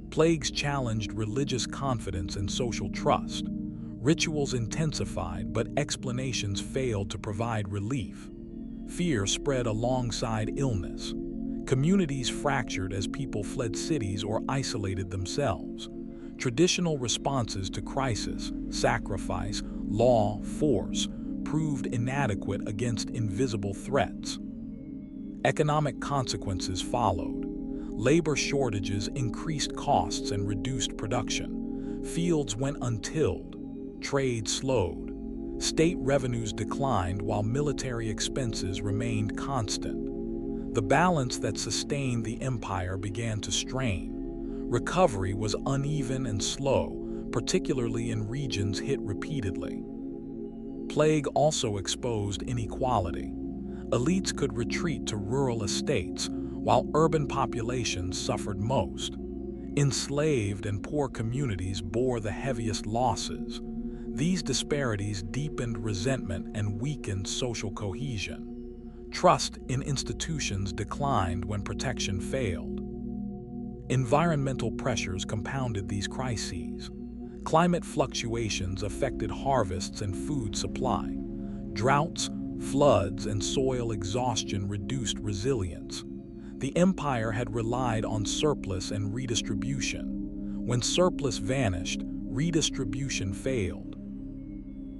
A: Plagues challenged religious confidence and social trust. Rituals intensified, but explanations failed to provide relief. Fear spread alongside illness. Communities fractured as people fled cities or isolated themselves. Traditional responses to crisis, sacrifice, law, force, proved inadequate against invisible threats. Economic consequences followed. Labor shortages increased costs and reduced production. Fields went untilled. Trade slowed. State revenues declined while military expenses remained constant. The balance that sustained the empire began to strain. Recovery was uneven and slow, particularly in regions hit repeatedly. Plague also exposed inequality. Elites could retreat to rural estates, while urban populations suffered most. Enslaved and poor communities bore the heaviest losses. These disparities deepened resentment and weakened social cohesion. Trust in institutions declined when protection failed. Environmental pressures compounded these crises. Climate fluctuations affected harvests and food supply. Droughts, floods, and soil exhaustion reduced resilience. The empire had relied on surplus and redistribution. When surplus vanished, redistribution failed.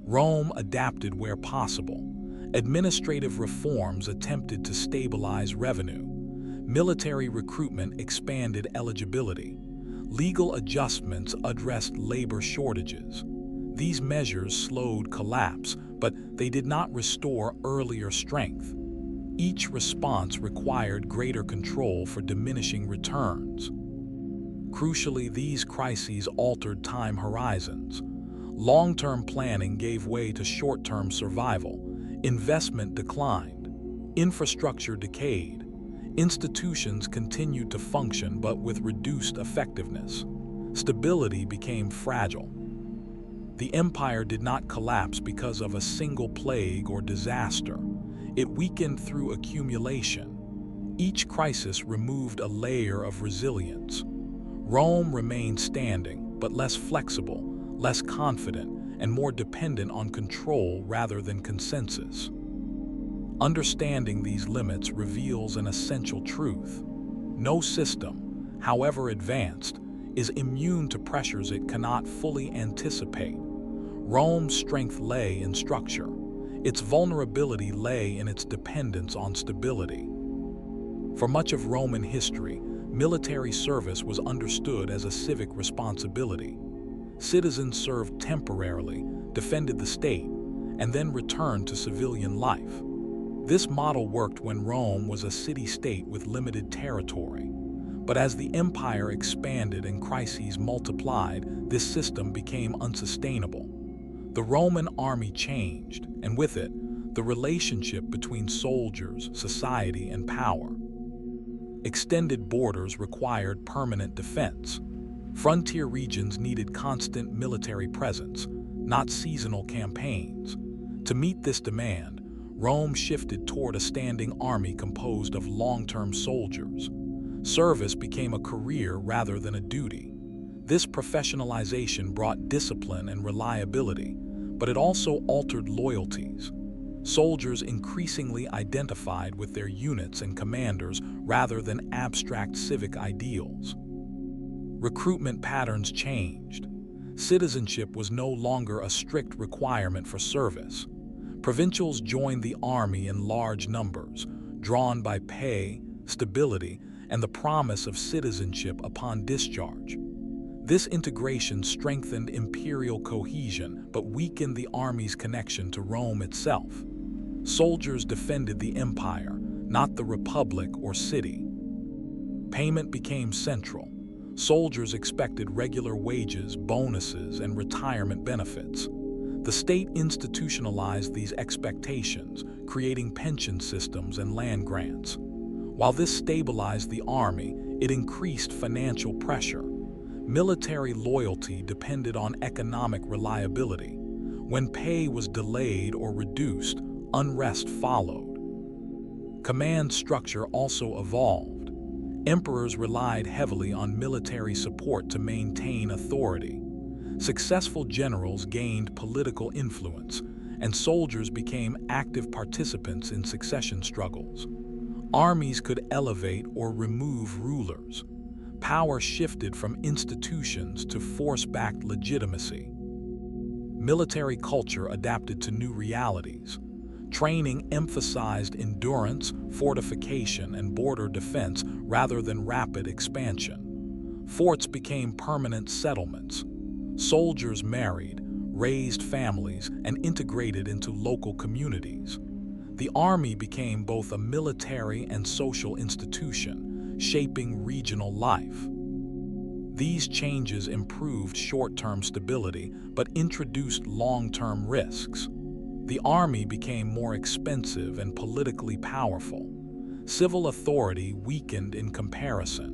A: Rome adapted where possible. Administrative reforms attempted to stabilize revenue. Military recruitment expanded eligibility. Legal adjustments addressed labor shortages. These measures slowed collapse, but they did not restore earlier strength. Each response required greater control for diminishing returns. Crucially, these crises altered time horizons. Long-term planning gave way to short-term survival. Investment declined. Infrastructure decayed. Institutions continued to function but with reduced effectiveness. Stability became fragile. The empire did not collapse because of a single plague or disaster. It weakened through accumulation. Each crisis removed a layer of resilience. Rome remained standing, but less flexible, less confident, and more dependent on control rather than consensus. Understanding these limits reveals an essential truth. No system, however advanced, is immune to pressures it cannot fully anticipate. Rome's strength lay in structure. Its vulnerability lay in its dependence on stability. For much of Roman history, military service was understood as a civic responsibility. Citizens served temporarily, defended the state, and then returned to civilian life. This model worked when Rome was a city-state with limited territory. But as the empire expanded and crises multiplied, this system became unsustainable. The Roman army changed, and with it, the relationship between soldiers, society, and power. Extended borders required permanent defense. Frontier regions needed constant military presence, not seasonal campaigns. To meet this demand, Rome shifted toward a standing army composed of long-term soldiers. Service became a career rather than a duty. This professionalization brought discipline and reliability, but it also altered loyalties. Soldiers increasingly identified with their units and commanders rather than abstract civic ideals. Recruitment patterns changed. Citizenship was no longer a strict requirement for service. Provincials joined the army in large numbers, drawn by pay, stability, and the promise of citizenship upon discharge. This integration strengthened imperial cohesion but weakened the army's connection to Rome itself. Soldiers defended the empire, not the republic or city. Payment became central. Soldiers expected regular wages, bonuses, and retirement benefits. The state institutionalized these expectations, creating pension systems and land grants. While this stabilized the army, it increased financial pressure. Military loyalty depended on economic reliability. When pay was delayed or reduced, unrest followed. Command structure also evolved. Emperors relied heavily on military support to maintain authority. Successful generals gained political influence, and soldiers became active participants in succession struggles. Armies could elevate or remove rulers. Power shifted from institutions to force-backed legitimacy. Military culture adapted to new realities. Training emphasized endurance, fortification, and border defense rather than rapid expansion. Forts became permanent settlements. Soldiers married, raised families, and integrated into local communities. The army became both a military and social institution, shaping regional life. These changes improved short-term stability but introduced long-term risks. The army became more expensive and politically powerful. Civil authority weakened in comparison.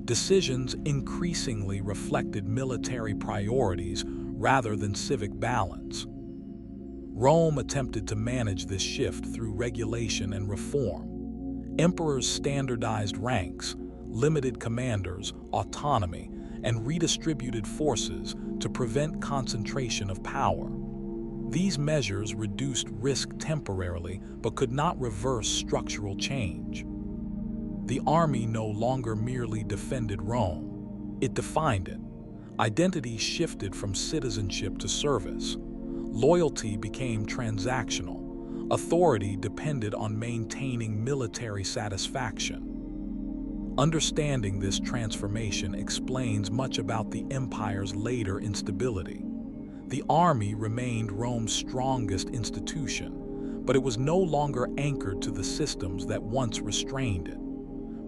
A: Decisions increasingly reflected military priorities rather than civic balance. Rome attempted to manage this shift through regulation and reform. Emperors standardized ranks, limited commanders, autonomy, and redistributed forces to prevent concentration of power. These measures reduced risk temporarily but could not reverse structural change. The army no longer merely defended Rome. It defined it. Identity shifted from citizenship to service. Loyalty became transactional. Authority depended on maintaining military satisfaction. Understanding this transformation explains much about the empire's later instability. The army remained Rome's strongest institution, but it was no longer anchored to the systems that once restrained it.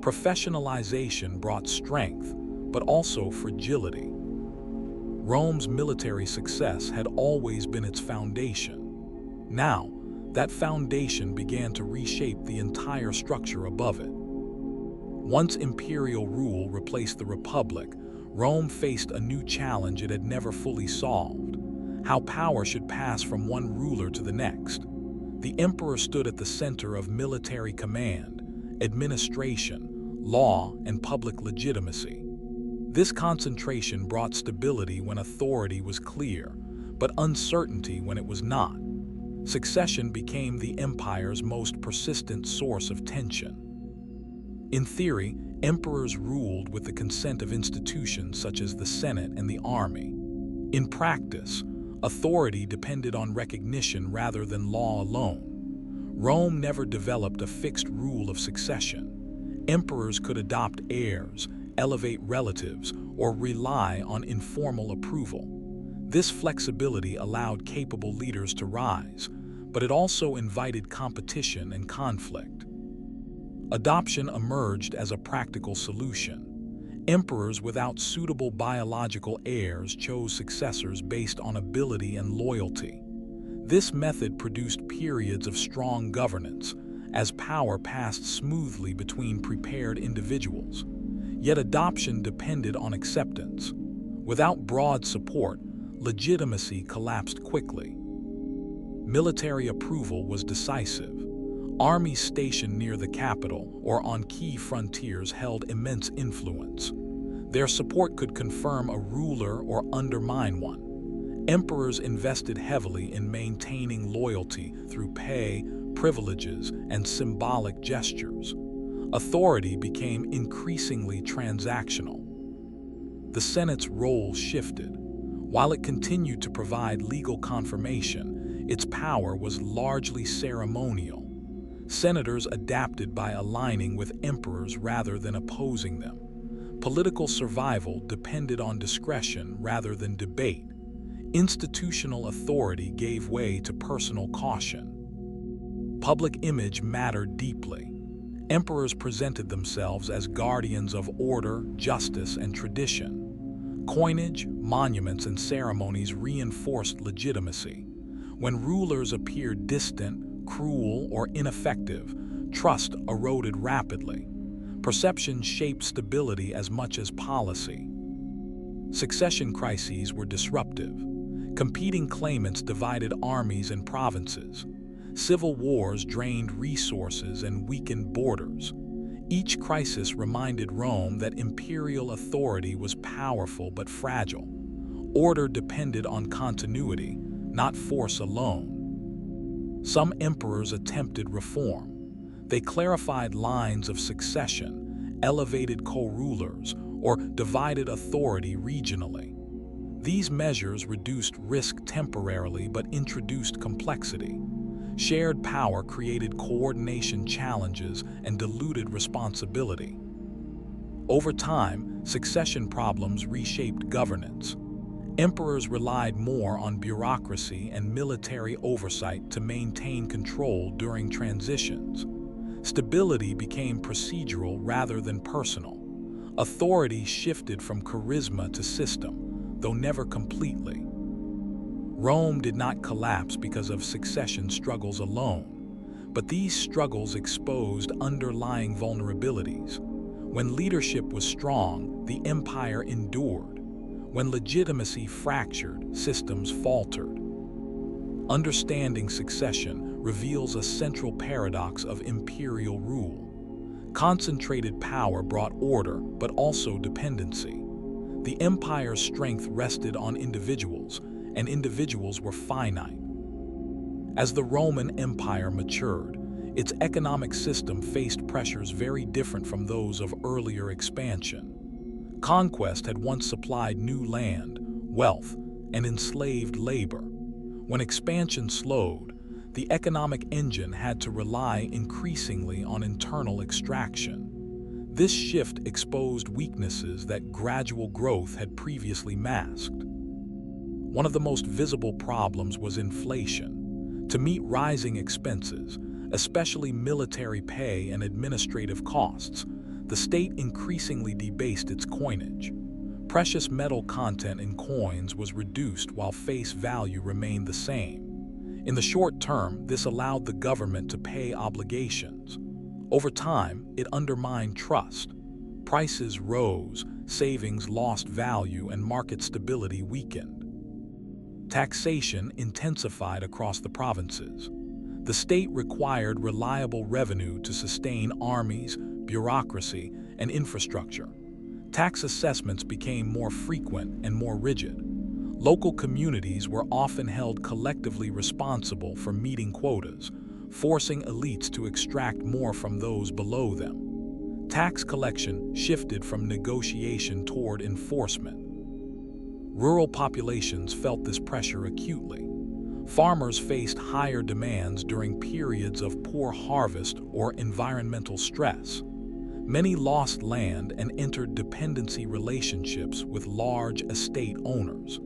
A: Professionalization brought strength, but also fragility. Rome's military success had always been its foundation. Now, that foundation began to reshape the entire structure above it. Once imperial rule replaced the Republic, Rome faced a new challenge it had never fully solved: how power should pass from one ruler to the next. The emperor stood at the center of military command, administration, law, and public legitimacy. This concentration brought stability when authority was clear, but uncertainty when it was not. Succession became the empire's most persistent source of tension. In theory, emperors ruled with the consent of institutions such as the Senate and the army. In practice, authority depended on recognition rather than law alone. Rome never developed a fixed rule of succession. Emperors could adopt heirs, elevate relatives, or rely on informal approval. This flexibility allowed capable leaders to rise, but it also invited competition and conflict. Adoption emerged as a practical solution. Emperors without suitable biological heirs chose successors based on ability and loyalty. This method produced periods of strong governance, as power passed smoothly between prepared individuals. Yet adoption depended on acceptance. Without broad support, legitimacy collapsed quickly. Military approval was decisive. Armies stationed near the capital or on key frontiers held immense influence. Their support could confirm a ruler or undermine one. Emperors invested heavily in maintaining loyalty through pay, privileges, and symbolic gestures. Authority became increasingly transactional. The Senate's role shifted. While it continued to provide legal confirmation, its power was largely ceremonial. Senators adapted by aligning with emperors rather than opposing them. Political survival depended on discretion rather than debate. Institutional authority gave way to personal caution. Public image mattered deeply. Emperors presented themselves as guardians of order, justice, and tradition. Coinage, monuments, and ceremonies reinforced legitimacy. When rulers appeared distant, cruel, or ineffective, trust eroded rapidly. Perception shaped stability as much as policy. Succession crises were disruptive. Competing claimants divided armies and provinces. Civil wars drained resources and weakened borders. Each crisis reminded Rome that imperial authority was powerful but fragile. Order depended on continuity, not force alone. Some emperors attempted reform. They clarified lines of succession, elevated co-rulers, or divided authority regionally. These measures reduced risk temporarily but introduced complexity. Shared power created coordination challenges and diluted responsibility. Over time, succession problems reshaped governance. Emperors relied more on bureaucracy and military oversight to maintain control during transitions. Stability became procedural rather than personal. Authority shifted from charisma to system, though never completely. Rome did not collapse because of succession struggles alone, but these struggles exposed underlying vulnerabilities. When leadership was strong, the empire endured. When legitimacy fractured, systems faltered. Understanding succession reveals a central paradox of imperial rule. Concentrated power brought order, but also dependency. The empire's strength rested on individuals, and individuals were finite. As the Roman Empire matured, its economic system faced pressures very different from those of earlier expansion. Conquest had once supplied new land, wealth, and enslaved labor. When expansion slowed, the economic engine had to rely increasingly on internal extraction. This shift exposed weaknesses that gradual growth had previously masked. One of the most visible problems was inflation. To meet rising expenses, especially military pay and administrative costs, the state increasingly debased its coinage. Precious metal content in coins was reduced while face value remained the same. In the short term, this allowed the government to pay obligations. Over time, it undermined trust. Prices rose, savings lost value, and market stability weakened. Taxation intensified across the provinces. The state required reliable revenue to sustain armies, bureaucracy, and infrastructure. Tax assessments became more frequent and more rigid. Local communities were often held collectively responsible for meeting quotas, forcing elites to extract more from those below them. Tax collection shifted from negotiation toward enforcement. Rural populations felt this pressure acutely. Farmers faced higher demands during periods of poor harvest or environmental stress. Many lost land and entered dependency relationships with large estate owners.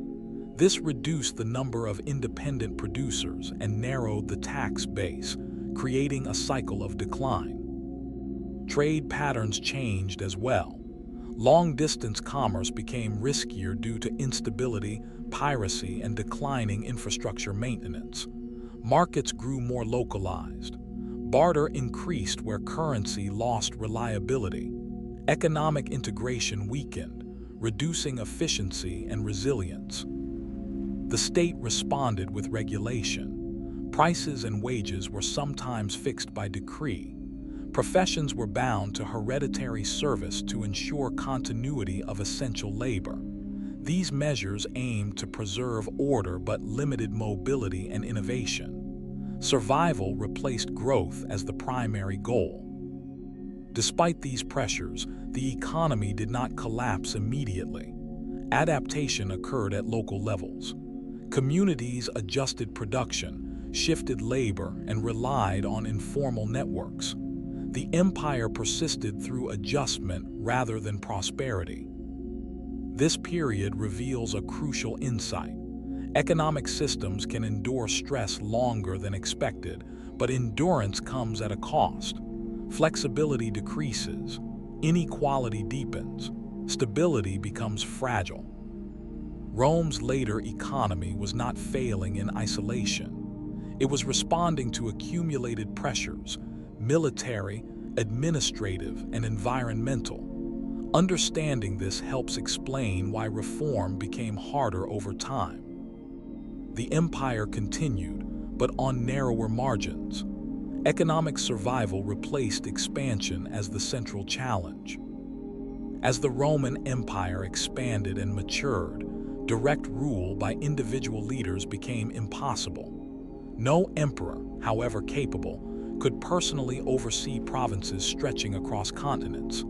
A: This reduced the number of independent producers and narrowed the tax base, creating a cycle of decline. Trade patterns changed as well. Long-distance commerce became riskier due to instability, piracy, and declining infrastructure maintenance. Markets grew more localized. Barter increased where currency lost reliability. Economic integration weakened, reducing efficiency and resilience. The state responded with regulation. Prices and wages were sometimes fixed by decree. Professions were bound to hereditary service to ensure continuity of essential labor. These measures aimed to preserve order but limited mobility and innovation. Survival replaced growth as the primary goal. Despite these pressures, the economy did not collapse immediately. Adaptation occurred at local levels. Communities adjusted production, shifted labor, and relied on informal networks. The empire persisted through adjustment rather than prosperity. This period reveals a crucial insight. Economic systems can endure stress longer than expected, but endurance comes at a cost. Flexibility decreases, inequality deepens, stability becomes fragile. Rome's later economy was not failing in isolation. It was responding to accumulated pressures, military, administrative, and environmental. Understanding this helps explain why reform became harder over time. The empire continued, but on narrower margins. Economic survival replaced expansion as the central challenge. As the Roman Empire expanded and matured, direct rule by individual leaders became impossible. No emperor, however capable, could personally oversee provinces stretching across continents.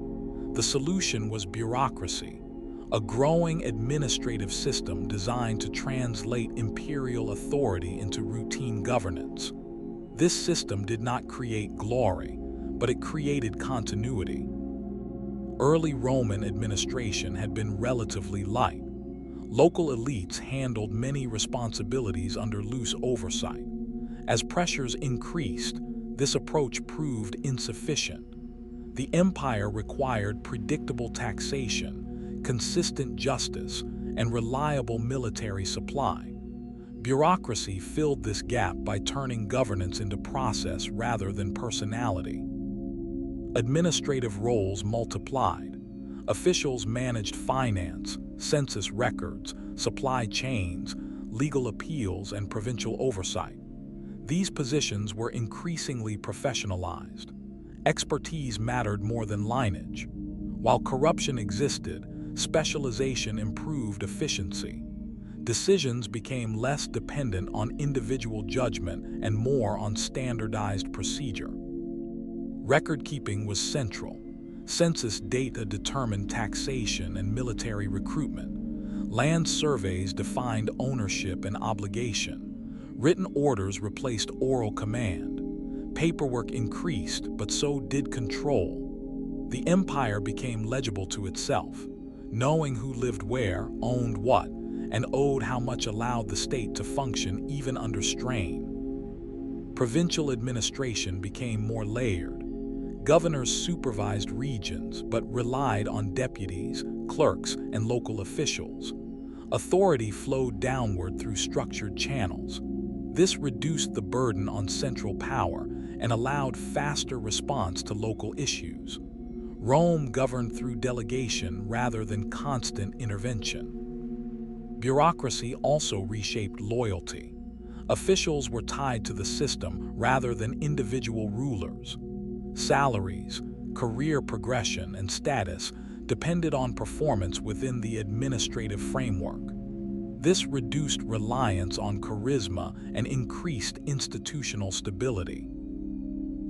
A: The solution was bureaucracy, a growing administrative system designed to translate imperial authority into routine governance. This system did not create glory, but it created continuity. Early Roman administration had been relatively light. Local elites handled many responsibilities under loose oversight. As pressures increased, this approach proved insufficient. The empire required predictable taxation, consistent justice, and reliable military supply. Bureaucracy filled this gap by turning governance into process rather than personality. Administrative roles multiplied. Officials managed finance, census records, supply chains, legal appeals, and provincial oversight. These positions were increasingly professionalized. Expertise mattered more than lineage. While corruption existed, specialization improved efficiency. Decisions became less dependent on individual judgment and more on standardized procedure. Record-keeping was central. Census data determined taxation and military recruitment. Land surveys defined ownership and obligation. Written orders replaced oral command. Paperwork increased, but so did control. The empire became legible to itself. Knowing who lived where, owned what, and owed how much allowed the state to function even under strain. Provincial administration became more layered. Governors supervised regions, but relied on deputies, clerks, and local officials. Authority flowed downward through structured channels. This reduced the burden on central power and allowed faster response to local issues. Rome governed through delegation rather than constant intervention. Bureaucracy also reshaped loyalty. Officials were tied to the system rather than individual rulers. Salaries, career progression, and status depended on performance within the administrative framework. This reduced reliance on charisma and increased institutional stability.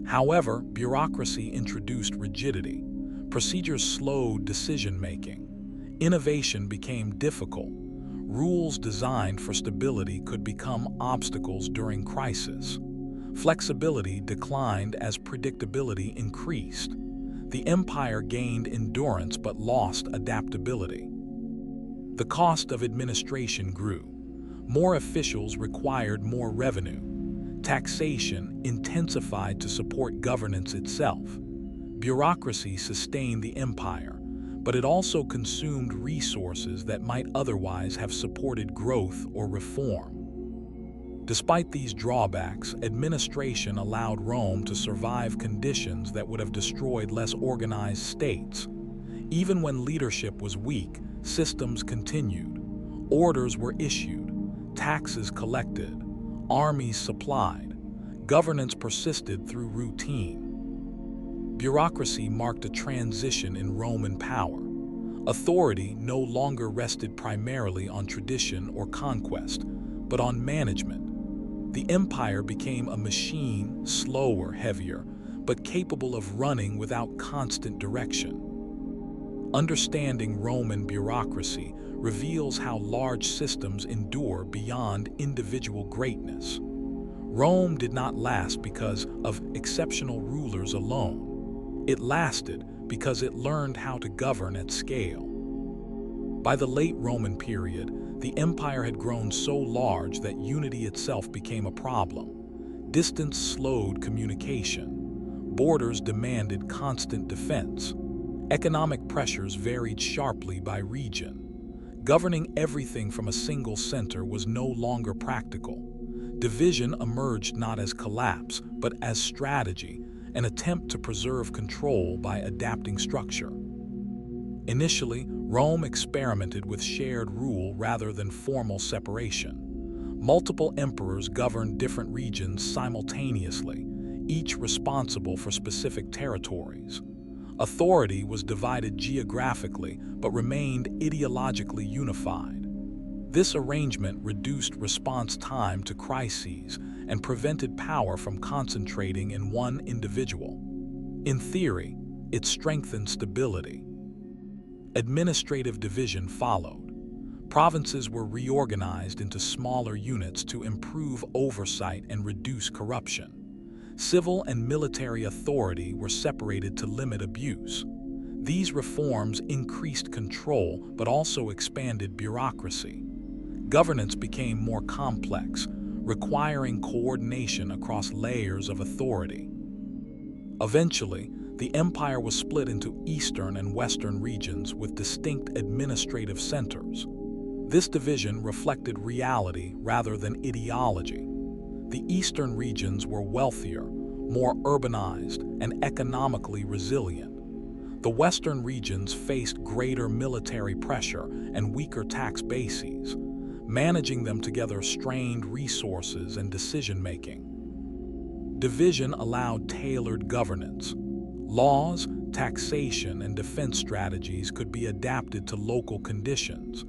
A: However, bureaucracy introduced rigidity. Procedures slowed decision-making. Innovation became difficult. Rules designed for stability could become obstacles during crisis. Flexibility declined as predictability increased. The empire gained endurance but lost adaptability. The cost of administration grew. More officials required more revenue. Taxation intensified to support governance itself. Bureaucracy sustained the empire, but it also consumed resources that might otherwise have supported growth or reform. Despite these drawbacks, administration allowed Rome to survive conditions that would have destroyed less organized states. Even when leadership was weak, systems continued. Orders were issued, taxes collected, armies supplied. Governance persisted through routine. Bureaucracy marked a transition in Roman power. Authority no longer rested primarily on tradition or conquest, but on management. The empire became a machine, slower, heavier, but capable of running without constant direction. Understanding Roman bureaucracy reveals how large systems endure beyond individual greatness. Rome did not last because of exceptional rulers alone. It lasted because it learned how to govern at scale. By the late Roman period, the empire had grown so large that unity itself became a problem. Distance slowed communication. Borders demanded constant defense. Economic pressures varied sharply by region. Governing everything from a single center was no longer practical. Division emerged not as collapse, but as strategy, an attempt to preserve control by adapting structure. Initially, Rome experimented with shared rule rather than formal separation. Multiple emperors governed different regions simultaneously, each responsible for specific territories. Authority was divided geographically but remained ideologically unified. This arrangement reduced response time to crises and prevented power from concentrating in one individual. In theory, it strengthened stability. Administrative division followed. Provinces were reorganized into smaller units to improve oversight and reduce corruption. Civil and military authority were separated to limit abuse. These reforms increased control but also expanded bureaucracy. Governance became more complex, requiring coordination across layers of authority. Eventually, the empire was split into eastern and western regions with distinct administrative centers. This division reflected reality rather than ideology. The eastern regions were wealthier, more urbanized, and economically resilient. The western regions faced greater military pressure and weaker tax bases. Managing them together strained resources and decision-making. Division allowed tailored governance. Laws, taxation, and defense strategies could be adapted to local conditions.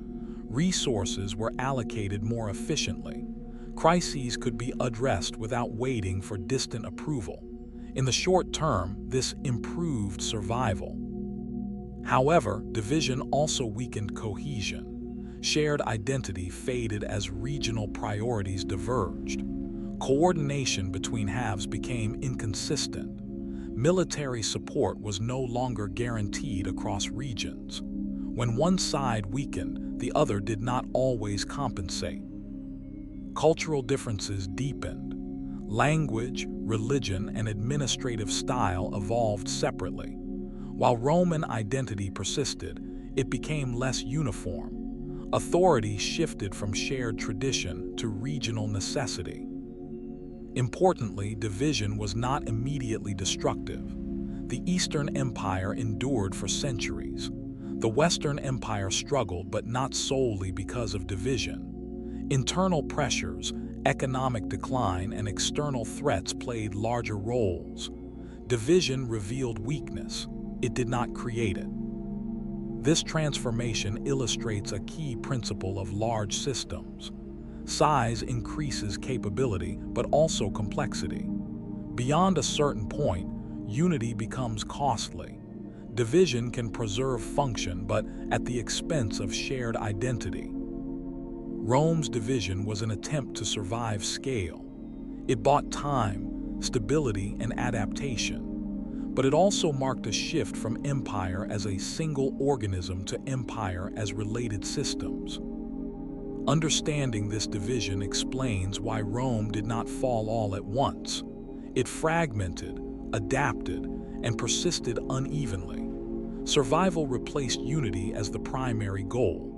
A: Resources were allocated more efficiently. Crises could be addressed without waiting for distant approval. In the short term, this improved survival. However, division also weakened cohesion. Shared identity faded as regional priorities diverged. Coordination between halves became inconsistent. Military support was no longer guaranteed across regions. When one side weakened, the other did not always compensate. Cultural differences deepened. Language, religion, and administrative style evolved separately. While Roman identity persisted, it became less uniform. Authority shifted from shared tradition to regional necessity. Importantly, division was not immediately destructive. The Eastern Empire endured for centuries. The Western Empire struggled, but not solely because of division. Internal pressures, economic decline, and external threats played larger roles. Division revealed weakness. It did not create it. This transformation illustrates a key principle of large systems. Size increases capability, but also complexity. Beyond a certain point, unity becomes costly. Division can preserve function, but at the expense of shared identity. Rome's division was an attempt to survive scale. It bought time, stability, and adaptation. But it also marked a shift from empire as a single organism to empire as related systems. Understanding this division explains why Rome did not fall all at once. It fragmented, adapted, and persisted unevenly. Survival replaced unity as the primary goal.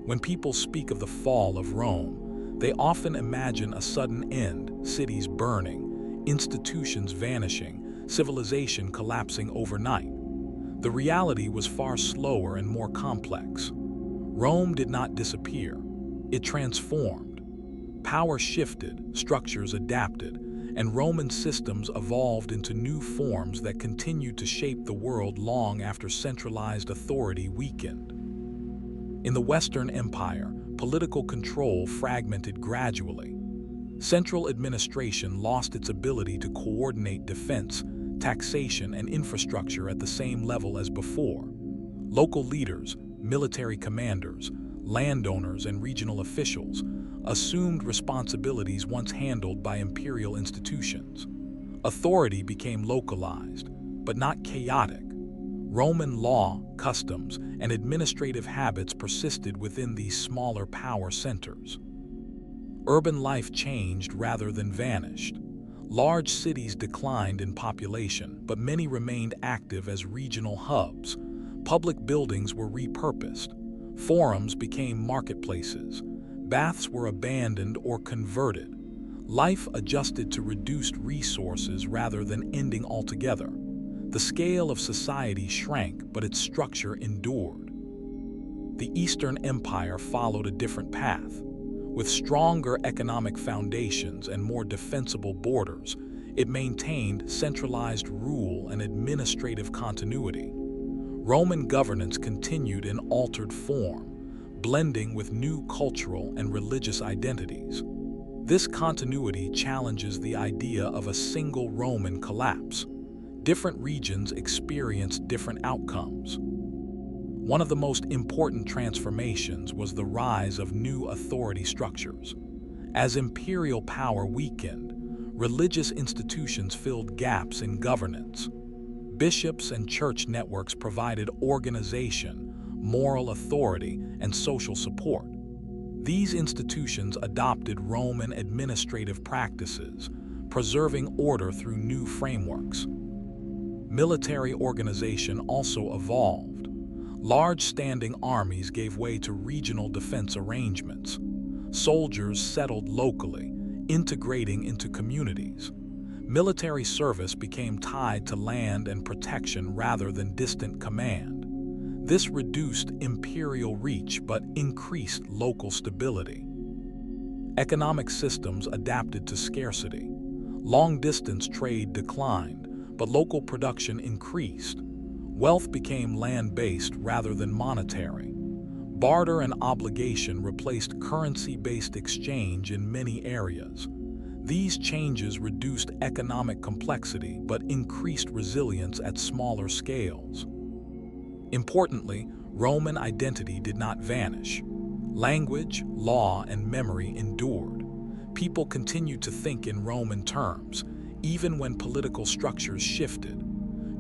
A: When people speak of the fall of Rome, they often imagine a sudden end, cities burning, institutions vanishing, civilization collapsing overnight. The reality was far slower and more complex. Rome did not disappear. It transformed. Power shifted, structures adapted, and Roman systems evolved into new forms that continued to shape the world long after centralized authority weakened. In the Western Empire, political control fragmented gradually. Central administration lost its ability to coordinate defense, taxation, and infrastructure at the same level as before. Local leaders, military commanders, landowners, and regional officials assumed responsibilities once handled by imperial institutions. Authority became localized, but not chaotic. Roman law, customs, and administrative habits persisted within these smaller power centers. Urban life changed rather than vanished. Large cities declined in population, but many remained active as regional hubs. Public buildings were repurposed. Forums became marketplaces. Baths were abandoned or converted. Life adjusted to reduced resources rather than ending altogether. The scale of society shrank, but its structure endured. The Eastern Empire followed a different path. With stronger economic foundations and more defensible borders, it maintained centralized rule and administrative continuity. Roman governance continued in altered form, blending with new cultural and religious identities. This continuity challenges the idea of a single Roman collapse. Different regions experienced different outcomes. One of the most important transformations was the rise of new authority structures. As imperial power weakened, religious institutions filled gaps in governance. Bishops and church networks provided organization, moral authority, and social support. These institutions adopted Roman administrative practices, preserving order through new frameworks. Military organization also evolved. Large standing armies gave way to regional defense arrangements. Soldiers settled locally, integrating into communities. Military service became tied to land and protection rather than distant command. This reduced imperial reach but increased local stability. Economic systems adapted to scarcity. Long-distance trade declined, but local production increased. Wealth became land-based rather than monetary. Barter and obligation replaced currency-based exchange in many areas. These changes reduced economic complexity but increased resilience at smaller scales. Importantly, Roman identity did not vanish. Language, law, and memory endured. People continued to think in Roman terms, even when political structures shifted.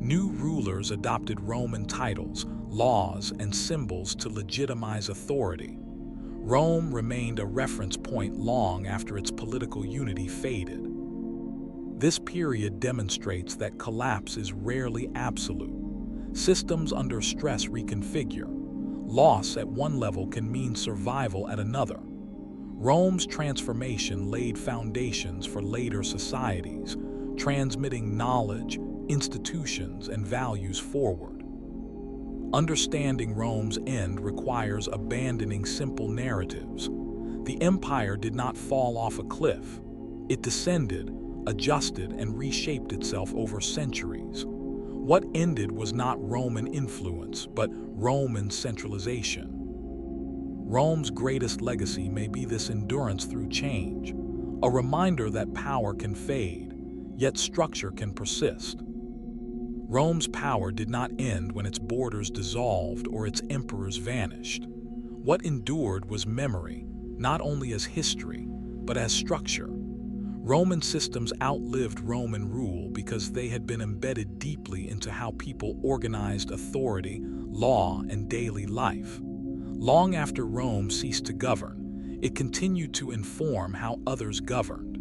A: New rulers adopted Roman titles, laws, and symbols to legitimize authority. Rome remained a reference point long after its political unity faded. This period demonstrates that collapse is rarely absolute. Systems under stress reconfigure. Loss at one level can mean survival at another. Rome's transformation laid foundations for later societies, transmitting knowledge, institutions, and values forward. Understanding Rome's end requires abandoning simple narratives. The empire did not fall off a cliff. It descended, adjusted, and reshaped itself over centuries. What ended was not Roman influence, but Roman centralization. Rome's greatest legacy may be this endurance through change, a reminder that power can fade, yet structure can persist. Rome's power did not end when its borders dissolved or its emperors vanished. What endured was memory, not only as history, but as structure. Roman systems outlived Roman rule because they had been embedded deeply into how people organized authority, law, and daily life. Long after Rome ceased to govern, it continued to inform how others governed.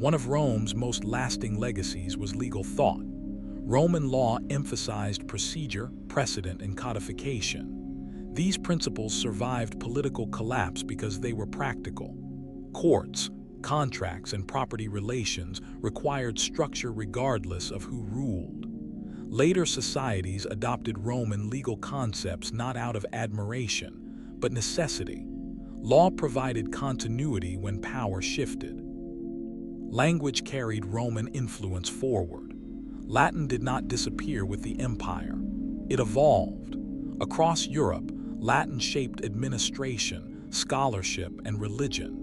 A: One of Rome's most lasting legacies was legal thought. Roman law emphasized procedure, precedent, and codification. These principles survived political collapse because they were practical. Courts, contracts, and property relations required structure regardless of who ruled. Later societies adopted Roman legal concepts not out of admiration, but necessity. Law provided continuity when power shifted. Language carried Roman influence forward. Latin did not disappear with the empire. It evolved. Across Europe, Latin shaped administration, scholarship, and religion.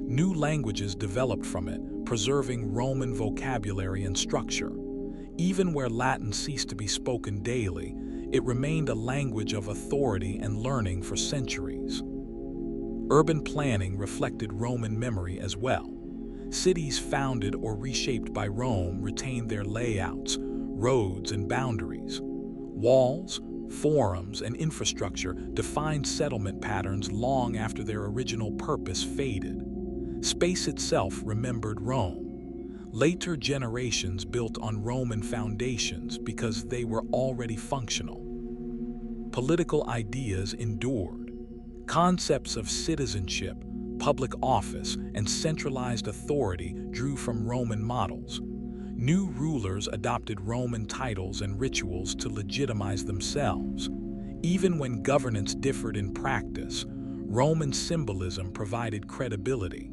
A: New languages developed from it, preserving Roman vocabulary and structure. Even where Latin ceased to be spoken daily, it remained a language of authority and learning for centuries. Urban planning reflected Roman memory as well. Cities founded or reshaped by Rome retained their layouts, roads, and boundaries. Walls, forums, and infrastructure defined settlement patterns long after their original purpose faded. Space itself remembered Rome. Later generations built on Roman foundations because they were already functional. Political ideas endured. Concepts of citizenship, public office, and centralized authority drew from Roman models. New rulers adopted Roman titles and rituals to legitimize themselves. Even when governance differed in practice, Roman symbolism provided credibility.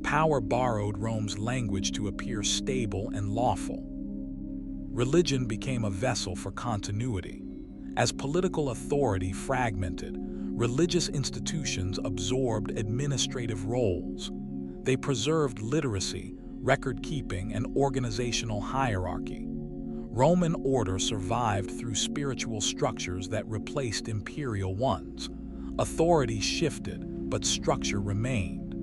A: Power borrowed Rome's language to appear stable and lawful. Religion became a vessel for continuity. As political authority fragmented, religious institutions absorbed administrative roles. They preserved literacy, record-keeping, and organizational hierarchy. Roman order survived through spiritual structures that replaced imperial ones. Authority shifted, but structure remained.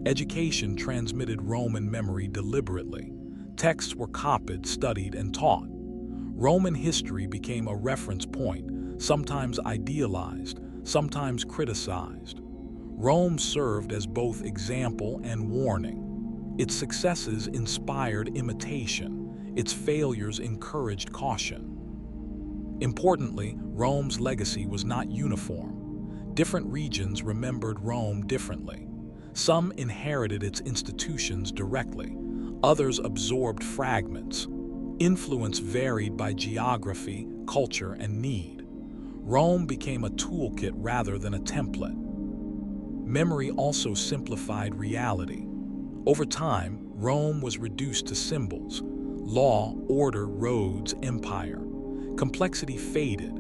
A: Education transmitted Roman memory deliberately. Texts were copied, studied, and taught. Roman history became a reference point, sometimes idealized, sometimes criticized. Rome served as both example and warning. Its successes inspired imitation. Its failures encouraged caution. Importantly, Rome's legacy was not uniform. Different regions remembered Rome differently. Some inherited its institutions directly. Others absorbed fragments. Influence varied by geography, culture, and need. Rome became a toolkit rather than a template. Memory also simplified reality. Over time, Rome was reduced to symbols: law, order, roads, empire. Complexity faded.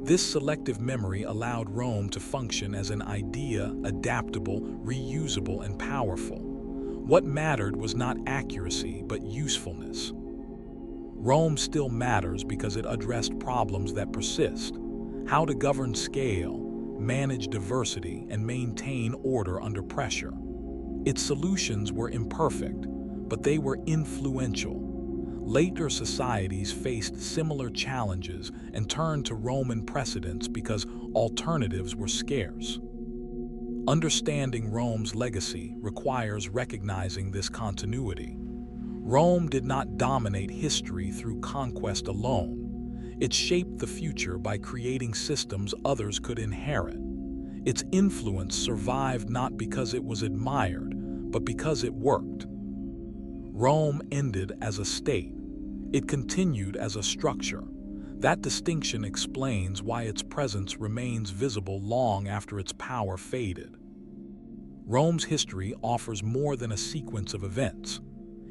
A: This selective memory allowed Rome to function as an idea, adaptable, reusable, and powerful. What mattered was not accuracy, but usefulness. Rome still matters because it addressed problems that persist: how to govern scale, manage diversity, and maintain order under pressure. Its solutions were imperfect, but they were influential. Later societies faced similar challenges and turned to Roman precedents because alternatives were scarce. Understanding Rome's legacy requires recognizing this continuity. Rome did not dominate history through conquest alone. It shaped the future by creating systems others could inherit. Its influence survived not because it was admired, but because it worked. Rome ended as a state. It continued as a structure. That distinction explains why its presence remains visible long after its power faded. Rome's history offers more than a sequence of events.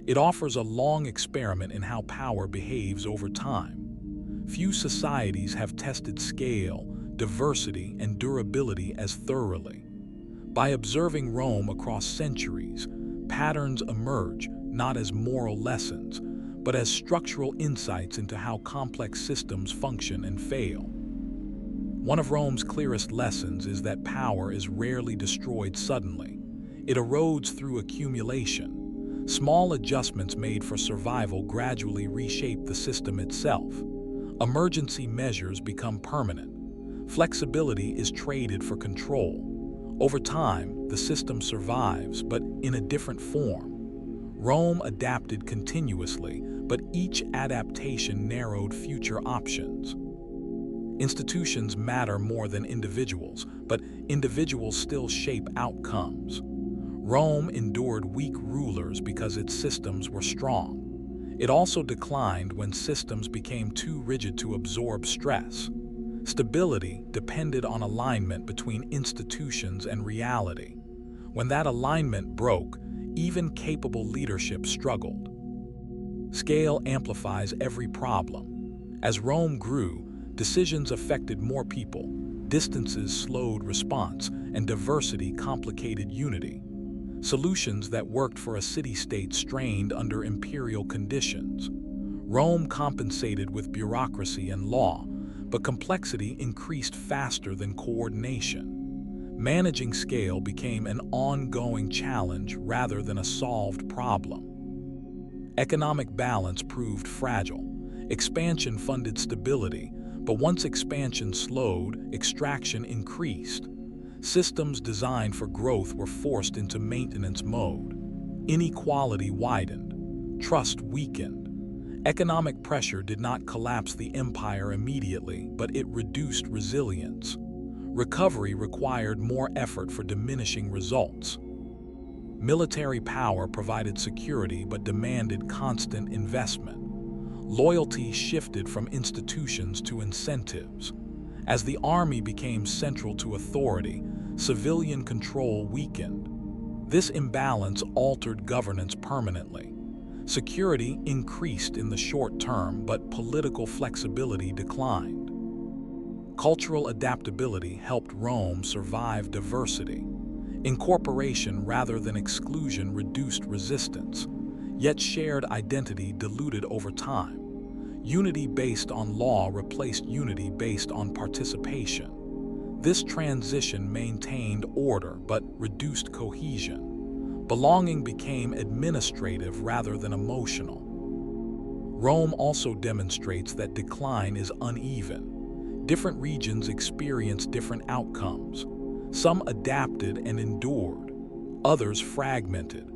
A: It offers a long experiment in how power behaves over time. Few societies have tested scale, diversity, and durability as thoroughly. By observing Rome across centuries, patterns emerge not as moral lessons, but as structural insights into how complex systems function and fail. One of Rome's clearest lessons is that power is rarely destroyed suddenly. It erodes through accumulation. Small adjustments made for survival gradually reshape the system itself. Emergency measures become permanent. Flexibility is traded for control. Over time, the system survives, but in a different form. Rome adapted continuously, but each adaptation narrowed future options. Institutions matter more than individuals, but individuals still shape outcomes. Rome endured weak rulers because its systems were strong. It also declined when systems became too rigid to absorb stress. Stability depended on alignment between institutions and reality. When that alignment broke, even capable leadership struggled. Scale amplifies every problem. As Rome grew, decisions affected more people, distances slowed response, and diversity complicated unity. Solutions that worked for a city-state strained under imperial conditions. Rome compensated with bureaucracy and law, but complexity increased faster than coordination. Managing scale became an ongoing challenge rather than a solved problem. Economic balance proved fragile. Expansion funded stability, but once expansion slowed, extraction increased. Systems designed for growth were forced into maintenance mode. Inequality widened. Trust weakened. Economic pressure did not collapse the empire immediately, but it reduced resilience. Recovery required more effort for diminishing results. Military power provided security but demanded constant investment. Loyalty shifted from institutions to incentives. As the army became central to authority, civilian control weakened. This imbalance altered governance permanently. Security increased in the short term, but political flexibility declined. Cultural adaptability helped Rome survive diversity. Incorporation rather than exclusion reduced resistance, yet shared identity diluted over time. Unity based on law replaced unity based on participation. This transition maintained order but reduced cohesion. Belonging became administrative rather than emotional. Rome also demonstrates that decline is uneven. Different regions experience different outcomes. Some adapted and endured, others fragmented.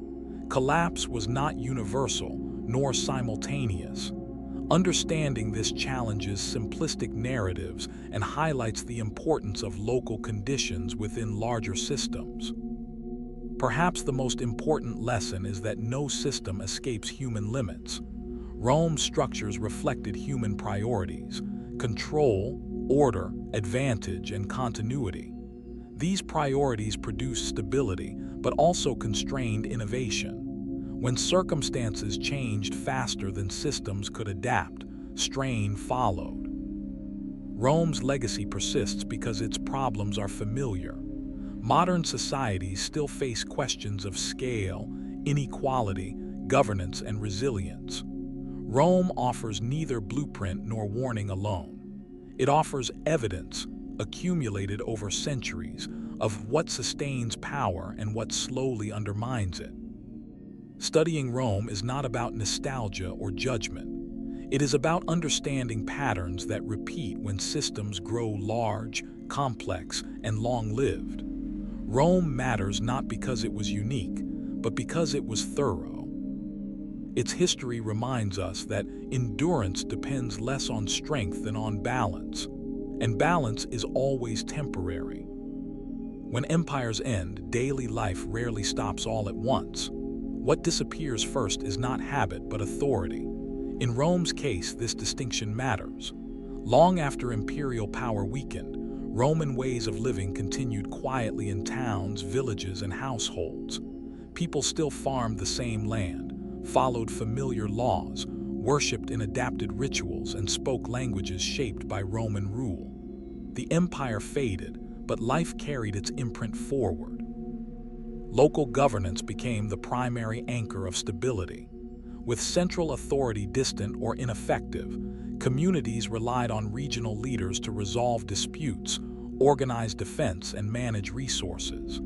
A: Collapse was not universal nor simultaneous. Understanding this challenges simplistic narratives and highlights the importance of local conditions within larger systems. Perhaps the most important lesson is that no system escapes human limits. Rome's structures reflected human priorities: control, order, advantage, and continuity. These priorities produced stability, but also constrained innovation. When circumstances changed faster than systems could adapt, strain followed. Rome's legacy persists because its problems are familiar. Modern societies still face questions of scale, inequality, governance, and resilience. Rome offers neither blueprint nor warning alone. It offers evidence, accumulated over centuries, of what sustains power and what slowly undermines it. Studying Rome is not about nostalgia or judgment. It is about understanding patterns that repeat when systems grow large, complex, and long-lived. Rome matters not because it was unique, but because it was thorough. Its history reminds us that endurance depends less on strength than on balance, and balance is always temporary. When empires end, daily life rarely stops all at once. What disappears first is not habit but authority. In Rome's case, this distinction matters. Long after imperial power weakened, Roman ways of living continued quietly in towns, villages, and households. People still farmed the same land, followed familiar laws, worshipped in adapted rituals, and spoke languages shaped by Roman rule. The empire faded, but life carried its imprint forward. Local governance became the primary anchor of stability. With central authority distant or ineffective, communities relied on regional leaders to resolve disputes, organize defense, and manage resources.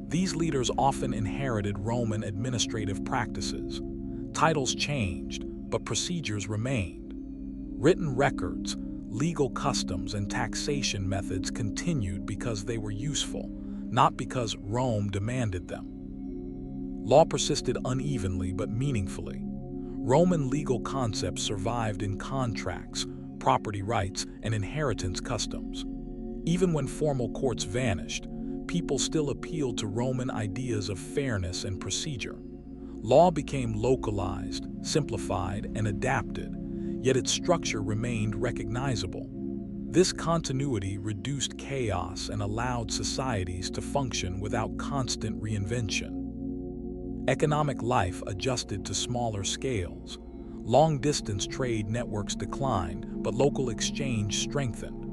A: These leaders often inherited Roman administrative practices. Titles changed, but procedures remained. Written records, legal customs, and taxation methods continued because they were useful, not because Rome demanded them. Law persisted unevenly but meaningfully. Roman legal concepts survived in contracts, property rights, and inheritance customs. Even when formal courts vanished, people still appealed to Roman ideas of fairness and procedure. Law became localized, simplified, and adapted, yet its structure remained recognizable. This continuity reduced chaos and allowed societies to function without constant reinvention. Economic life adjusted to smaller scales. Long-distance trade networks declined, but local exchange strengthened.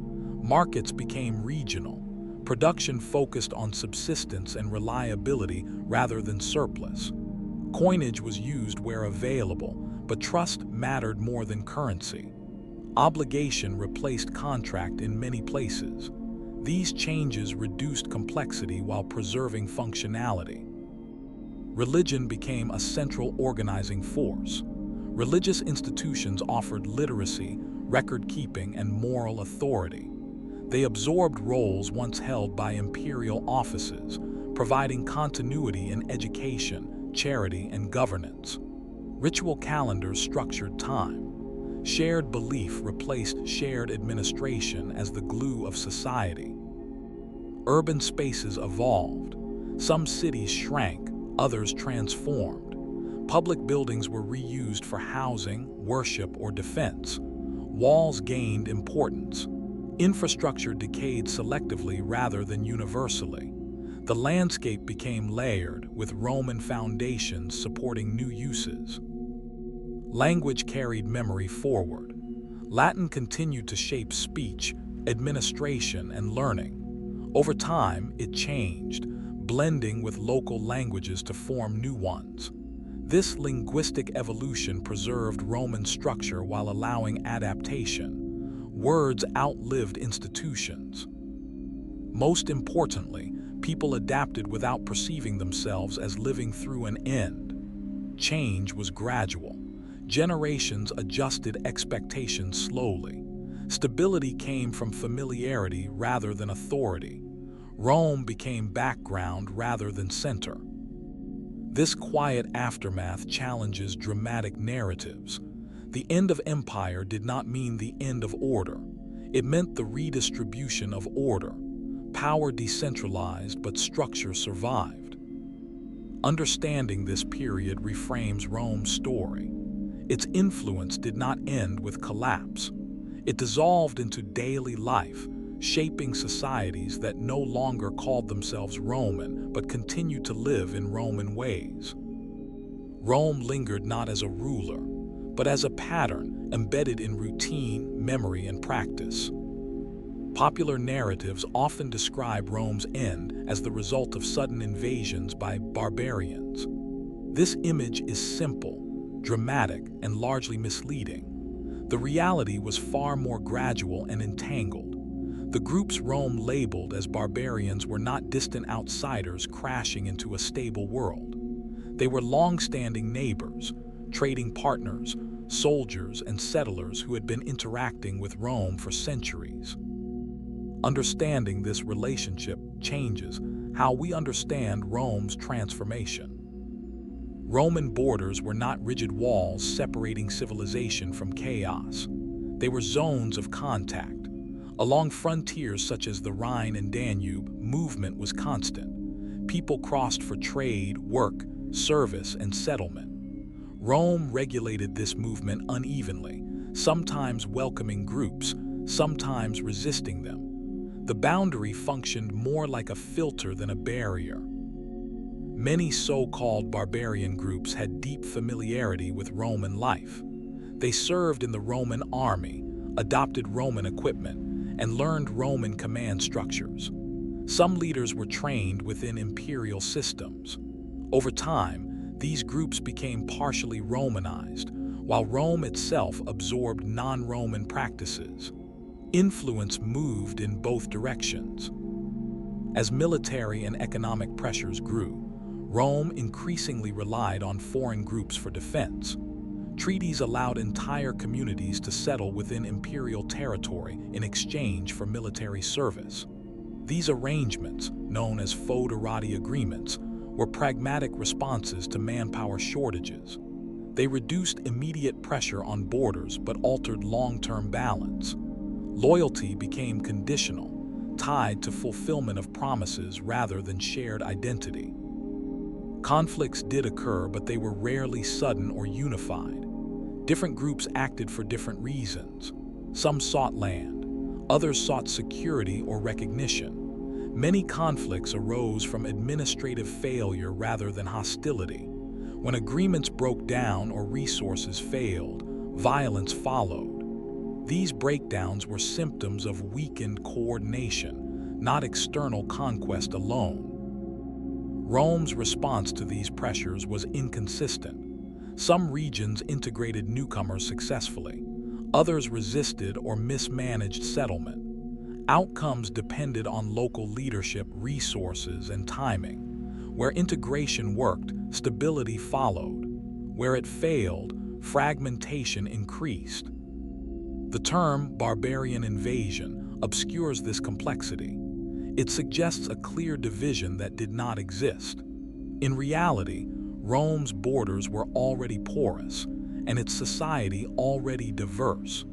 A: Markets became regional. Production focused on subsistence and reliability rather than surplus. Coinage was used where available, but trust mattered more than currency. Obligation replaced contract in many places. These changes reduced complexity while preserving functionality. Religion became a central organizing force. Religious institutions offered literacy, record-keeping, and moral authority. They absorbed roles once held by imperial offices, providing continuity in education, charity, and governance. Ritual calendars structured time. Shared belief replaced shared administration as the glue of society. Urban spaces evolved. Some cities shrank, others transformed. Public buildings were reused for housing, worship, or defense. Walls gained importance. Infrastructure decayed selectively rather than universally. The landscape became layered, with Roman foundations supporting new uses. Language carried memory forward. Latin continued to shape speech, administration, and learning. Over time, it changed, blending with local languages to form new ones. This linguistic evolution preserved Roman structure while allowing adaptation. Words outlived institutions. Most importantly, people adapted without perceiving themselves as living through an end. Change was gradual. Generations adjusted expectations slowly. Stability came from familiarity rather than authority. Rome became background rather than center. This quiet aftermath challenges dramatic narratives. The end of empire did not mean the end of order. It meant the redistribution of order. Power decentralized, but structure survived. Understanding this period reframes Rome's story. Its influence did not end with collapse. It dissolved into daily life, shaping societies that no longer called themselves Roman but continued to live in Roman ways. Rome lingered not as a ruler, but as a pattern embedded in routine, memory, and practice. Popular narratives often describe Rome's end as the result of sudden invasions by barbarians. This image is simple, dramatic, and largely misleading. The reality was far more gradual and entangled. The groups Rome labeled as barbarians were not distant outsiders crashing into a stable world. They were long-standing neighbors, trading partners, soldiers, and settlers who had been interacting with Rome for centuries. Understanding this relationship changes how we understand Rome's transformation. Roman borders were not rigid walls separating civilization from chaos. They were zones of contact. Along frontiers such as the Rhine and Danube, movement was constant. People crossed for trade, work, service, and settlement. Rome regulated this movement unevenly, sometimes welcoming groups, sometimes resisting them. The boundary functioned more like a filter than a barrier. Many so-called barbarian groups had deep familiarity with Roman life. They served in the Roman army, adopted Roman equipment, and learned Roman command structures. Some leaders were trained within imperial systems. Over time, these groups became partially Romanized, while Rome itself absorbed non-Roman practices. Influence moved in both directions. As military and economic pressures grew, Rome increasingly relied on foreign groups for defense. Treaties allowed entire communities to settle within imperial territory in exchange for military service. These arrangements, known as foederati agreements, were pragmatic responses to manpower shortages. They reduced immediate pressure on borders but altered long-term balance. Loyalty became conditional, tied to fulfillment of promises rather than shared identity. Conflicts did occur, but they were rarely sudden or unified. Different groups acted for different reasons. Some sought land, others sought security or recognition. Many conflicts arose from administrative failure rather than hostility. When agreements broke down or resources failed, violence followed. These breakdowns were symptoms of weakened coordination, not external conquest alone. Rome's response to these pressures was inconsistent. Some regions integrated newcomers successfully. Others resisted or mismanaged settlement. Outcomes depended on local leadership, resources, and timing. Where integration worked, stability followed. Where it failed, fragmentation increased. The term barbarian invasion obscures this complexity. It suggests a clear division that did not exist. In reality, Rome's borders were already porous, and its society already diverse.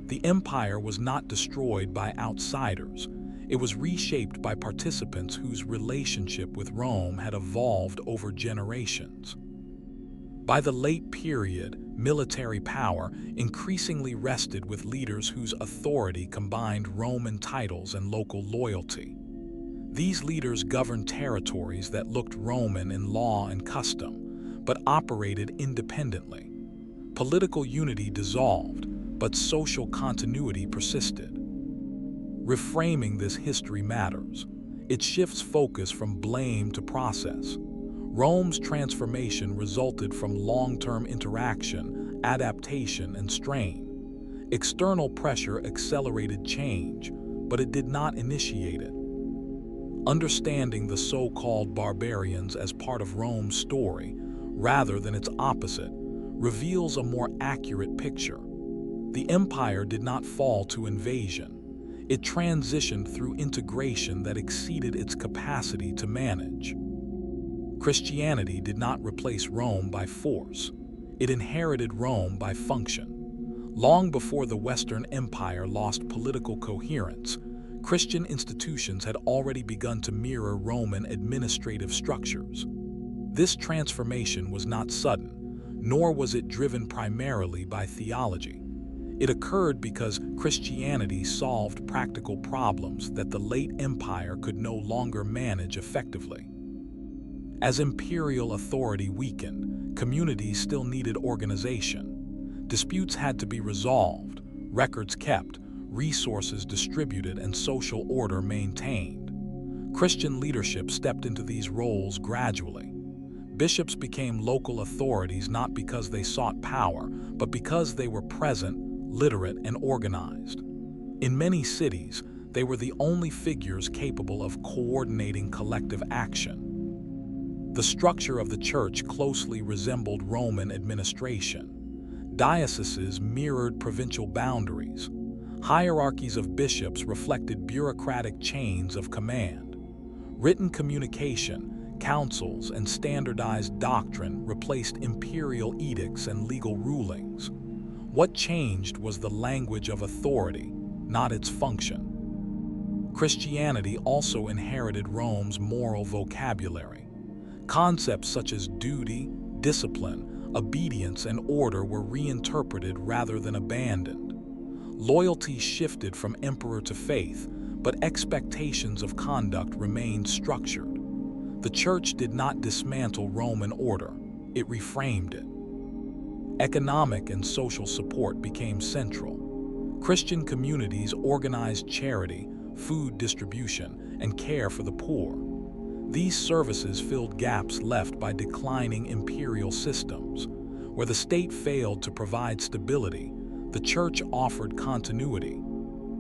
A: The empire was not destroyed by outsiders. It was reshaped by participants whose relationship with Rome had evolved over generations. By the late period, military power increasingly rested with leaders whose authority combined Roman titles and local loyalty. These leaders governed territories that looked Roman in law and custom, but operated independently. Political unity dissolved, but social continuity persisted. Reframing this history matters. It shifts focus from blame to process. Rome's transformation resulted from long-term interaction, adaptation, and strain. External pressure accelerated change, but it did not initiate it. Understanding the so-called barbarians as part of Rome's story, rather than its opposite, reveals a more accurate picture. The empire did not fall to invasion. It transitioned through integration that exceeded its capacity to manage. Christianity did not replace Rome by force. It inherited Rome by function. Long before the Western Empire lost political coherence, Christian institutions had already begun to mirror Roman administrative structures. This transformation was not sudden, nor was it driven primarily by theology. It occurred because Christianity solved practical problems that the late empire could no longer manage effectively. As imperial authority weakened, communities still needed organization. Disputes had to be resolved, records kept, resources distributed, and social order maintained. Christian leadership stepped into these roles gradually. Bishops became local authorities not because they sought power, but because they were present, literate, and organized. In many cities, they were the only figures capable of coordinating collective action. The structure of the church closely resembled Roman administration. Dioceses mirrored provincial boundaries. Hierarchies of bishops reflected bureaucratic chains of command. Written communication, councils, and standardized doctrine replaced imperial edicts and legal rulings. What changed was the language of authority, not its function. Christianity also inherited Rome's moral vocabulary. Concepts such as duty, discipline, obedience, and order were reinterpreted rather than abandoned. Loyalty shifted from emperor to faith, but expectations of conduct remained structured. The church did not dismantle Roman order, it reframed it. Economic and social support became central. Christian communities organized charity, food distribution, and care for the poor. These services filled gaps left by declining imperial systems. Where the state failed to provide stability, the church offered continuity.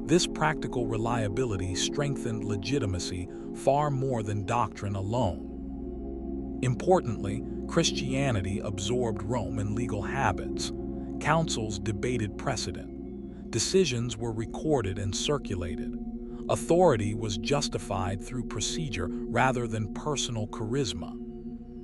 A: This practical reliability strengthened legitimacy far more than doctrine alone. Importantly, Christianity absorbed Roman legal habits. Councils debated precedent. Decisions were recorded and circulated. Authority was justified through procedure rather than personal charisma.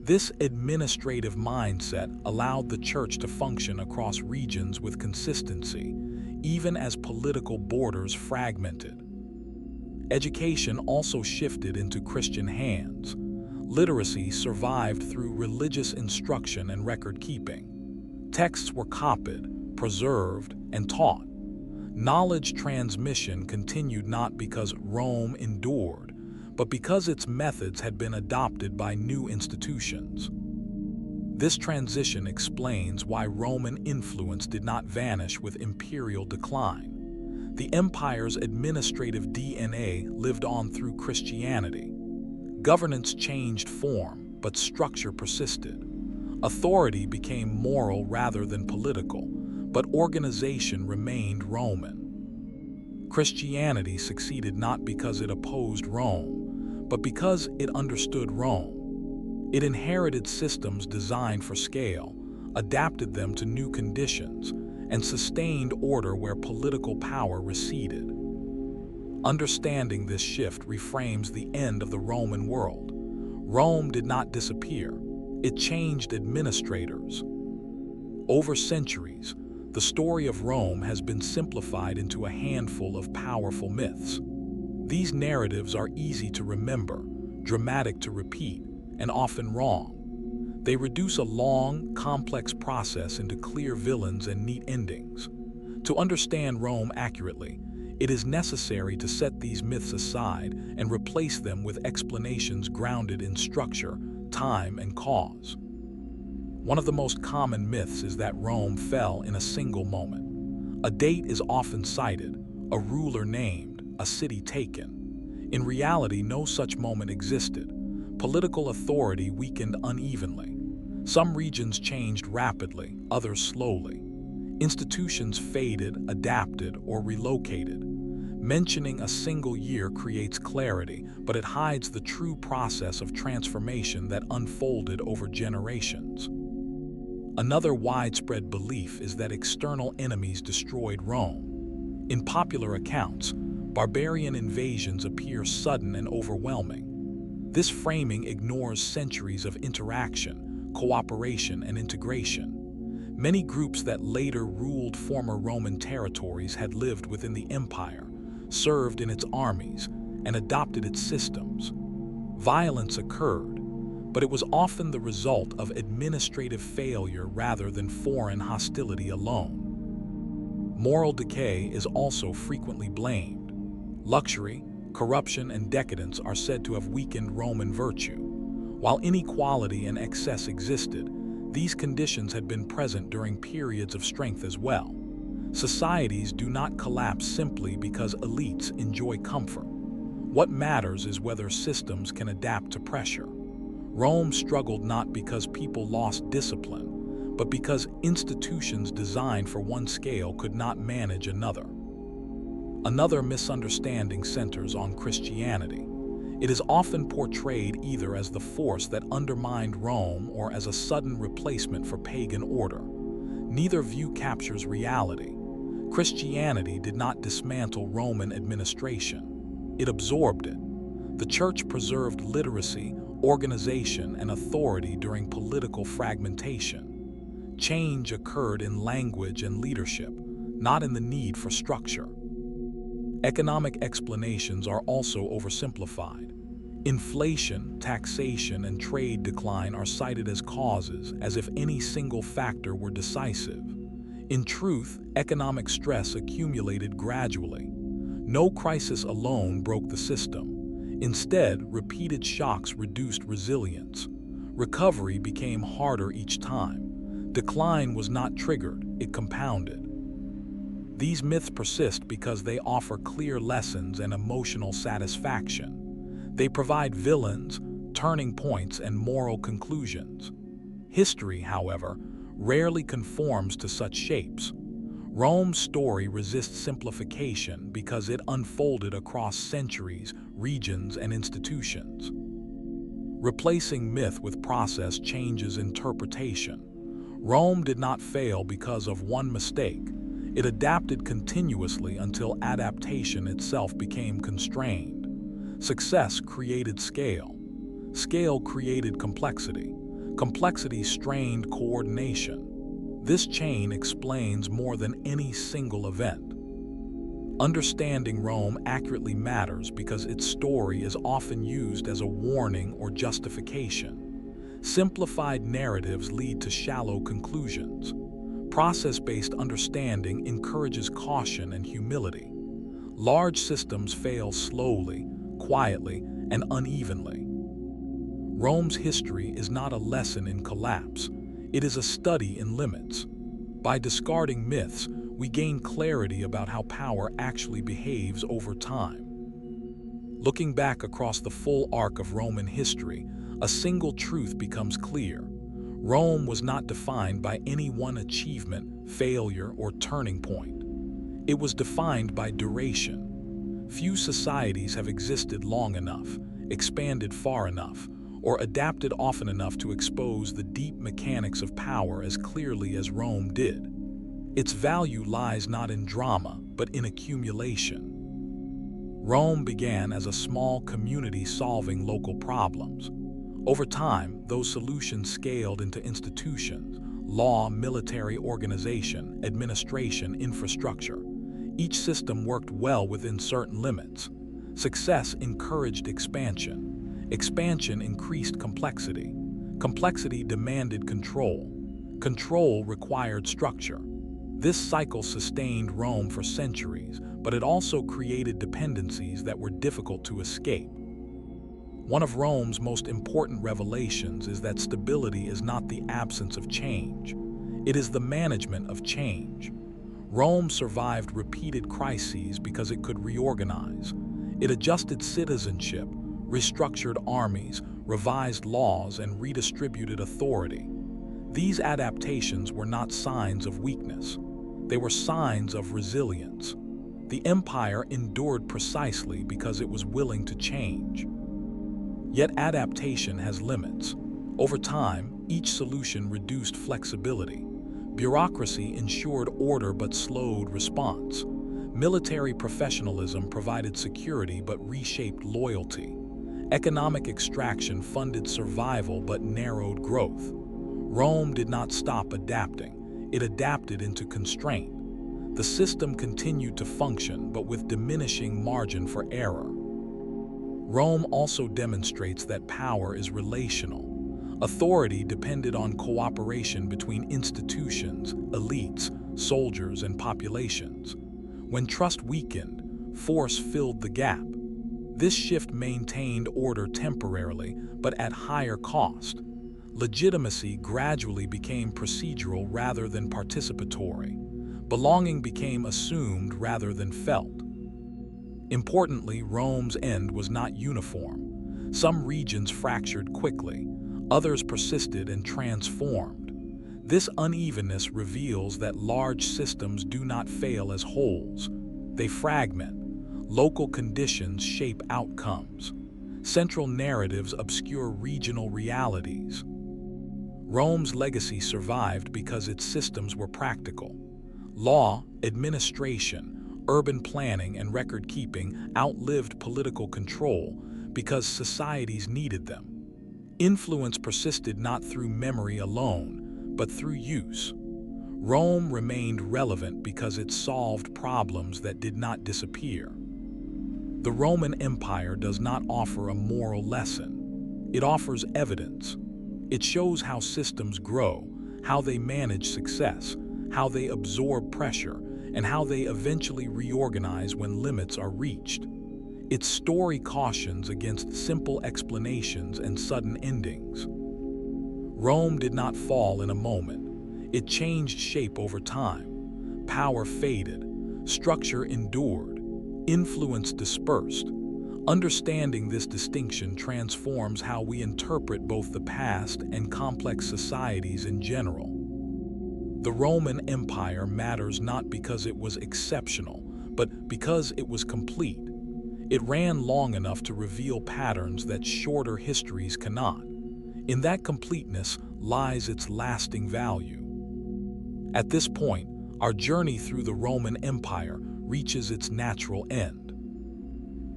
A: This administrative mindset allowed the church to function across regions with consistency, even as political borders fragmented. Education also shifted into Christian hands. Literacy survived through religious instruction and record-keeping. Texts were copied, preserved, and taught. Knowledge transmission continued not because Rome endured, but because its methods had been adopted by new institutions. This transition explains why Roman influence did not vanish with imperial decline. The empire's administrative DNA lived on through Christianity. Governance changed form, but structure persisted. Authority became moral rather than political, but organization remained Roman. Christianity succeeded not because it opposed Rome, but because it understood Rome. It inherited systems designed for scale, adapted them to new conditions, and sustained order where political power receded. Understanding this shift reframes the end of the Roman world. Rome did not disappear, it changed administrators. Over centuries, the story of Rome has been simplified into a handful of powerful myths. These narratives are easy to remember, dramatic to repeat, and often wrong. They reduce a long, complex process into clear villains and neat endings. To understand Rome accurately, it is necessary to set these myths aside and replace them with explanations grounded in structure, time, and cause. One of the most common myths is that Rome fell in a single moment. A date is often cited, a ruler named, a city taken. In reality, no such moment existed. Political authority weakened unevenly. Some regions changed rapidly, others slowly. Institutions faded, adapted, or relocated. Mentioning a single year creates clarity, but it hides the true process of transformation that unfolded over generations. Another widespread belief is that external enemies destroyed Rome. In popular accounts, barbarian invasions appear sudden and overwhelming. This framing ignores centuries of interaction, cooperation, and integration. Many groups that later ruled former Roman territories had lived within the empire, served in its armies, and adopted its systems. Violence occurred, but it was often the result of administrative failure rather than foreign hostility alone. Moral decay is also frequently blamed. Luxury, corruption, and decadence are said to have weakened Roman virtue. While inequality and excess existed, these conditions had been present during periods of strength as well. Societies do not collapse simply because elites enjoy comfort. What matters is whether systems can adapt to pressure. Rome struggled not because people lost discipline, but because institutions designed for one scale could not manage another. Another misunderstanding centers on Christianity. It is often portrayed either as the force that undermined Rome or as a sudden replacement for pagan order. Neither view captures reality. Christianity did not dismantle Roman administration. It absorbed it. The Church preserved literacy, organization, and authority during political fragmentation. Change occurred in language and leadership, not in the need for structure. Economic explanations are also oversimplified. Inflation, taxation, and trade decline are cited as causes, as if any single factor were decisive. In truth, economic stress accumulated gradually. No crisis alone broke the system. Instead, repeated shocks reduced resilience. Recovery became harder each time. Decline was not triggered, it compounded. These myths persist because they offer clear lessons and emotional satisfaction. They provide villains, turning points, and moral conclusions. History, however, rarely conforms to such shapes. Rome's story resists simplification because it unfolded across centuries, regions, and institutions. Replacing myth with process changes interpretation. Rome did not fail because of one mistake. It adapted continuously until adaptation itself became constrained. Success created scale. Scale created complexity. Complexity strained coordination. This chain explains more than any single event. Understanding Rome accurately matters because its story is often used as a warning or justification. Simplified narratives lead to shallow conclusions. Process-based understanding encourages caution and humility. Large systems fail slowly, quietly, and unevenly. Rome's history is not a lesson in collapse. It is a study in limits. By discarding myths, we gain clarity about how power actually behaves over time. Looking back across the full arc of Roman history, a single truth becomes clear. Rome was not defined by any one achievement, failure, or turning point. It was defined by duration. Few societies have existed long enough, expanded far enough, or adapted often enough to expose the deep mechanics of power as clearly as Rome did. Its value lies not in drama, but in accumulation. Rome began as a small community solving local problems. Over time, those solutions scaled into institutions: law, military organization, administration, infrastructure. Each system worked well within certain limits. Success encouraged expansion. Expansion increased complexity. Complexity demanded control. Control required structure. This cycle sustained Rome for centuries, but it also created dependencies that were difficult to escape. One of Rome's most important revelations is that stability is not the absence of change. It is the management of change. Rome survived repeated crises because it could reorganize. It adjusted citizenship, restructured armies, revised laws, and redistributed authority. These adaptations were not signs of weakness. They were signs of resilience. The empire endured precisely because it was willing to change. Yet adaptation has limits. Over time, each solution reduced flexibility. Bureaucracy ensured order but slowed response. Military professionalism provided security but reshaped loyalty. Economic extraction funded survival but narrowed growth. Rome did not stop adapting. It adapted into constraint. The system continued to function, but with diminishing margin for error. Rome also demonstrates that power is relational. Authority depended on cooperation between institutions, elites, soldiers, and populations. When trust weakened, force filled the gap. This shift maintained order temporarily, but at higher cost. Legitimacy gradually became procedural rather than participatory. Belonging became assumed rather than felt. Importantly, Rome's end was not uniform. Some regions fractured quickly, others persisted and transformed. This unevenness reveals that large systems do not fail as wholes. They fragment. Local conditions shape outcomes. Central narratives obscure regional realities. Rome's legacy survived because its systems were practical. Law, administration, urban planning, and record-keeping outlived political control because societies needed them. Influence persisted not through memory alone, but through use. Rome remained relevant because it solved problems that did not disappear. The Roman Empire does not offer a moral lesson. It offers evidence. It shows how systems grow, how they manage success, how they absorb pressure, and how they eventually reorganize when limits are reached. Its story cautions against simple explanations and sudden endings. Rome did not fall in a moment. It changed shape over time. Power faded, structure endured, influence dispersed. Understanding this distinction transforms how we interpret both the past and complex societies in general. The Roman Empire matters not because it was exceptional, but because it was complete. It ran long enough to reveal patterns that shorter histories cannot. In that completeness lies its lasting value. At this point, our journey through the Roman Empire reaches its natural end.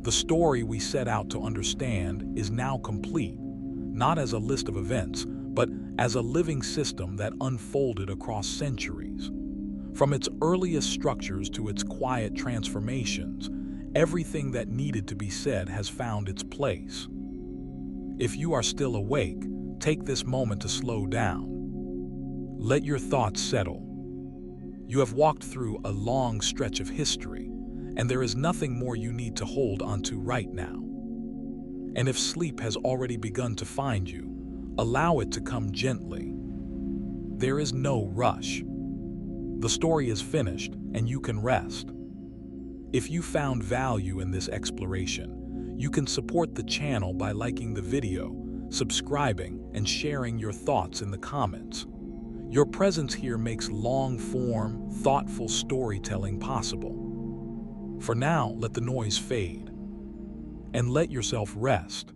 A: The story we set out to understand is now complete, not as a list of events, but as a living system that unfolded across centuries. From its earliest structures to its quiet transformations, everything that needed to be said has found its place. If you are still awake, take this moment to slow down. Let your thoughts settle. You have walked through a long stretch of history, and there is nothing more you need to hold onto right now. And if sleep has already begun to find you, allow it to come gently. There is no rush. The story is finished, and you can rest. If you found value in this exploration, you can support the channel by liking the video, subscribing, and sharing your thoughts in the comments. Your presence here makes long-form, thoughtful storytelling possible. For now, let the noise fade, and let yourself rest.